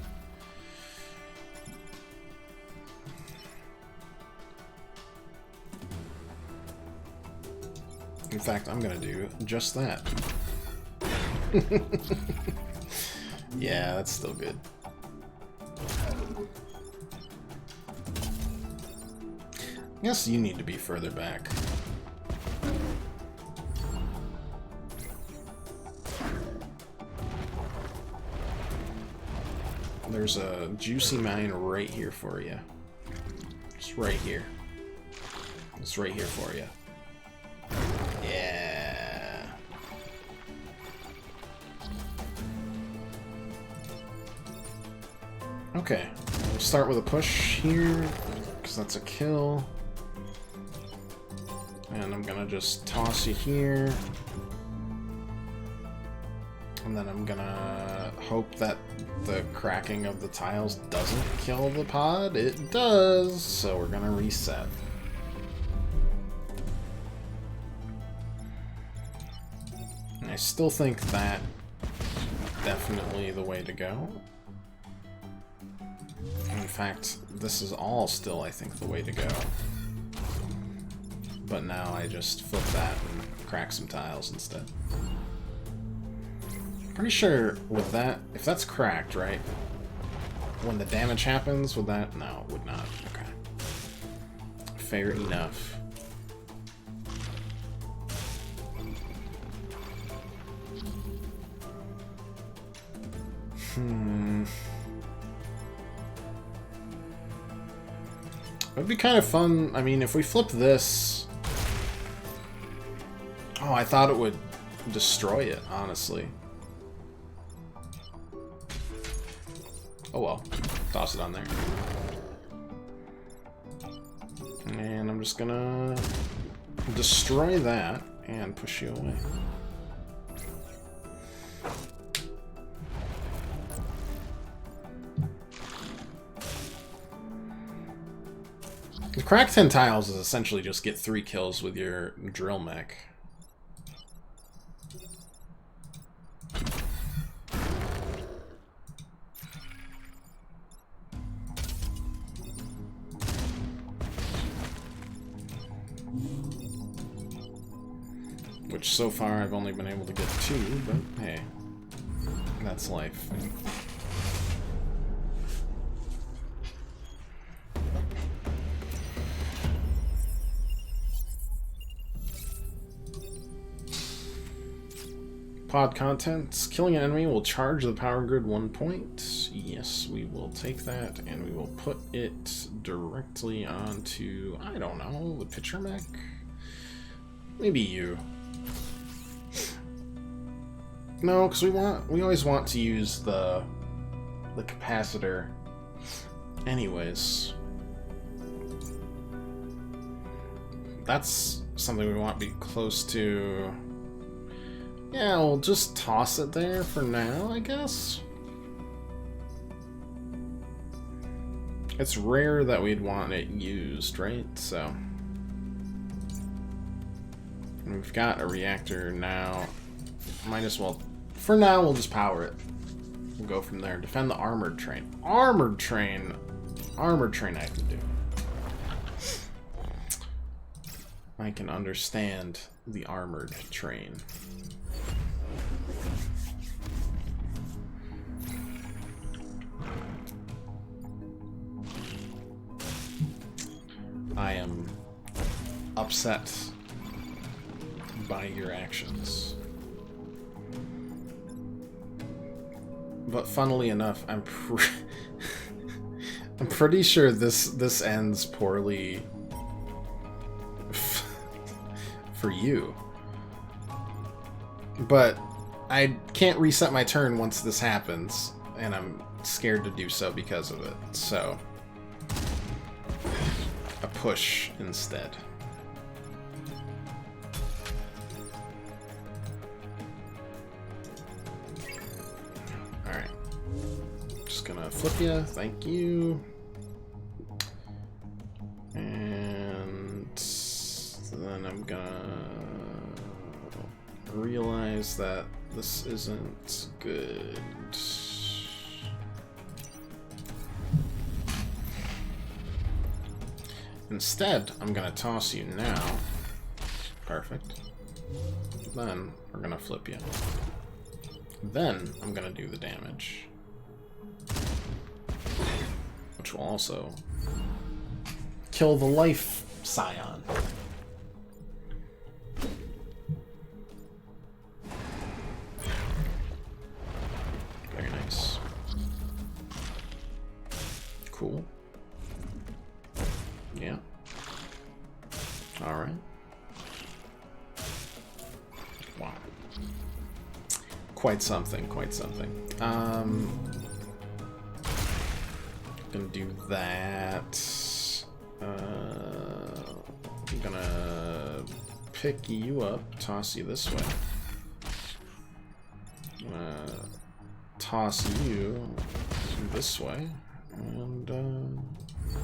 [SPEAKER 1] In fact, I'm gonna do just that. Yeah, that's still good. I guess you need to be further back. There's a juicy mine right here for you. Just right here. It's right here for you. Yeah. Okay. We'll start with a push here, because that's a kill. And I'm gonna just toss you here. And then I'm gonna hope that the cracking of the tiles doesn't kill the pod. It does, so we're gonna reset. And I still think that definitely the way to go. In fact, this is all still, I think, the way to go. But now I just flip that and crack some tiles instead. Pretty sure with that, if that's cracked, right? When the damage happens, would that? No, it would not. Okay. Fair enough. It would be kind of fun. I mean, if we flip this... Oh, I thought it would destroy it, honestly. Oh well. Toss it on there. And I'm just gonna destroy that and push you away. The crack 10 tiles is essentially just get 3 kills with your drill mech. Which so far I've only been able to get 2, but hey, that's life. Pod contents. Killing an enemy will charge the power grid 1 point. Yes, we will take that and we will put it directly onto, I don't know, the pitcher mech? Maybe you. No, because we always want to use the capacitor anyways. That's something we want to be close to. Yeah, we'll just toss it there for now, I guess. It's rare that we'd want it used, right? So we've got a reactor now. Might as well, for now, we'll just power it. We'll go from there. Defend the armored train. Armored train I can do. I can understand the armored train. I am upset by your actions. But funnily enough, I'm pretty sure this ends poorly for you. But I can't reset my turn once this happens, and I'm scared to do so because of it. So a push instead. Alright. Just gonna flip you, thank you. And then I'm gonna realize that this isn't good. Instead, I'm gonna toss you now. Perfect. Then we're gonna flip you. Then I'm gonna do the damage, which will also kill the life scion. Very nice. Cool. Yeah. Alright. Wow. Quite something, quite something. Gonna do that. I'm gonna pick you up, toss you this way. Toss you this way, and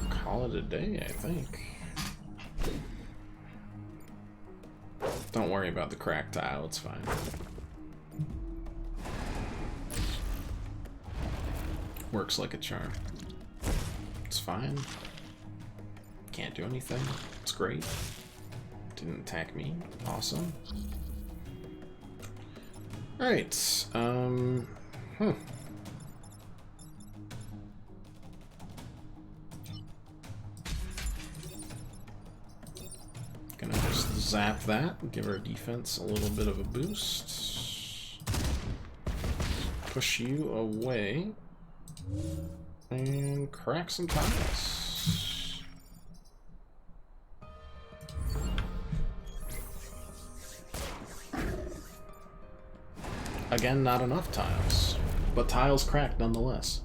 [SPEAKER 1] call it a day, I think. Don't worry about the crack tile, it's fine. Works like a charm. It's fine. Can't do anything. It's great. Didn't attack me. Awesome. Alright, Gonna just zap that, give our defense a little bit of a boost. Push you away. And crack some tiles. Again, not enough tiles, but tiles cracked nonetheless.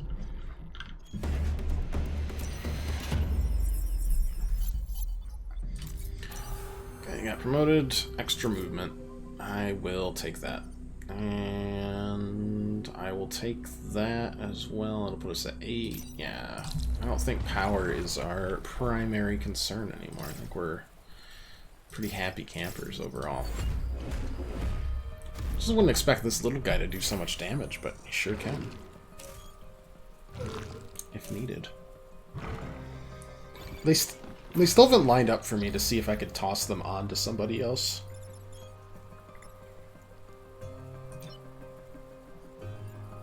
[SPEAKER 1] They got promoted. Extra movement. I will take that. And I will take that as well. It'll put us at 8. Yeah. I don't think power is our primary concern anymore. I think we're pretty happy campers overall. Just wouldn't expect this little guy to do so much damage, but he sure can. If needed. They still haven't lined up for me to see if I could toss them on to somebody else.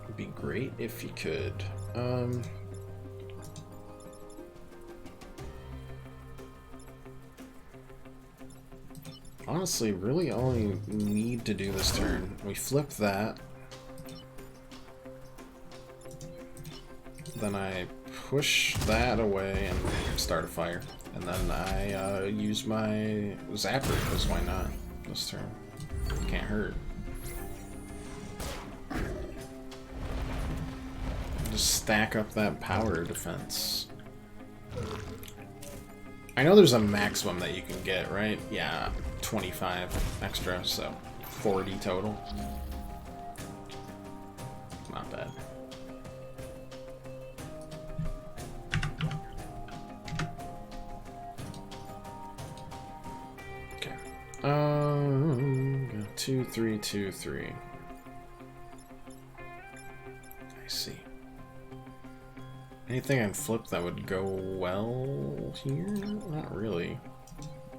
[SPEAKER 1] It'd be great if you could. Honestly, really all you need to do this turn, we flip that. Then I push that away and start a fire. And then I use my zapper, because why not, this turn. Can't hurt. Just stack up that power defense. I know there's a maximum that you can get, right? Yeah, 25 extra, so 40 total. Not bad. Okay. 2, 3, 2, 3. I see. Anything I can flip that would go well here? Not really.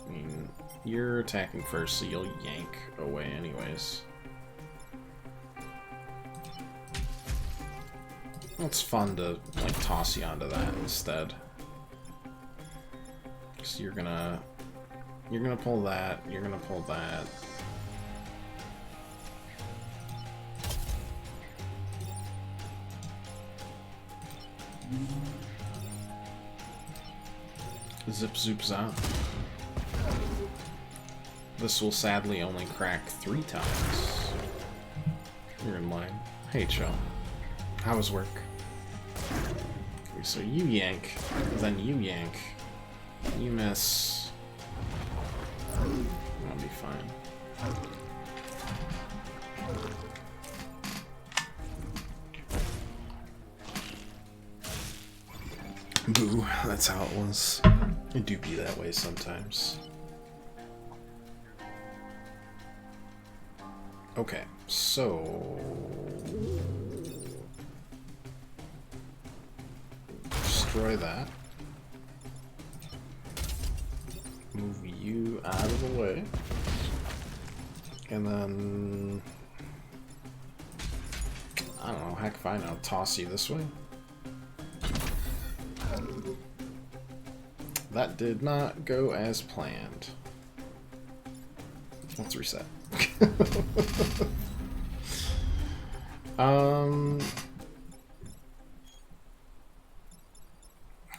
[SPEAKER 1] I mean, you're attacking first, so you'll yank away anyways. It's fun to, like, toss you onto that instead. So you're gonna pull that, you're gonna pull that. Zip zoop zop. This will sadly only crack 3 times. You're in line. Hey, Joe. How was work? Okay, so you yank, then you yank. You miss. That'll be fine. Boo, that's how it was. It do be that way sometimes. Okay, so... destroy that. Move you out of the way. And then... I don't know, heck if I know, toss you this way. That did not go as planned. Let's reset.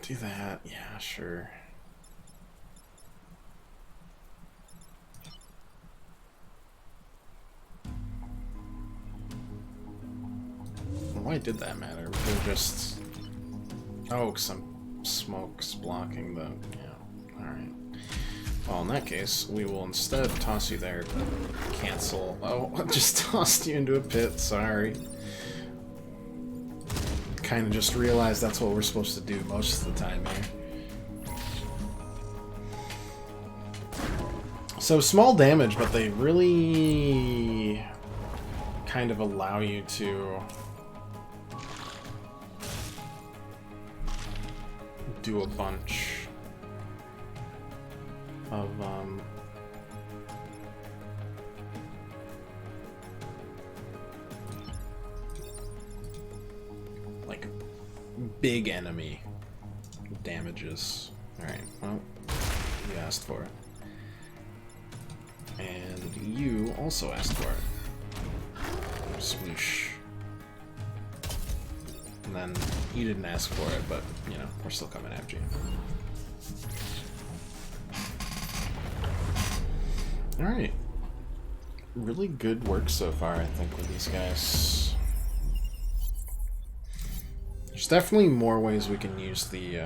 [SPEAKER 1] Do that. Yeah, sure. Why did that matter? We're just... oh, because smoke's blocking the... yeah, alright. Well, in that case, we will instead toss you there to cancel... oh, I just tossed you into a pit, sorry. Kinda just realized that's what we're supposed to do most of the time here. So, small damage, but they really... kind of allow you to... do a bunch of like big enemy damages. Alright, well, you asked for it. And you also asked for it. Swoosh. And then you didn't ask for it, but, you know, we're still coming after you. Alright. Really good work so far, I think, with these guys. There's definitely more ways we can use the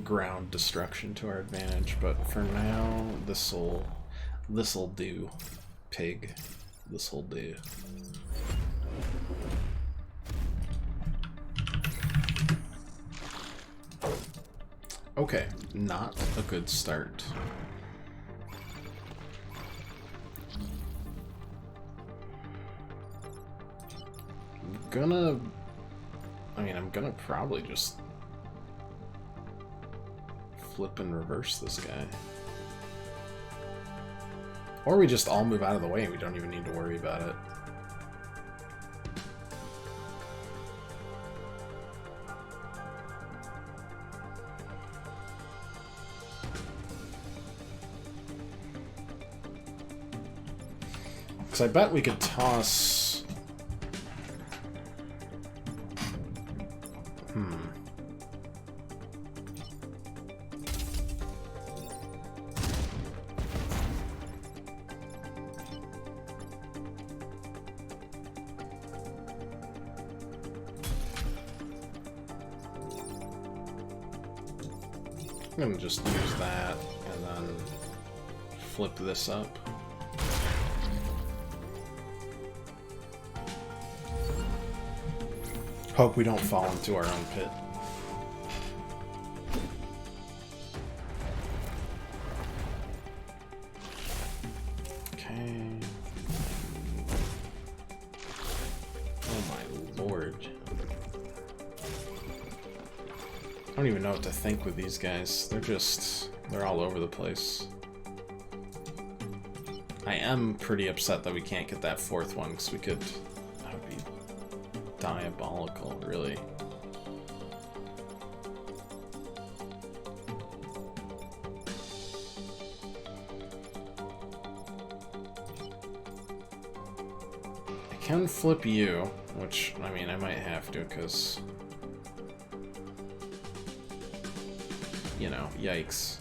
[SPEAKER 1] ground destruction to our advantage, but for now, this'll This'll do, pig. This'll do. Okay, not a good start. I'm gonna probably just flip and reverse this guy. Or we just all move out of the way and we don't even need to worry about it. Because I bet we could toss... I'm gonna just use that and then flip this up. Hope we don't fall into our own pit. Okay. Oh my lord. I don't even know what to think with these guys. They're all over the place. I am pretty upset that we can't get that fourth one, because that would be diabolical, really. I can flip you, which, I mean, I might have to, because... you know, yikes.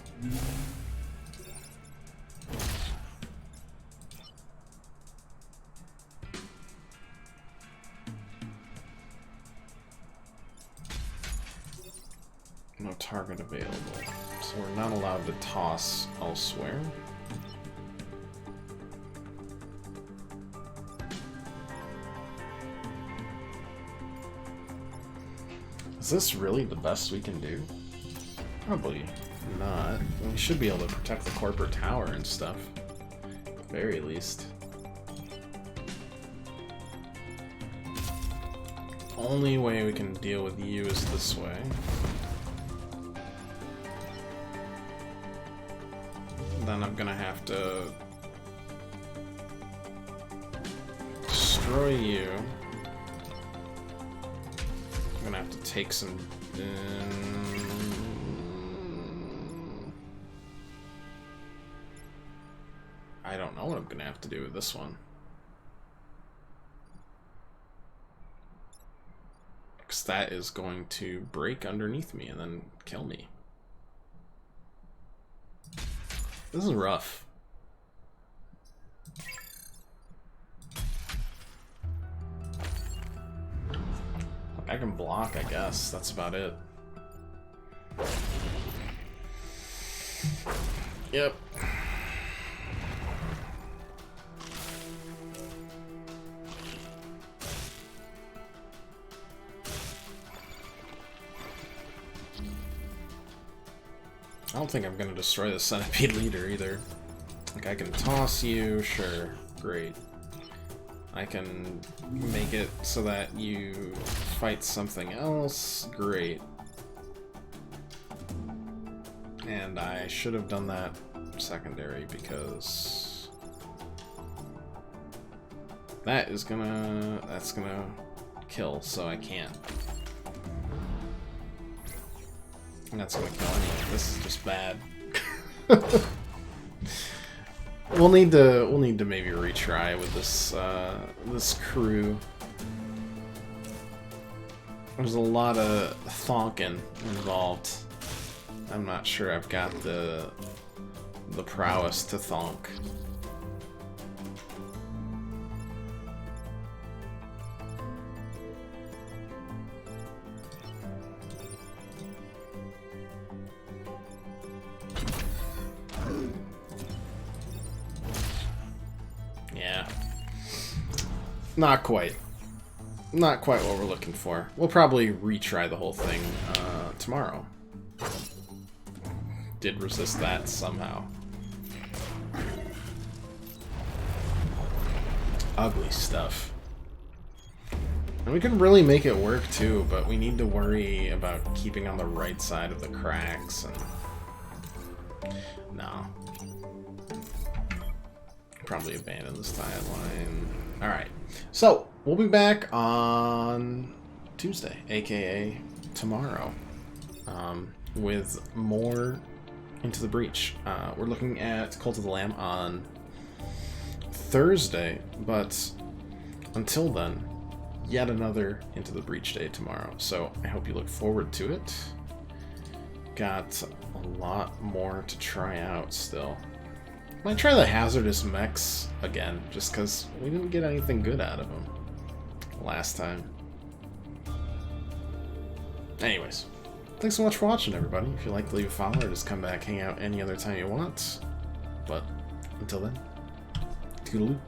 [SPEAKER 1] No target available. So we're not allowed to toss elsewhere. Is this really the best we can do? Probably not. We should be able to protect the corporate tower and stuff. At the very least. Only way we can deal with you is this way. Then I'm gonna have to destroy you. I'm gonna have to take some... I don't know what I'm gonna have to do with this one. Because that is going to break underneath me and then kill me. This is rough. I can block, I guess. That's about it. Yep. I don't think I'm gonna destroy the centipede leader either. Like, I can toss you, sure, great. I can make it so that you fight something else, great. And I should have done that secondary because that's gonna kill, so I can't. And that's gonna kill anyway. This is just bad. We'll need to maybe retry with this this crew. There's a lot of thonking involved. I'm not sure I've got the prowess to thonk. Not quite. Not quite what we're looking for. We'll probably retry the whole thing tomorrow. Did resist that somehow. Ugly stuff. And we can really make it work too, but we need to worry about keeping on the right side of the cracks and... No. Probably abandon this tile line. Alright. So, we'll be back on Tuesday, aka tomorrow, with more Into the Breach. We're looking at Cult of the Lamb on Thursday, but until then, yet another Into the Breach day tomorrow. So I hope you look forward to it. Got a lot more to try out still. Might try the Hazardous Mechs again, just because we didn't get anything good out of them last time. Anyways, thanks so much for watching, everybody. If you like, leave a follow or just come back, hang out any other time you want. But until then, toodaloo.